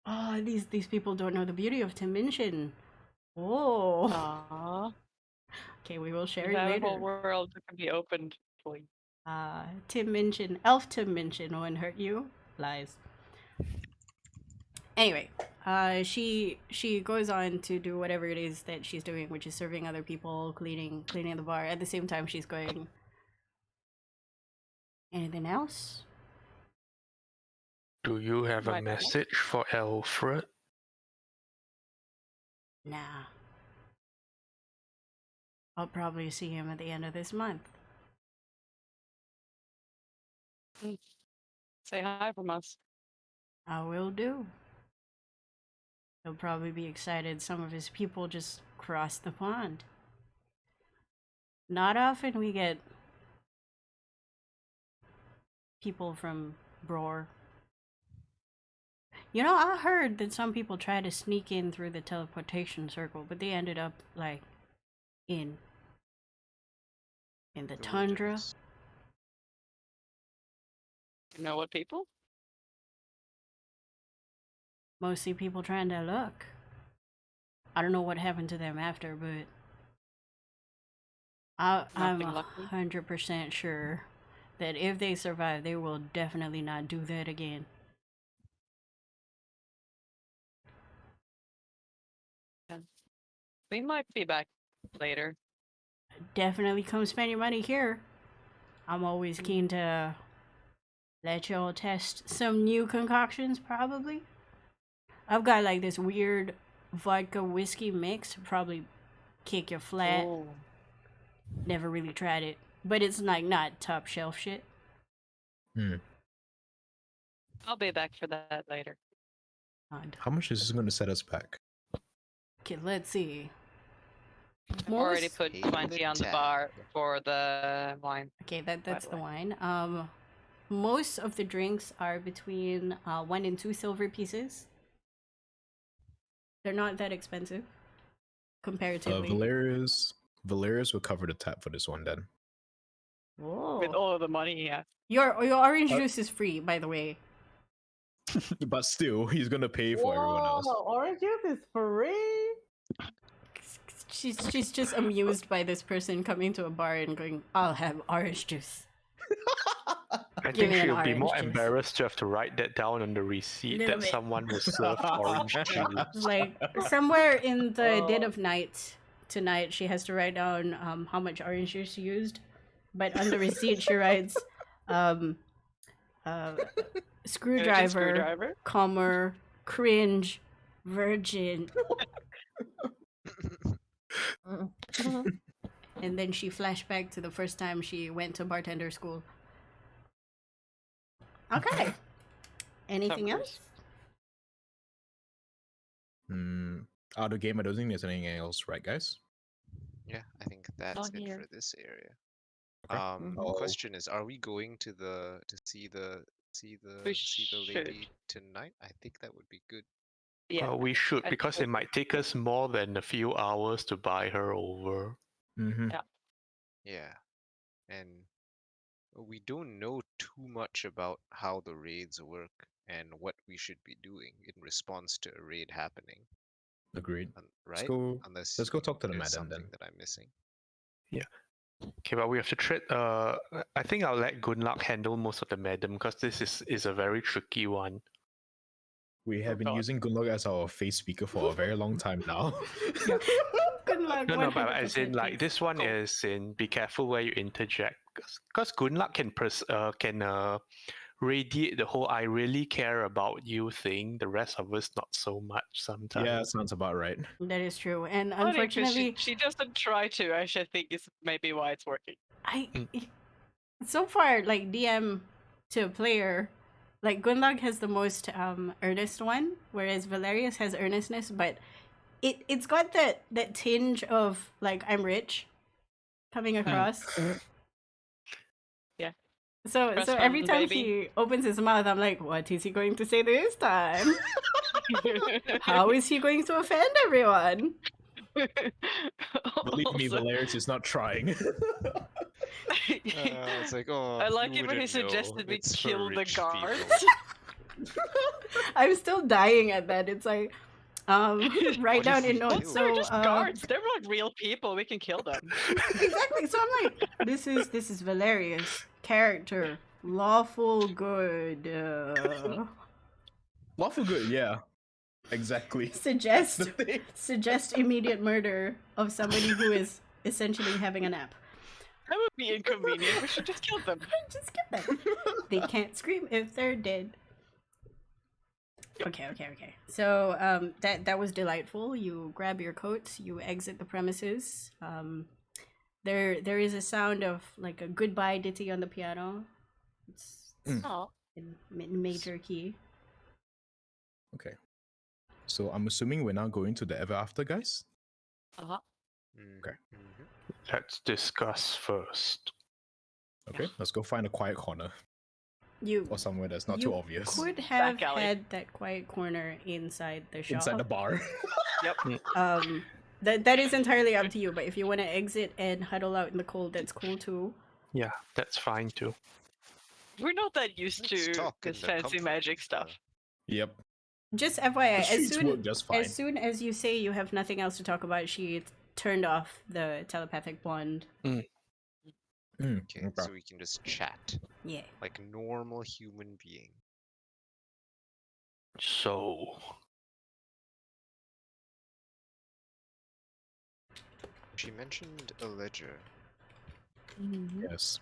Oh, these people don't know the beauty of Tim Minchin. Oh. Aww. Okay, we will share You it have a later. whole world that can be opened for you. Tim Minchin, Elf Tim Minchin won't hurt you. Lies. Anyway, she goes on to do whatever it is that she's doing, which is serving other people, cleaning the bar. At the same time, she's going. Anything else? Do you have a Might be. message for Alfred? Nah. I'll probably see him at the end of this month. Say hi from us. I will do. He'll probably be excited some of his people just crossed the pond. Not often we get people from Bror. You know, I heard that some people try to sneak in through the teleportation circle, but they ended up, like, in the tundra. wilderness. You know what, people? Mostly people trying their luck. I don't know what happened to them after, but I'm Nothing lucky. 100% sure that if they survive, they will definitely not do that again. We might be back later. Definitely come spend your money here. I'm always keen to let y'all test some new concoctions, probably. I've got like this weird vodka whiskey mix, probably kick you flat. Oh. Never really tried it, but it's like not top shelf shit. I'll be back for that later. How much is this going to set us back? Okay, let's see. I've already put Hey, 20 on the tab. bar for the wine. Okay, that's the the wine. Most of the drinks are between 1 and 2 silver pieces. They're not that expensive comparatively. Valerius will cover the tab for this one then. Whoa. With all of the money he has. Your orange juice is free, by the way. But still, he's gonna pay for everyone else. Whoa, orange juice is free. She's just amused by this person coming to a bar and going, "I'll have orange juice." I Give think me an she'll be more orange juice. embarrassed to have to write that down on the receipt Little that bit. someone was served orange juice. Like somewhere in the dead of night tonight, she has to write down how much orange juice she used, but on the receipt she writes um, screwdriver, comma, cringe, virgin, and then she flashed back to the first time she went to bartender school. Okay. Anything else? Out of game, I don't think there's anything else, right, guys? Yeah, I think that's Not it here. for this area. Okay. The question is, are we going to see the We lady tonight? I think that would be good. Yeah. We should, I because think it might take us more than a few hours to buy her over. Mm-hmm. Yeah, and we don't know too much about how the raids work and what we should be doing in response to a raid happening. Agreed. Right? Unless Let's go talk to the there's madam something then. that I'm missing. Okay, but we have to tread. I think I'll let Gunlock handle most of the madam because this is a very tricky one. We have been God. using Gunlock as our face speaker for a very long time now. Good luck. No, but as 100% in like please. this one is in be careful where you interject because Gunlock can radiate the whole "I really care about you" thing. The rest of us not so much sometimes. Yeah, sounds about right. That is true, and Funny 'cause unfortunately, she doesn't try to. I should think is maybe why it's working. so far, like DM to a player, like Gunlag has the most earnest one, whereas Valerius has earnestness, but it's got that tinge of like I'm rich coming across. Yeah. So Trust every fund, time baby. he opens his mouth, I'm like, what is he going to say this time? How is he going to offend everyone? Believe me, Also, Valerius is not trying. It's like, oh, I like you it when he wouldn't know. suggested we It's for kill the rich guards. people. I'm still dying at that. It's like, write What down if in we notes. kill So They're just guards. They're not real people. We can kill them. exactly. So I'm like, this is Valerius character, lawful good. Lawful good, yeah. Exactly. Suggest That's the thing. suggest immediate murder of somebody who is essentially having a nap. That would be inconvenient. We should just kill them. Just get them. They can't scream if they're dead. Okay. So that was delightful. You grab your coats, you exit the premises. There is a sound of like a goodbye ditty on the piano. It's Oh. in major key. Okay. So I'm assuming we're now going to the Ever After, guys? Uh-huh. Okay. Let's discuss first. Okay, let's go find a quiet corner You or somewhere that's not you too obvious. could have Back alley. had that quiet corner inside the shop. Inside the bar. That is entirely up to you. But if you want to exit and huddle out in the cold, that's cool too. Yeah, that's fine too. We're not that used Let's to talk in this the fancy comfort magic of, stuff. Yep. Just FYI, The streets work just fine. as soon as you say you have nothing else to talk about, she turned off the telepathic blonde. Okay, Okay. so we can just chat Yeah. like normal human being. So, She mentioned a ledger. Yes.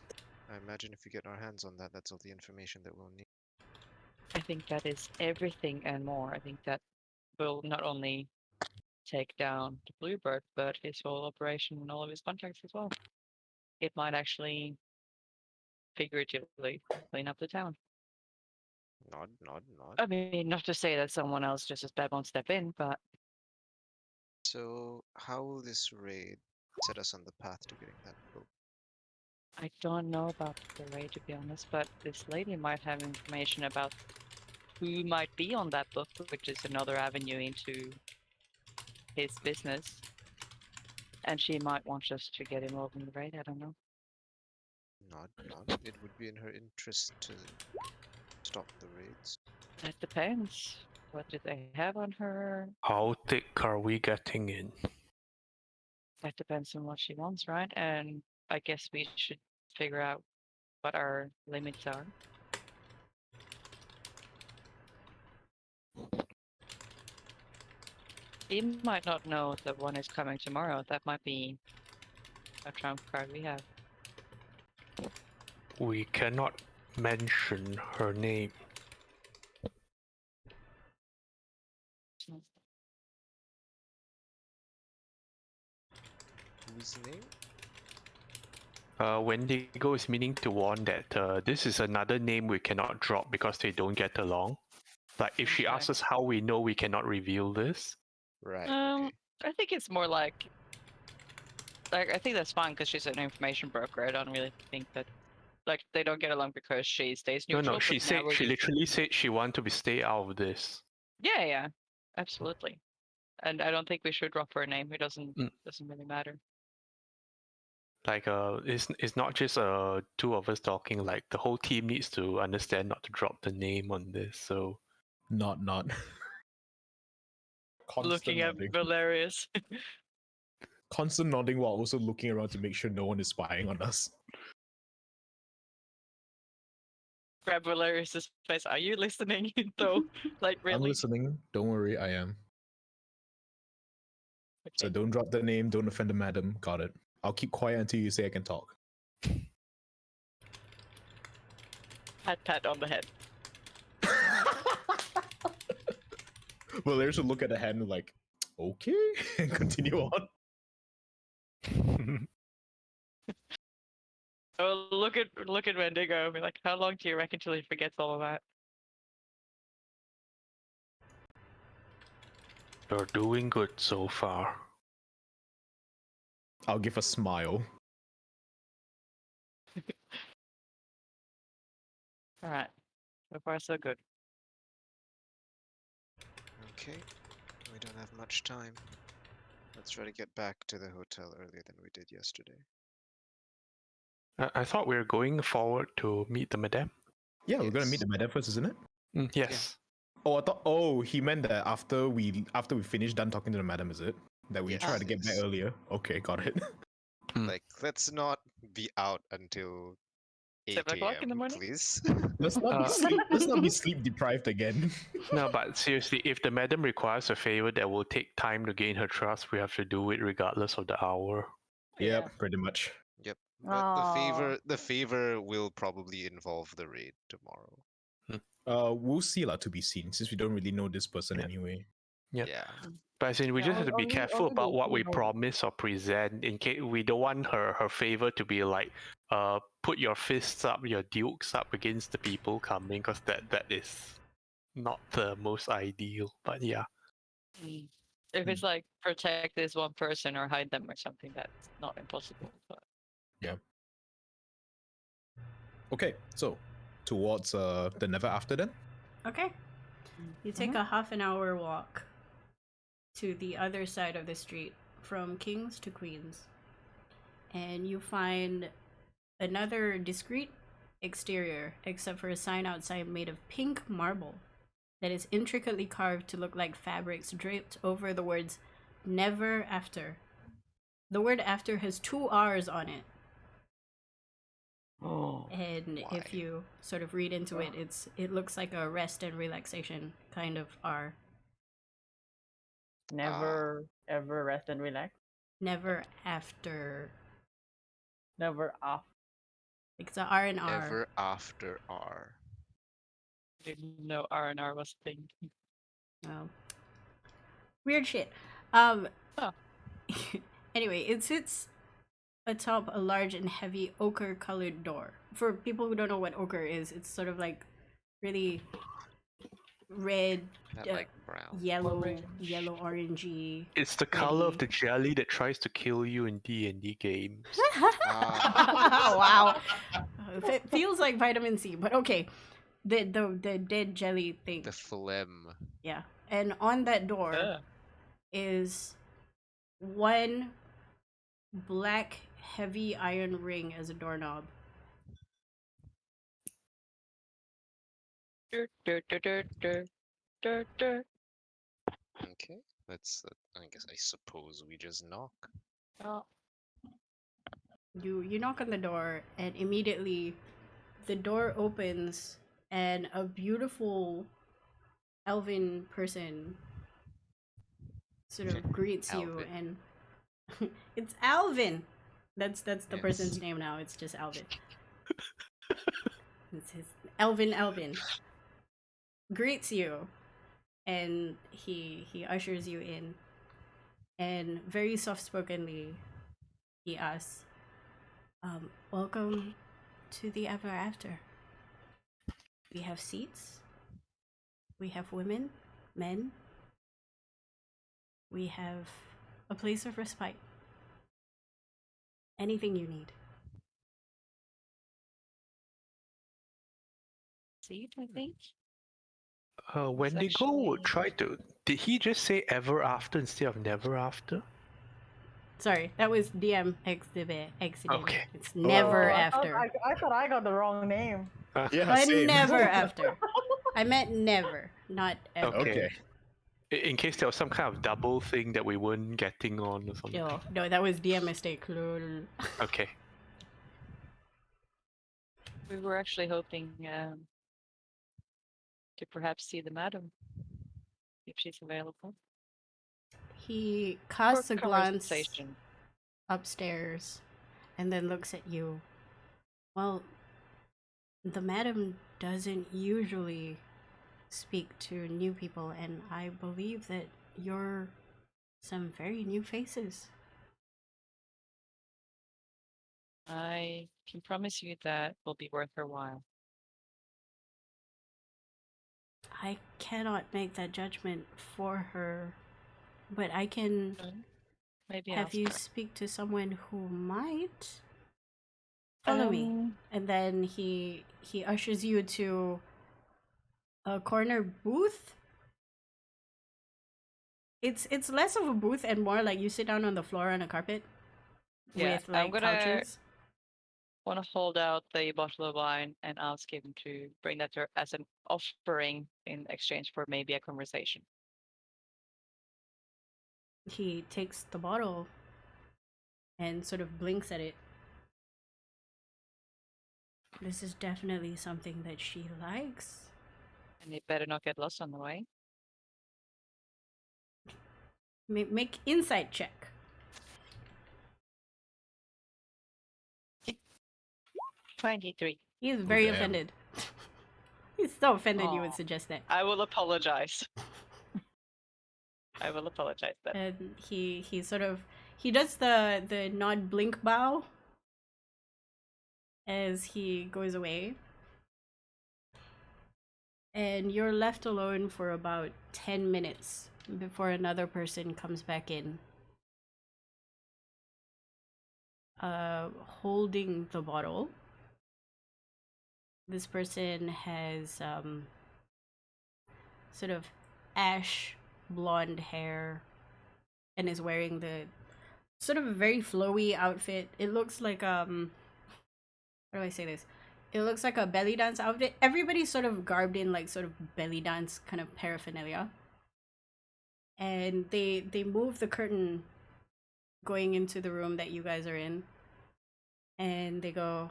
I imagine if we get our hands on that, that's all the information that we'll need. I think that is everything and more. I think that will not only take down the Bluebird, but his whole operation and all of his contacts as well. It might actually figuratively clean up the town. Nod. I mean, not to say that someone else just as bad won't step in, but So, how will this raid set us on the path to getting that book? I don't know about the raid to be honest, but this lady might have information about who might be on that book, which is another avenue into his business. And she might want us to get involved in the raid, I don't know. Nod. It would be in her interest to stop the raids. That depends. What do they have on her? how thick are we getting in? That depends on what she wants, right? And I guess we should figure out what our limits are. He might not know that one is coming tomorrow. That might be a trump card we have. We cannot mention her name. Whose name? Wendigo is meaning to warn that this is another name we cannot drop because they don't get along. Like if she Okay. asks us how we know, we cannot reveal this. Right. Okay. I think it's more like I think that's fine because she's an information broker. I don't really think that they don't get along because she stays No, neutral. no. She but said never she leaves. literally said she want to be stay out of this. Yeah, absolutely. And I don't think we should drop her name. It doesn't really matter. Like it's not just two of us talking. Like the whole team needs to understand not to drop the name on this. So Not. Constant Looking at nodding. Valerius. Constant nodding while also looking around to make sure no one is spying on us. Grab Valerius's face. Are you listening? Though, like I'm really. listening. Don't worry, I am. So Okay. don't drop the name. Don't offend the madam. Got it. I'll keep quiet until you say I can talk. Pat on the head. Well, there's a look at the hand like, okay, and continue on. Oh, look at Wendigo. Be like, how long do you reckon till he forgets all of that? you're doing good so far. I'll give a smile. All right. So far, so good. Okay. We don't have much time. Let's try to get back to the hotel earlier than we did yesterday. I thought we were going forward to meet the madame. Yeah, we're gonna meet Yes. the madam first, isn't it? Yes. Oh, I thought. Oh, he meant that after we finish done talking to the madam, is it? That we Yes, try to get back yes. earlier. Okay, got it. Like, let's not be out until 8 7 o'clock in the a.m., morning? please. Let's not be sleep. Let's not be sleep deprived again. No, but seriously, if the madam requires a favor that will take time to gain her trust, we have to do it regardless of the hour. Yep, pretty much. Yep. But the favor will probably involve the raid tomorrow. We'll see lah, to be seen, since we don't really know this person Yeah. anyway. Yep. Yeah. But as in, we Yeah, just have to be only- careful only about the what we people- promise or present. In case we don't want her favor to be like, put your fists up, your dukes up against the people coming, because that is not the most ideal. But yeah, If it's like protect this one person or hide them or something, that's not impossible. But Okay, so towards the never after then. Okay. You take a half an hour walk to the other side of the street from Kings to Queens. And you find another discreet exterior, except for a sign outside made of pink marble that is intricately carved to look like fabrics draped over the words never after. The word after has 2 R's on it. oh, And if Why? you sort of read into it, it looks like a rest and relaxation kind of R. Never ever rest and relax. Never after. Never off. It's a R and R. Ever after R. didn't know R&R was a thing. Oh. Weird shit. Oh. Anyway, it sits atop a large and heavy ochre colored door. For people who don't know what ochre is, it's sort of like really red, Not uh, like brown. yellow Orange. orangey. it's the color of Ready. the jelly that tries to kill you in D&D games. Wow. It feels like vitamin C, but okay. The dead jelly thing. The phlegm. Yeah. And on that door Ugh. is one black heavy iron ring as a doorknob. Dur, dur, dur, dur, dur, dur, dur. Okay. Let's. I guess. I suppose we just knock. Oh, You knock on the door, and immediately the door opens, and a beautiful elven person sort of greets you, Alvin. and it's Alvin. That's the Yes. person's name now. It's just Alvin. It's his Elvin greets you, and he ushers you in, and very soft spokenly he asks, "Welcome to the ever after. We have seats. We have women, men. We have a place of respite. Anything you need." seed, I think. Wendigo would actually- try to. Did he just say ever after instead of never after? Sorry, that was DM exhibit. Okay. It's never Oh, after. I thought I got the wrong name. Yeah, But same. never after. I meant never, not ever. Okay. Okay. In case there was some kind of double thing that we weren't getting on or something. No, that was DM mistake. Lol. Okay. We were actually hoping to perhaps see the madam if she's available. He For casts a glance conversation. upstairs and then looks at you. Well, the madam doesn't usually speak to new people, and I believe that you're some very new faces. I can promise you that will be worth her while. I cannot make that judgment for her, but I can Maybe have ask you her. speak to someone who might. Follow me. And then he ushers you to a corner booth. It's less of a booth and more like you sit down on the floor on a carpet Yeah, with I'm like gonna- couches. Want to hold out the bottle of wine and ask him to bring that to her as an offering in exchange for maybe a conversation. He takes the bottle and sort of blinks at it. This is definitely something that she likes. And it better not get lost on the way. Make insight check. 23. He is very damn. offended. He's so offended you would Aw. suggest that. I will apologize. I will apologize then. And he sort of he does the nod blink bow as he goes away. And you're left alone for about 10 minutes before another person comes back in. Holding the bottle. This person has sort of ash blonde hair and is wearing the sort of a very flowy outfit. It looks like how do I say this? It looks like a belly dance outfit. Everybody's sort of garbed in like sort of belly dance kind of paraphernalia. And they move the curtain going into the room that you guys are in. And they go,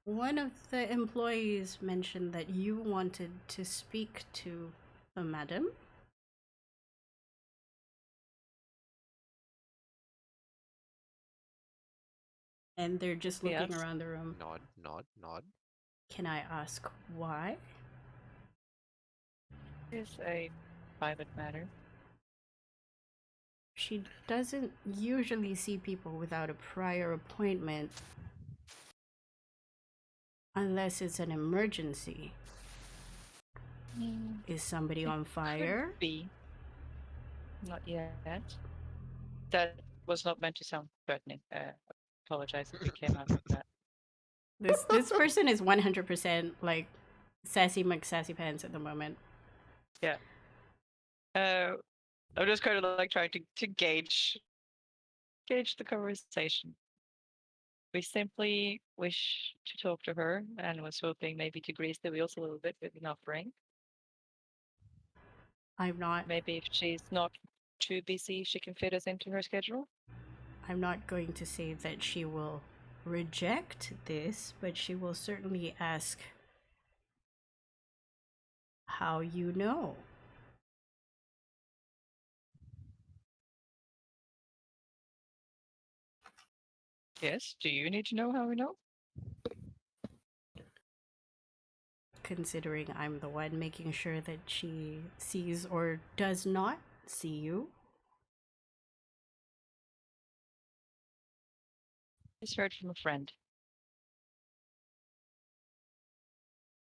one of the employees mentioned that you wanted to speak to the madam. And they're just looking Yes. around the room. Nod, nod, nod. Can I ask why? It's a private matter. She doesn't usually see people without a prior appointment. Unless it's an emergency. Is somebody on fire? Could be. Not yet. That was not meant to sound threatening. Apologize if it came out like that. This person is 100% like sassy McSassy pants at the moment. I'm just kind of like trying to gauge the conversation. We simply wish to talk to her and was hoping maybe to grease the wheels a little bit with an offering. I'm not. Maybe if she's not too busy she can fit us into her schedule? I'm not going to say that she will reject this, but she will certainly ask how you know. Yes. Do you need to know how we know? Considering I'm the one making sure that she sees or does not see you. Just heard from a friend.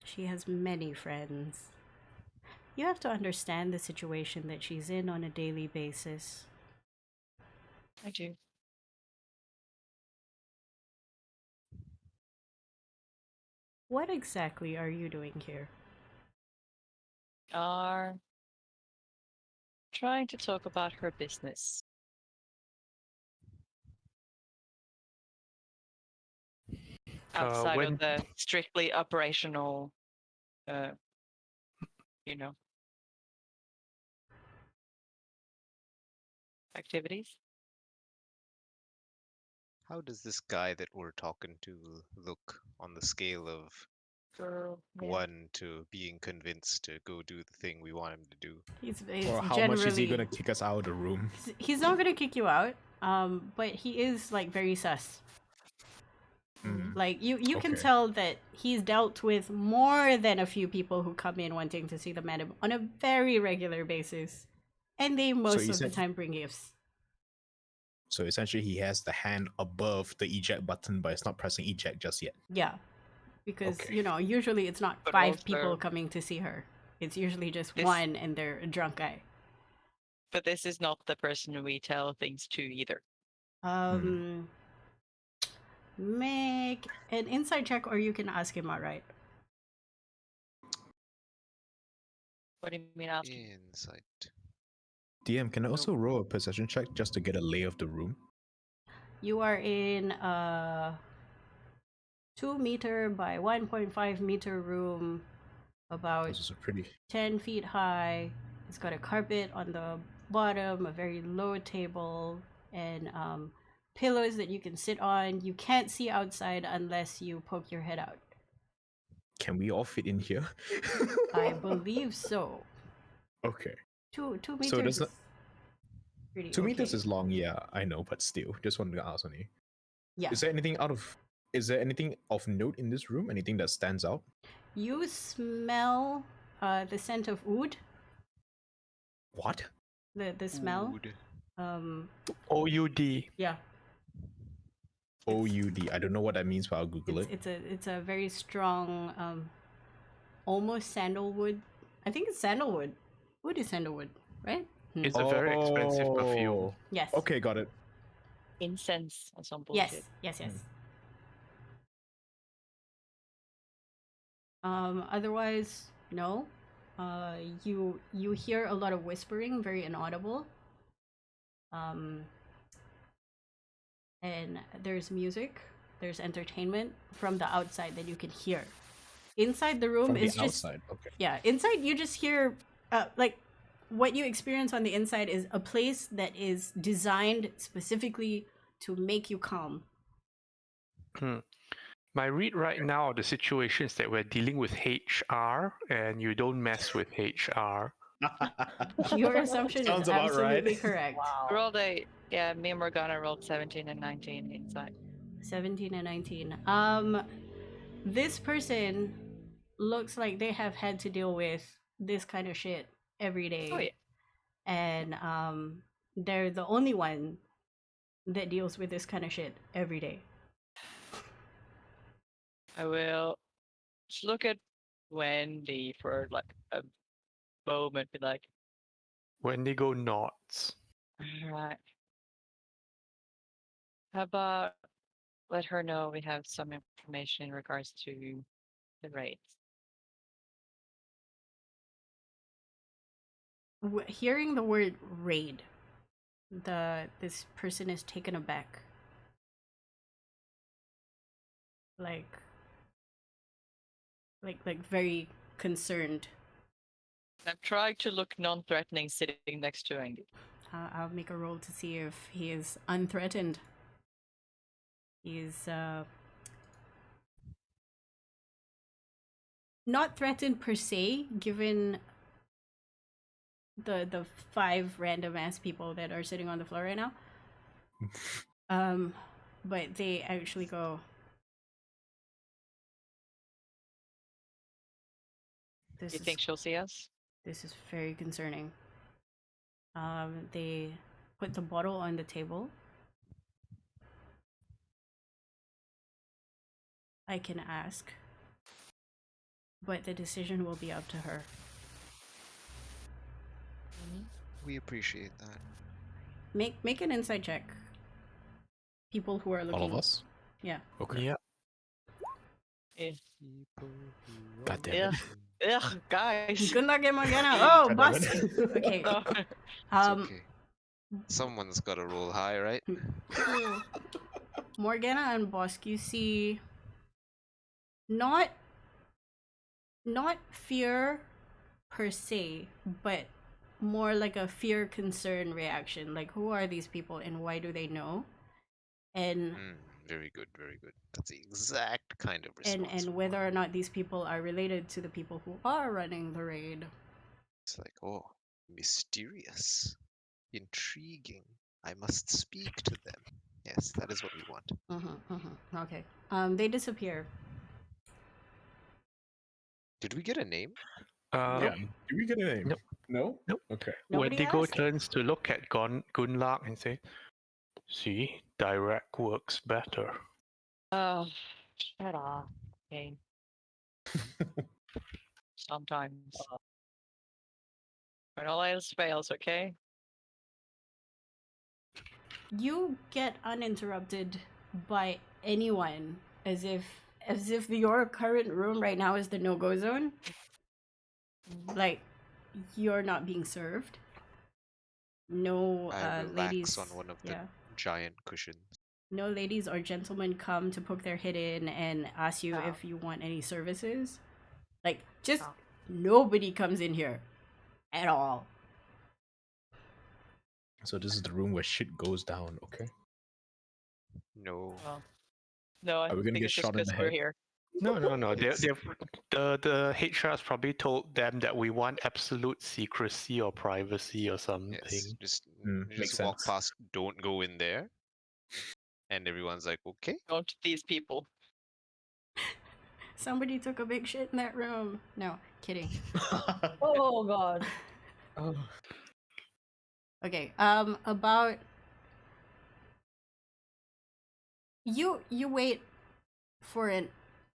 She has many friends. You have to understand the situation that she's in on a daily basis. I do. What exactly are you doing here? Are trying to talk about her business. Outside when- of the strictly operational, you know, activities. How does this guy that we're talking to look on the scale of Girl, yeah. 1 to being convinced to go do the thing we want him to do? He's Or how generally, much is he gonna kick us out of the room? He's not gonna kick you out, but he is like very sus. Mm. Like you can Okay. tell that he's dealt with more than a few people who come in wanting to see the madam on a very regular basis, and they most you of the said- time bring gifts. So essentially, he has the hand above the eject button, but it's not pressing eject just yet. Yeah, because Okay. you know usually it's not But 5 also- people coming to see her. It's usually just This- one, and they're a drunk guy. But this is not the person we tell things to either. Make an insight check, or you can ask him outright. What do you mean after? Insight. DM, can I also roll a perception check just to get a lay of the room? You are in a 2 meter by 1.5 meter room, about This is a pretty. 10 feet high. It's got a carpet on the bottom, a very low table, and pillows that you can sit on. You can't see outside unless you poke your head out. Can we all fit in here? I believe so. Okay. 2 meters. So does is not- pretty 2 meters okay. is long, yeah, I know, but still, just wanted to ask on you. Yeah. Is there anything of note in this room? Anything that stands out? You smell the scent of oud. What? The smell. Ood. OUD. Yeah. OUD. I don't know what that means, but I'll Google it. It's a very strong, almost sandalwood. I think it's sandalwood. Wood is sandalwood, right? It's a very expensive perfume. Oh. Yes. Okay, got it. Incense or some bullshit. Yes. Otherwise, no. You hear a lot of whispering, very inaudible. And there's music, there's entertainment from the outside that you can hear. Inside the room From the is just outside. Okay. yeah. Inside you just hear like what you experience on the inside is a place that is designed specifically to make you calm. My read right now, the situation is that we're dealing with HR, and you don't mess with HR. Your assumption is Sounds about right. absolutely correct. Rolled me and Morgana rolled 17 and 19 inside. 17 and 19. This person looks like they have had to deal with this kind of shit every day. Oh yeah. And they're the only one that deals with this kind of shit every day. I will just look at Wendy for like a moment, be like, When they go nuts. alright. How about let her know we have some information in regards to the raids. Hearing the word raid, this person is taken aback. Like very concerned. I'm trying to look non-threatening sitting next to Andy. I'll make a roll to see if he is unthreatened. He's not threatened per se, given the 5 random ass people that are sitting on the floor right now. But they actually go. This You is think she'll see us? this is very concerning. They put the bottle on the table. I can ask, but the decision will be up to her. We appreciate that. Make an insight check. People who are looking. All of us? Yeah. Okay. Yeah. God damn it. Ugh, guys. Good luck, Morgana. Oh, God damn boss. it. Okay. No. It's okay. Someone's got to roll high, right? Morgana and Bosk, you see not fear per se, but more like a fear concern reaction. Like, who are these people and why do they know? And Very good, very good. That's the exact kind of response. and whether or not these people are related to the people who are running the raid. It's like, oh, mysterious, intriguing. I must speak to them. Yes, that is what we want. Okay. They disappear. Did we get a name? Yeah. Do we get a name? Nope. No? Nope. Okay. Nobody Wendigo asked? turns to look at Gunlock and say, "See, direct works better." Oh, shut up. Okay. Sometimes. When all else fails, okay? You get uninterrupted by anyone as if your current room right now is the no-go zone. Like, you're not being served. No I relax ladies on one of the yeah. giant cushions. No ladies or gentlemen come to poke their head in and ask you Oh. if you want any services. Like, just Oh. nobody comes in here at all. So this is the room where shit goes down, okay? No. Well, no, I Are we gonna think get it's just shot in the because we're head? here. No. It's- The HR has probably told them that we want absolute secrecy or privacy or something. Yes, just makes walk sense. past. Don't go in there. And everyone's like, okay. Don't these people. Somebody took a big shit in that room. No, kidding. Oh god. Oh. Okay, about you wait for an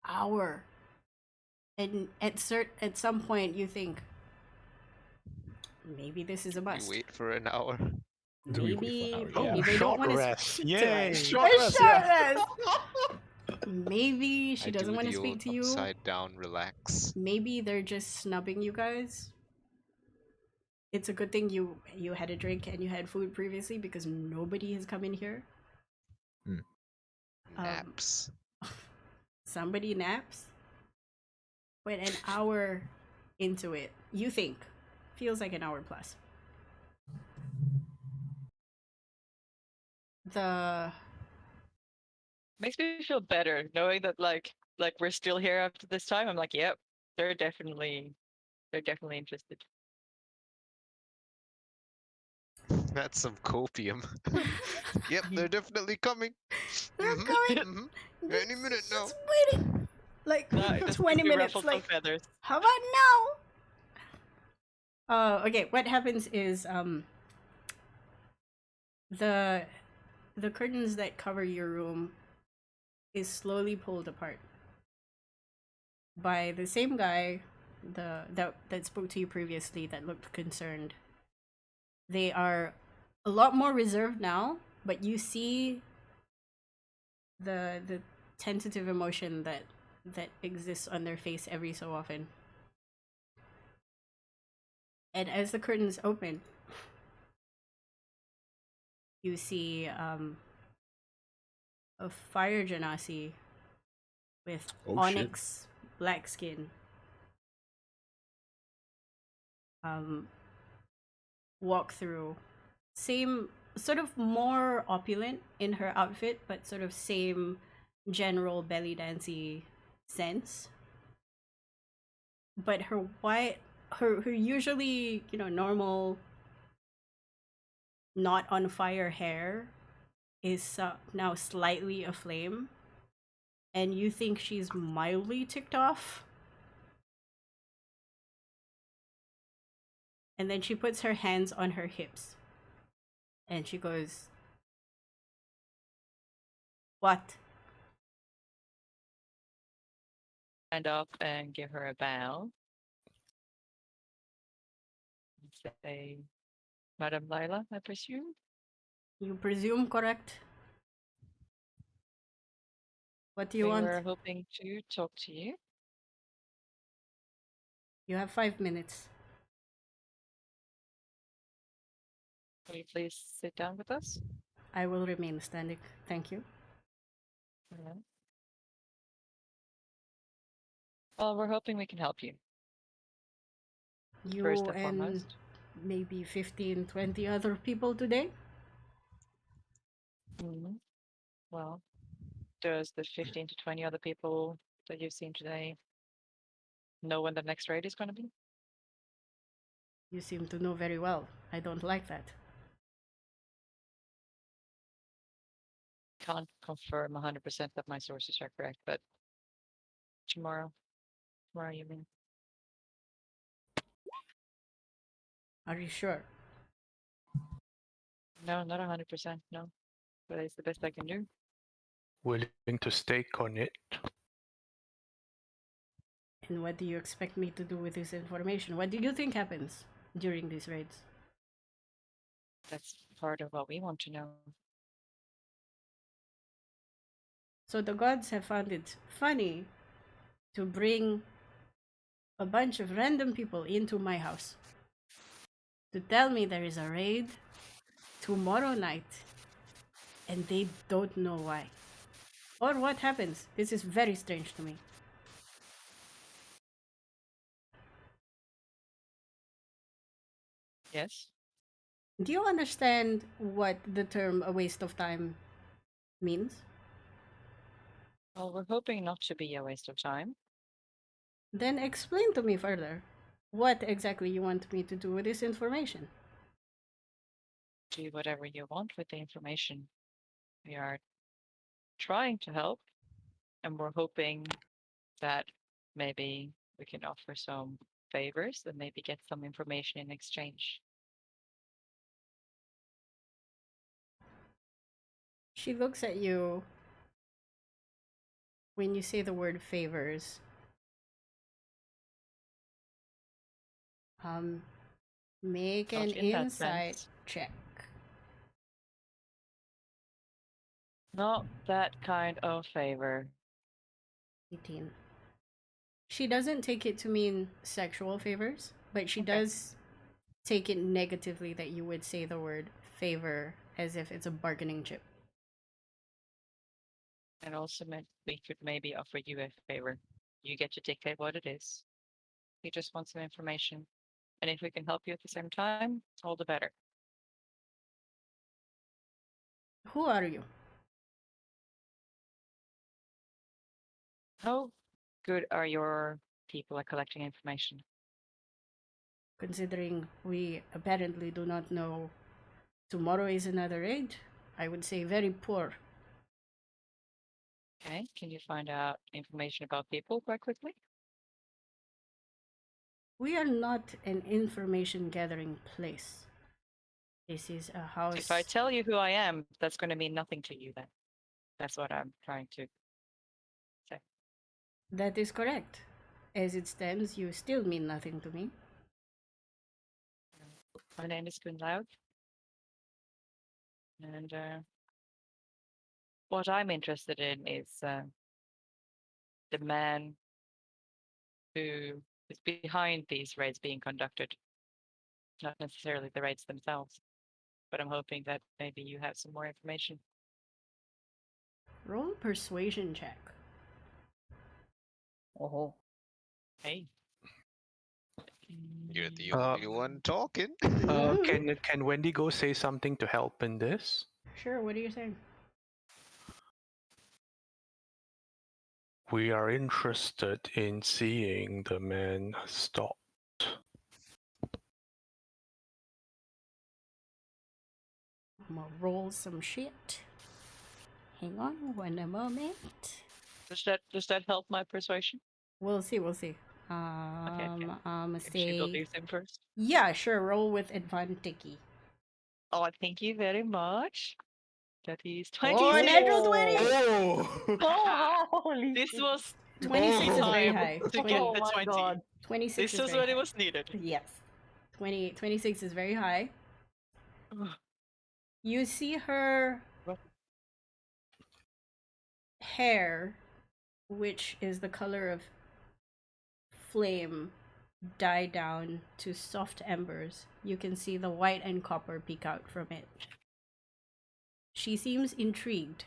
hour, and at some point you think maybe this is a We bust. wait for an hour. Do we wait Maybe for an hour? maybe they don't short want to rest. speak Yay. to us. Short A rest, short yeah. rest. Maybe she I doesn't do want to the speak old to you. upside down relax. Maybe they're just snubbing you guys. It's a good thing you had a drink and you had food previously because nobody has come in here. Naps. Somebody naps. But an hour into it, you think feels like an hour plus. The Makes me feel better knowing that like we're still here after this time. I'm like, yep, they're definitely interested. That's some copium. Yep, they're definitely coming. they're Mhm, coming. mhm. Any minute now. Just waiting. Like It just 20 makes me minutes. ruffle some Like, feathers. how about now? Okay, what happens is the curtains that cover your room is slowly pulled apart by the same guy that spoke to you previously that looked concerned. They are a lot more reserved now, but you see the tentative emotion that exists on their face every so often. And as the curtains open, you see a fire genasi with Oh, onyx black skin walk through, same, sort of more opulent in her outfit, but sort of same general belly dancey sense. But her white, her usually, normal, not on fire hair is now slightly aflame, and you think she's mildly ticked off. And then she puts her hands on her hips and she goes, "What?" Stand up and give her a bow. And say, Madam Lila, I presume? You presume correct? What do you We want? were hoping to talk to you. You have 5 minutes. Will you please sit down with us? I will remain standing. Thank you. Yeah. Well, we're hoping we can help you. You First and and foremost. maybe 15, 20 other people today? Mhm. Well, does the 15 to 20 other people that you've seen today know when the next raid is going to be? You seem to know very well. I don't like that. Can't confirm 100% that my sources are correct, but tomorrow. Tomorrow, you mean? Are you sure? No, not 100%, no. But it's the best I can do. Willing to stake on it. And what do you expect me to do with this information? What do you think happens during these raids? That's part of what we want to know. So the gods have found it funny to bring a bunch of random people into my house to tell me there is a raid tomorrow night, and they don't know why or what happens. This is very strange to me. Yes? Do you understand what the term "a waste of time" means? Well, we're hoping not to be a waste of time. Then explain to me further what exactly you want me to do with this information. Do whatever you want with the information. We are trying to help, and we're hoping that maybe we can offer some favors and maybe get some information in exchange. She looks at you when you say the word favors. Make Not an in that insight sense. check. Not that kind of favor. 18. She doesn't take it to mean sexual favors, but she Okay. does take it negatively that you would say the word favor as if it's a bargaining chip. And also we could maybe offer you a favor. You get to dictate what it is. We just want some information. And if we can help you at the same time, all the better. Who are you? How good are your people at collecting information? Considering we apparently do not know tomorrow is another raid, I would say very poor. Okay, can you find out information about people quite quickly? We are not an information gathering place. This is a house. If I tell you who I am, that's going to mean nothing to you then. That's what I'm trying to say. That is correct. As it stands, you still mean nothing to me. My name is Kun Loud. And what I'm interested in is the man who is behind these raids being conducted. Not necessarily the raids themselves, but I'm hoping that maybe you have some more information. Roll persuasion check. Oh. Hey. You're the Uh, only one talking. Can Wendy go say something to help in this? Sure, what are you saying? We are interested in seeing the man stopped. I'm gonna roll some shit. Hang on one moment. Does that help my persuasion? We'll see, we'll see. Okay. I'm gonna If she will say... do them first. Yeah, sure, roll with advantage. Oh, thank you very much. That is 20. Oh, natural 20! Oh! Holy This shit. was 26 is very time high. to 20, get Oh the my 20. god. 26 This is was very when high. it was needed. Yes. 26 is very high. You see her What? hair, which is the color of flame, die down to soft embers. You can see the white and copper peek out from it. She seems intrigued.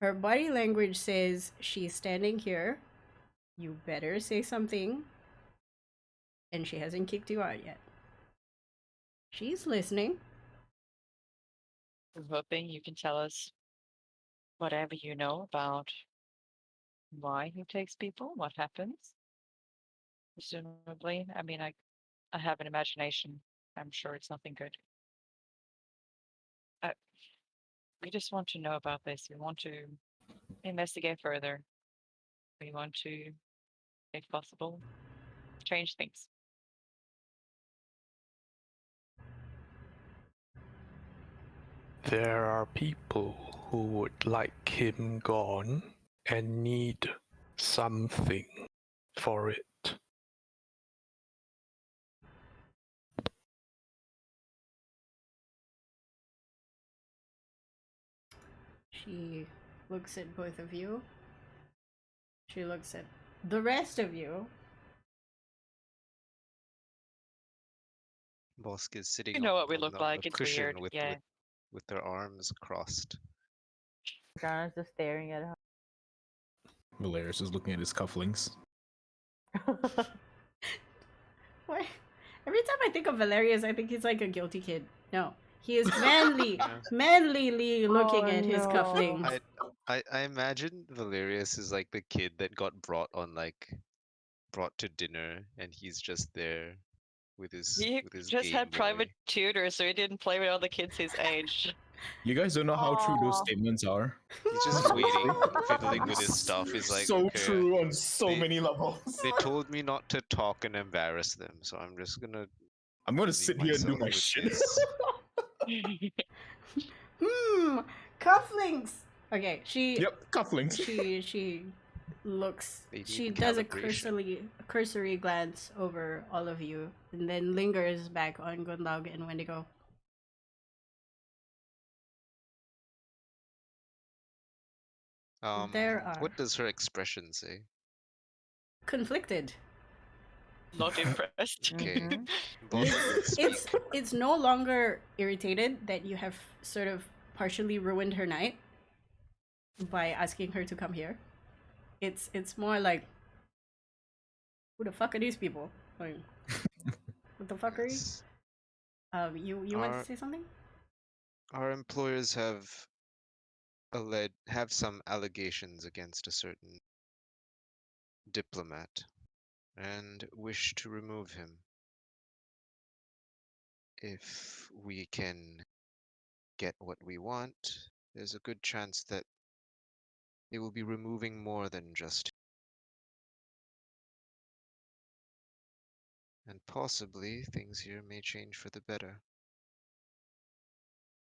Her body language says she's standing here. You better say something. And she hasn't kicked you out yet. She's listening. I'm hoping you can tell us whatever you know about why he takes people, what happens. Presumably, I mean, I have an imagination. I'm sure it's nothing good. We just want to know about this. We want to investigate further. We want to, if possible, change things. There are people who would like him gone and need something for it. She looks at both of you. She looks at the rest of you. Bosk is sitting You know what we on look the like. It's cushion weird. Yeah. with their arms crossed. Morgana's just staring at Valerius is looking at his cufflinks. her. What? Every time I think of Valerius, I think he's like a guilty kid. No, he is manly, Yeah. manlyly looking Oh, at his no. cufflinks. I imagine Valerius is like the kid that got brought to dinner, and he's just there with his He just Game had private Boy. tutors, so he didn't play with other kids his age. You guys don't know how true those Aw. statements are. He's just waiting, fiddling with his stuff. He's like, so okay, true on so they- many levels. they told me not to talk and embarrass them, so I'm just gonna I'm gonna busy sit here and do myself my with shit. this. Cufflinks. Okay, she Yep, cufflinks. she looks. They She need does a calibration. cursory glance over all of you, and then lingers back on Gundog and Wendigo. There are What does her expression say? conflicted. Not impressed. Okay. Mhm. Bosk will speak. It's no longer irritated that you have sort of partially ruined her night by asking her to come here. It's more like, who the fuck are these people? Like, what the fuckery? Yes. You want to Our- say something? Our employers have some allegations against a certain diplomat and wish to remove him. If we can get what we want, there's a good chance that they will be removing more than just. And possibly things here may change for the better.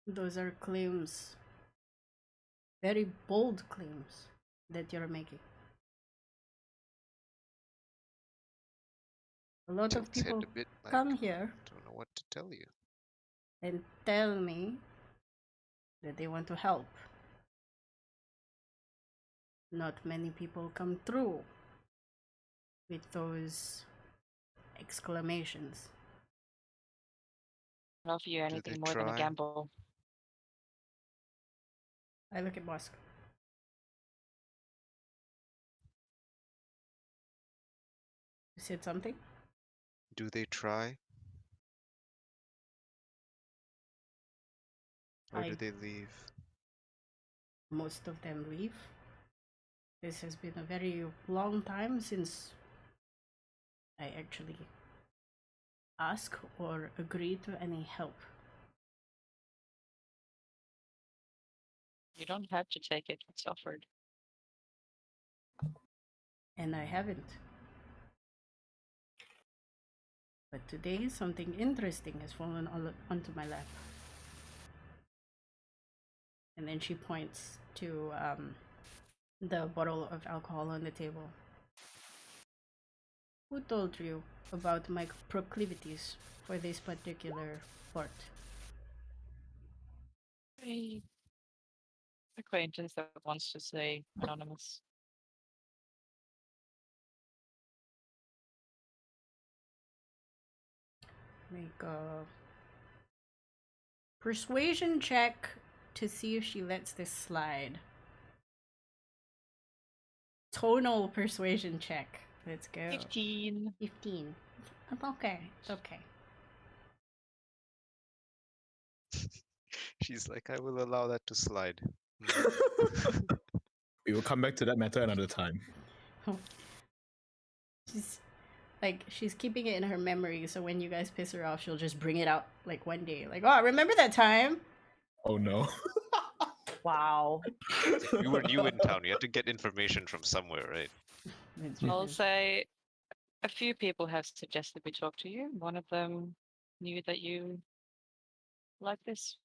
Those are claims, very bold claims that you're making. A lot of Tilts head people a bit like, come here don't know what to tell you. and tell me that they want to help. Not many people come through with those exclamations. Not offer you anything they more than a try? gamble. I look at Bosk. You said something? Do they try? Or do I they leave? Most of them leave. This has been a very long time since I actually ask or agree to any help. You don't have to take it. It's offered. And I haven't. But today, something interesting has fallen onto my lap. And then she points to the bottle of alcohol on the table. Who told you about my proclivities for this particular port? A acquaintance that wants to say anonymous. Make a persuasion check to see if she lets this slide. Tonal persuasion check. Let's go. 15. 15. It's okay. It's okay. She's like, I will allow that to slide. Hmm. We will come back to that matter another time. She's keeping it in her memory, so when you guys piss her off, she'll just bring it out like one day. Like, oh, remember that time? Oh no. Wow. You were new in town. You had to get information from somewhere, right? I'll say a few people have suggested we talk to you. One of them knew that you like this.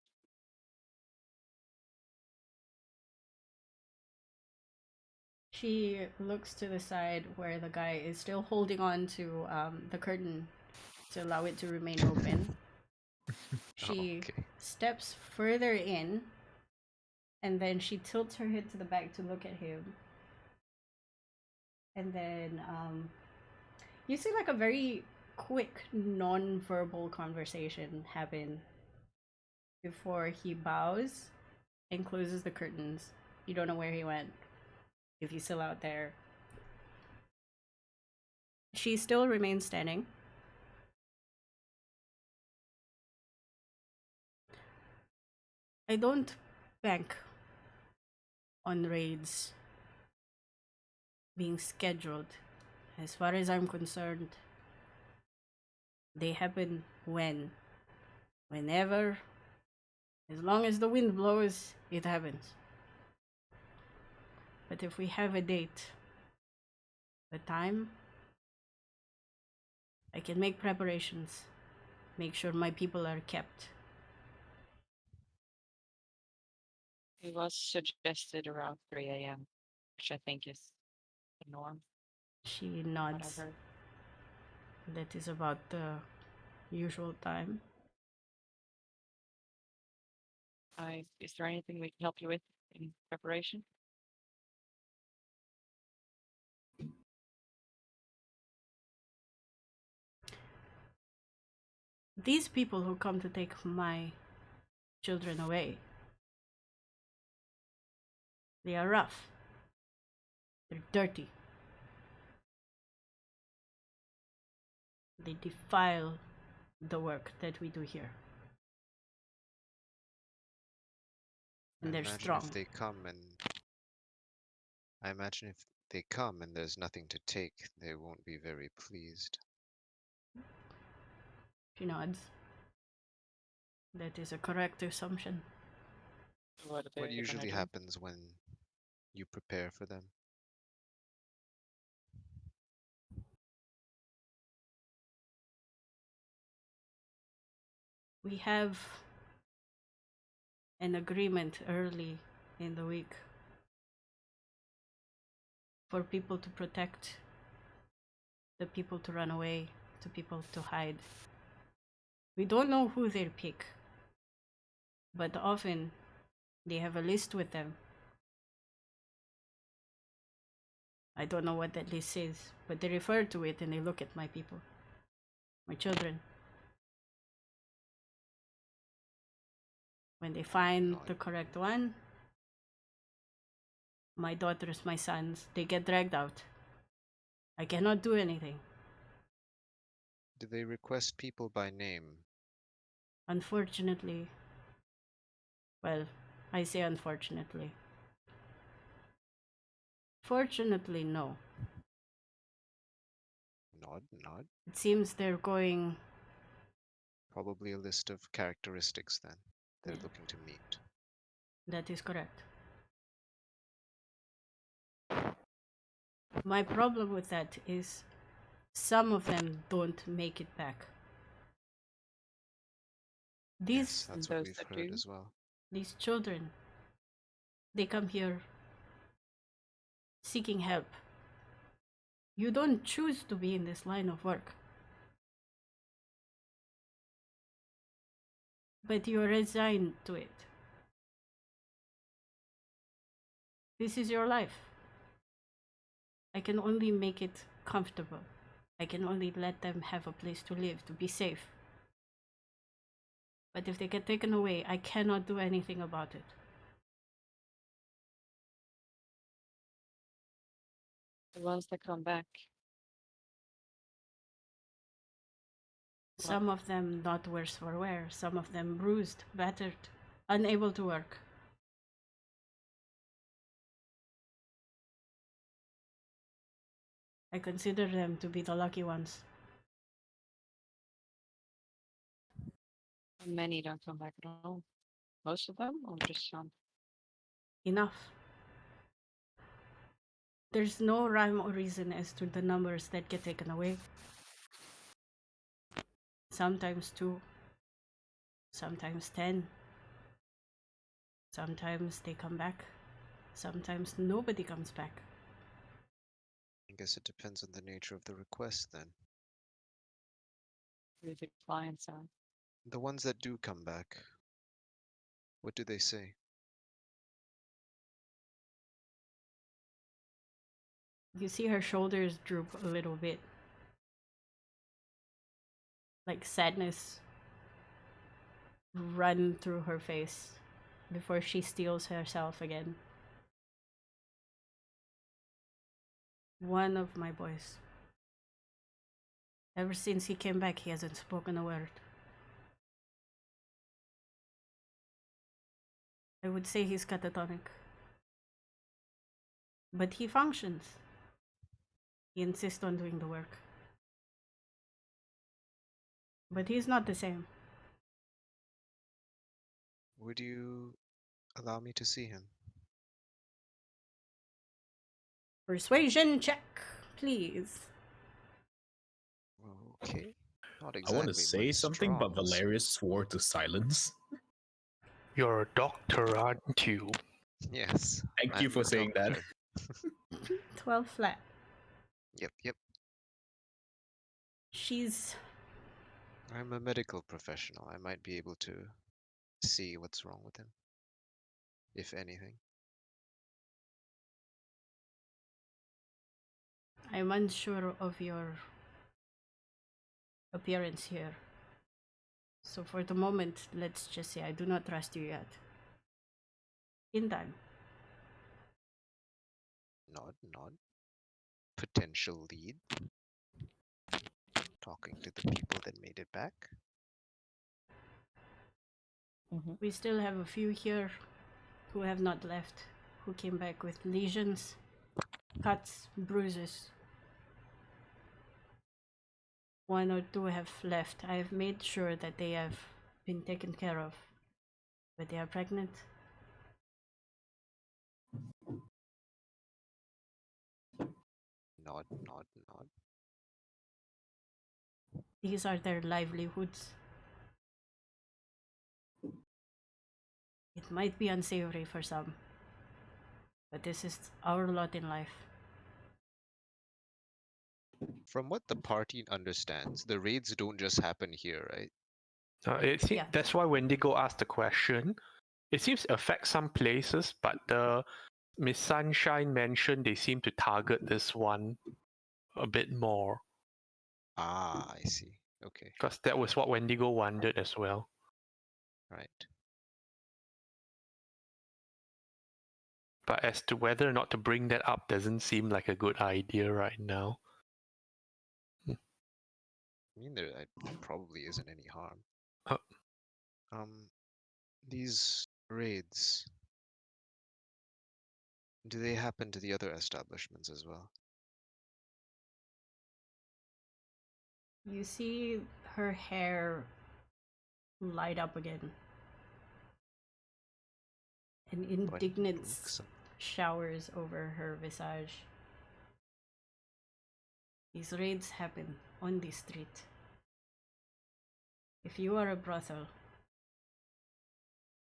She looks to the side where the guy is still holding on to the curtain to allow it to remain open. She okay. steps further in, and then she tilts her head to the back to look at him. And then you see like a very quick non-verbal conversation happen before he bows and closes the curtains. You don't know where he went, if he's still out there. She still remains standing. I don't bank on raids being scheduled. As far as I'm concerned, they happen whenever, as long as the wind blows, it happens. But if we have a date, a time, I can make preparations, make sure my people are kept. It was suggested around 3 a.m., which I think is the norm. She nods. Whatever. That is about the usual time. Is there anything we can help you with in preparation? These people who come to take my children away, they are rough. They're dirty. They defile the work that we do here. And they're Imagine strong. if they come and I imagine if they come and there's nothing to take, they won't be very pleased. She nods. That is a correct assumption. What are What they usually gonna do? happens when you prepare for them? We have an agreement early in the week for people to protect, the people to run away, the people to hide. We don't know who they pick, but often they have a list with them. I don't know what that list says, but they refer to it and they look at my people, my children. When they find the correct one, my daughters, my sons, they get dragged out. I cannot do anything. Do they request people by name? Unfortunately, well, I say unfortunately. Fortunately, no. Nod, nod. It seems they're going. Probably a list of characteristics then they're Yeah. looking to meet. That is correct. My problem with that is some of them don't make it back. Yes, These that's what Those we've that heard do. as well. these children, they come here seeking help. You don't choose to be in this line of work. But you're resigned to it. This is your life. I can only make it comfortable. I can only let them have a place to live, to be safe. But if they get taken away, I cannot do anything about it. The ones that come back. Some of them not worse for wear, some of them bruised, battered, unable to work. I consider them to be the lucky ones. Many don't come back at all. Most of them, or just some? Enough. There's no rhyme or reason as to the numbers that get taken away. Sometimes 2, sometimes 10. Sometimes they come back, sometimes nobody comes back. I guess it depends on the nature of the request then. Who the clients are. The ones that do come back, what do they say? You see her shoulders droop a little bit, like sadness run through her face before she steels herself again. One of my boys. Ever since he came back, he hasn't spoken a word. I would say he's catatonic. But he functions. He insists on doing the work. But he's not the same. Would you allow me to see him? Persuasion check, please. Okay. Not I want to exactly say my something, but strong suit. Valerius swore to silence. You're a doctor, aren't you? Yes. Thank you I'm for a saying that. doctor. 12 flat. Yep. She's. I'm a medical professional. I might be able to see what's wrong with him, if anything. I'm unsure of your appearance here. So for the moment, let's just say I do not trust you yet. In time. Nod, nod. Potential lead. Talking to the people that made it back. We still have a few here who have not left, who came back with lesions, cuts, bruises. 1 or 2 have left. I have made sure that they have been taken care of. But they are pregnant. Nod, nod, nod. These are their livelihoods. It might be unsavory for some, but this is our lot in life. From what the party understands, the raids don't just happen here, right? Yeah. That's why Wendigo asked the question. It seems to affect some places, but Miss Sunshine mentioned they seem to target this one a bit more. Ah, I see. Okay, Because that was what Wendigo wondered as well. right. But as to whether or not to bring that up doesn't seem like a good idea right now. I mean, there probably isn't any harm. Uh. These raids, do they happen to the other establishments as well? You see her hair light up again. And indignance showers over her visage. These raids happen on the street. If you are a brothel,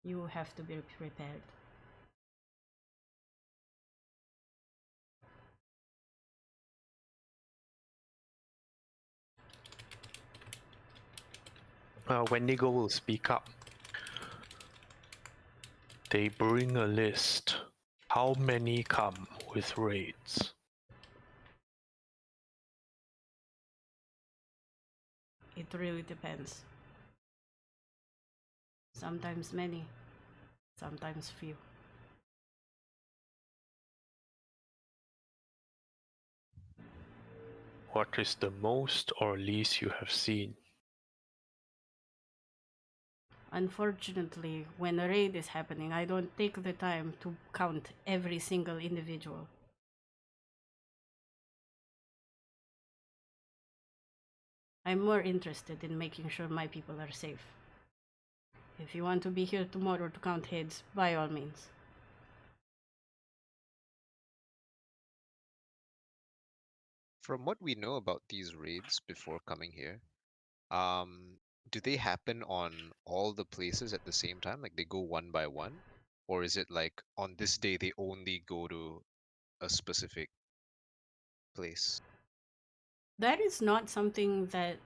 you have to be prepared. Wendigo will speak up. They bring a list. How many come with raids? It really depends. Sometimes many, sometimes few. What is the most or least you have seen? Unfortunately, when a raid is happening, I don't take the time to count every single individual. I'm more interested in making sure my people are safe. If you want to be here tomorrow to count heads, by all means. From what we know about these raids before coming here, do they happen on all the places at the same time? Like they go one by one? Or is it like on this day they only go to a specific place? That is not something that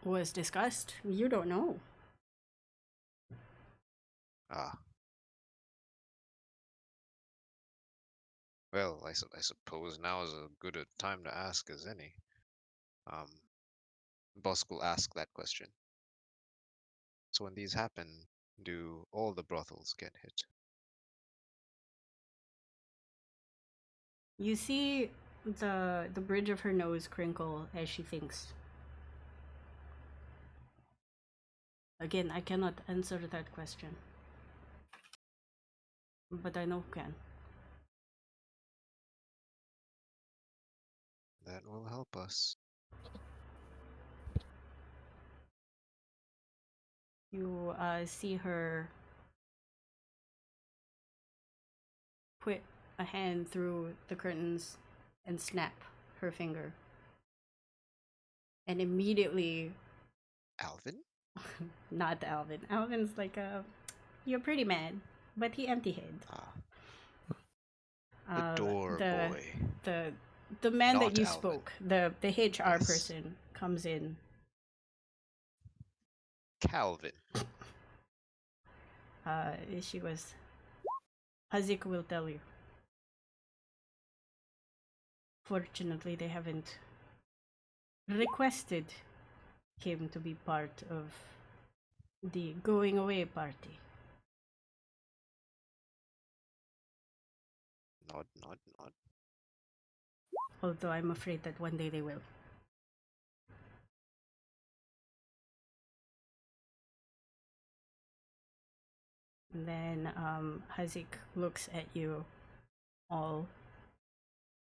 was discussed. You don't know. Ah. Well, I suppose now is as good a time to ask as any. Bosk will ask that question. So when these happen, do all the brothels get hit? You see the bridge of her nose crinkle as she thinks. Again, I cannot answer that question. But I know who can. That will help us. You see her put a hand through the curtains and snap her finger. And immediately, Alvin? not Alvin. Alvin's like you're pretty mad, but he empty head. The door boy. The man that Not you Alvin. spoke, the HR Yes. person comes in. Calvin. She was. Hazik will tell you. Fortunately, they haven't requested him to be part of the going away party. Nod, nod, nod. Although I'm afraid that one day they will. And then Hazik looks at you all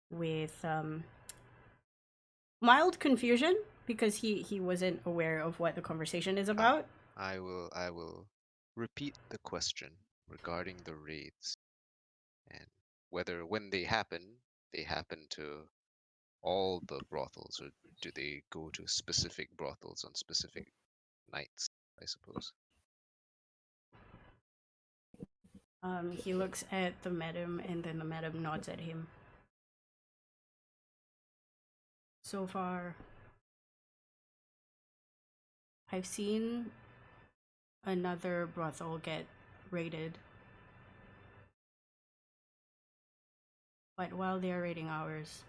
with mild confusion because he wasn't aware of what the conversation is about. I will repeat the question regarding the raids and whether when they happen to all the brothels, or do they go to specific brothels on specific nights, I suppose. He looks at the madam and then the madam nods at him. So far, I've seen another brothel get raided. But while they are raiding ours,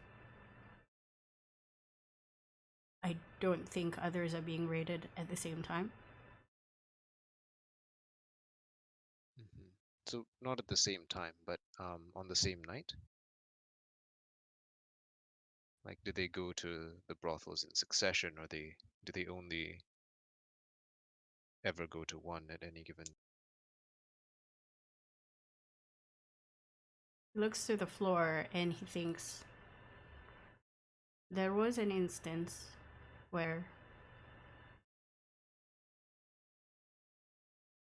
I don't think others are being raided at the same time. So not at the same time, but on the same night? Like, do they go to the brothels in succession, or do they only ever go to one at any given? He looks to the floor and he thinks there was an instance where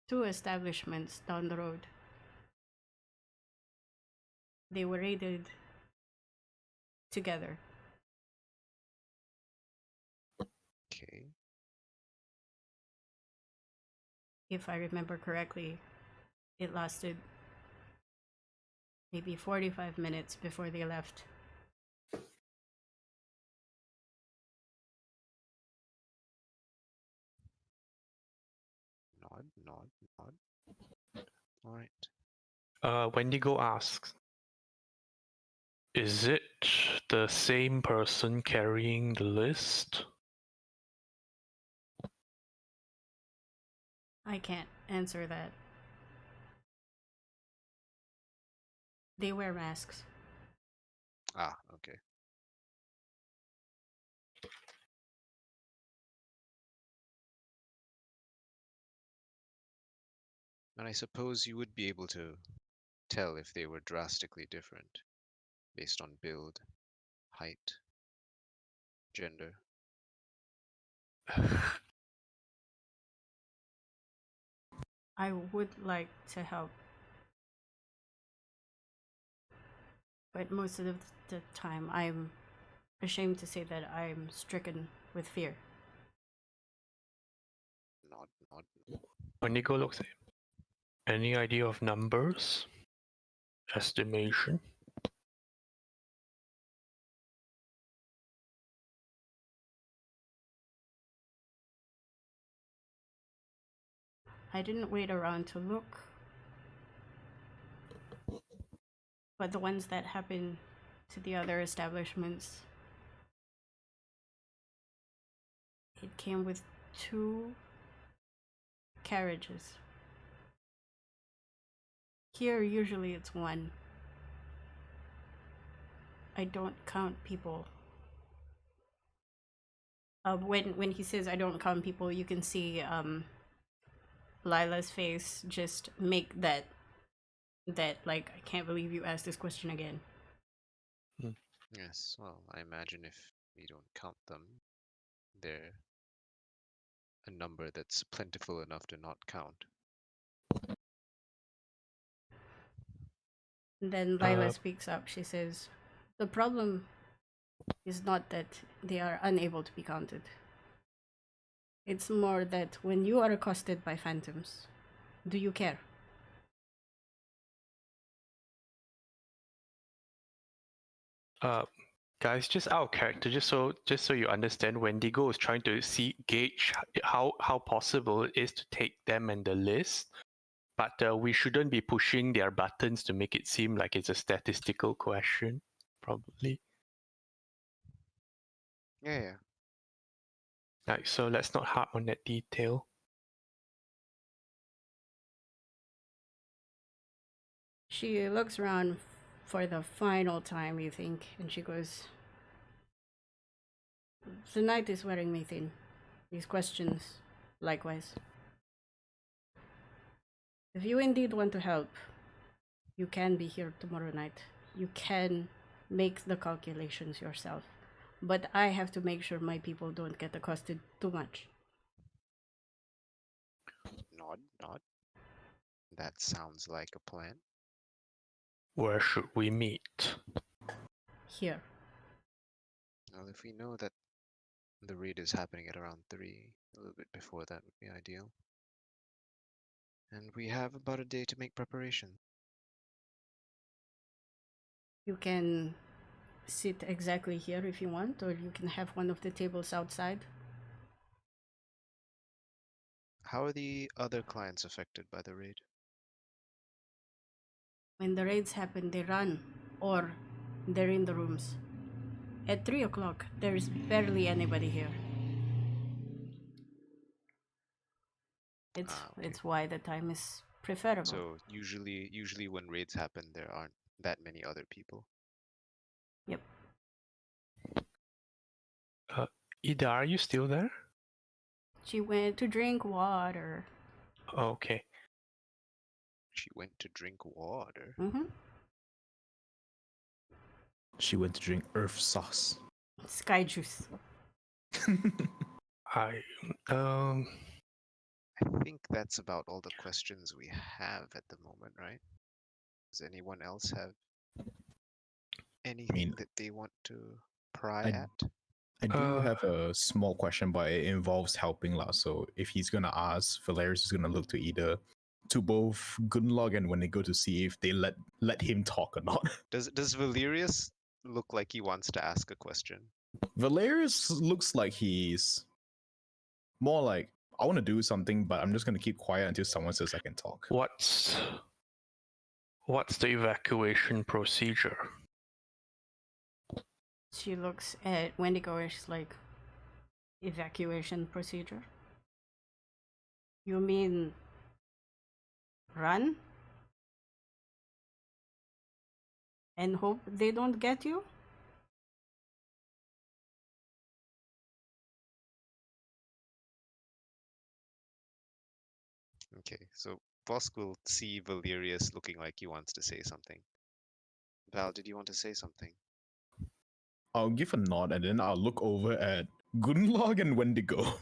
two establishments down the road, they were raided together. Okay. If I remember correctly, it lasted maybe 45 minutes before they left. Nod, nod, nod. All right. Wendigo asks, is it the same person carrying the list? I can't answer that. They wear masks. Ah, okay. And I suppose you would be able to tell if they were drastically different based on build, height, gender. I would like to help, but most of the time I'm ashamed to say that I'm stricken with fear. Nod, nod. Wendigo looks at him. Any idea of numbers? Estimation? I didn't wait around to look, but the ones that happened to the other establishments, it came with 2 carriages. Here, usually it's 1. I don't count people. When he says I don't count people, you can see Lila's face just make that like, I can't believe you asked this question again. Yes, well, I imagine if we don't count them, they're a number that's plentiful enough to not count. And then Lila speaks up. She says, the problem is not that they are unable to be counted. It's more that when you are accosted by phantoms, do you care? Guys, just out of character, just so you understand, Wendigo is trying to gauge how possible it is to take them and the list, but we shouldn't be pushing their buttons to make it seem like it's a statistical question, probably. Yeah. Like, so let's not harp on that detail. She looks around for the final time, you think, and she goes, the night is wearing me thin. These questions, likewise. If you indeed want to help, you can be here tomorrow night. You can make the calculations yourself. But I have to make sure my people don't get accosted too much. Nod, nod. That sounds like a plan. Where should we meet? Here. Well, if we know that the raid is happening at around 3, a little bit before that would be ideal. And we have about a day to make preparation. You can sit exactly here if you want, or you can have one of the tables outside. How are the other clients affected by the raid? When the raids happen, they run, or they're in the rooms. At 3 o'clock, there's barely anybody here. Okay. It's why the time is preferable. So usually when raids happen, there aren't that many other people. Yep. Ida, are you still there? She went to drink water. Okay. She went to drink water. Mm-hmm. She went to drink Earth sauce. Sky juice. I I think that's about all the questions we have at the moment, right? Does anyone else have anything that they want to pry I- at? I do have a small question, but it involves helping lah. So if he's gonna ask, Valerius is gonna look to either to both Gunlog and when they go to see if they let him talk or not. Does Valerius look like he wants to ask a question? Valerius looks like he's more like I want to do something, but I'm just gonna keep quiet until someone says I can talk. what's the evacuation procedure? She looks at Wendigo and she's like, evacuation procedure? You mean run? And hope they don't get you? Okay, so Vosk will see Valerius looking like he wants to say something. Val, did you want to say something? I'll give a nod and then I'll look over at Gunlog and Wendigo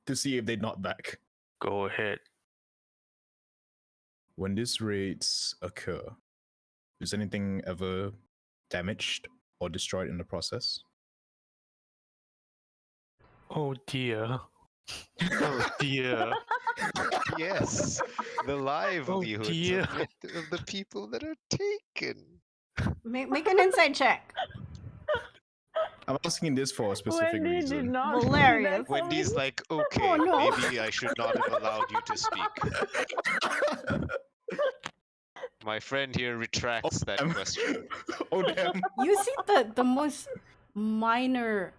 to see if they nod back. Go ahead. When these raids occur, is anything ever damaged or destroyed in the process? Oh dear. Oh dear. Yes, the livelihoods dear. of the people that are taken. Make an inside check. I'm asking this for a specific Wendy reason. did not do Hilarious. that for Wendy's me. like, okay, Oh, no. maybe I should not have allowed you to speak. My friend here retracts that damn. question. Oh damn! You see the most minor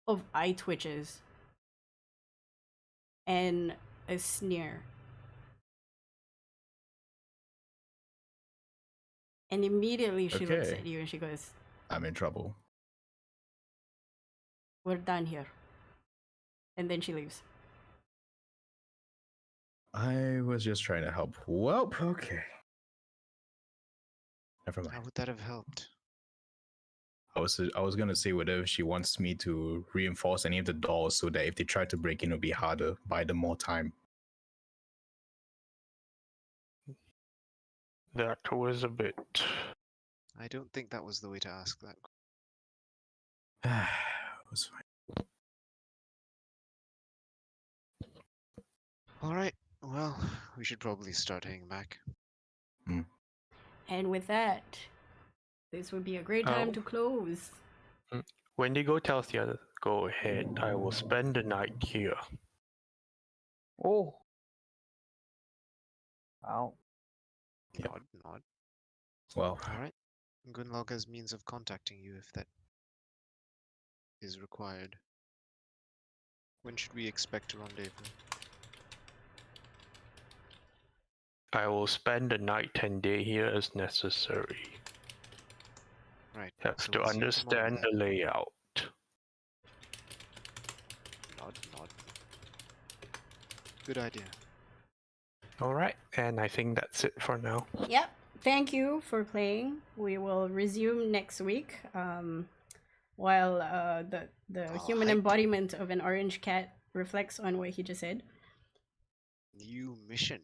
of eye twitches and a sneer. And immediately she looks Okay. at you and she goes, I'm in trouble. we're done here. And then she leaves. I was just trying to help. Well, okay. Never How mind. would that have helped? I was gonna say whether she wants me to reinforce any of the doors so that if they try to break in, it'll be harder. Buy them more time. That was a bit. I don't think that was the way to ask that. It was fine. All right, well, we should probably start heading back. And with that, this would be a great time Oh. to close. Wendigo tells the others, go ahead. I will spend the night here. Oh. Wow. Yep. Nod. Well, All right. Gunlog has means of contacting you if that is required. When should we expect a rendezvous? I will spend the night and day here as necessary. Right. Have so to we'll see you tomorrow understand then. the layout. Nod. Good idea. Alright, and I think that's it for now. Yep. Thank you for playing. We will resume next week. While the human hype. embodiment of an orange cat reflects on what he just said. New mission.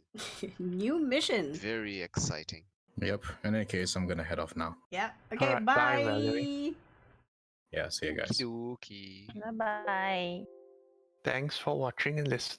New mission. Very exciting. yep. In any case, I'm gonna head off now. Yeah. Okay. Alright, bye. bye, Valerie. Yeah, see you guys. Okie dokie. Bye bye. Thanks for watching and listening.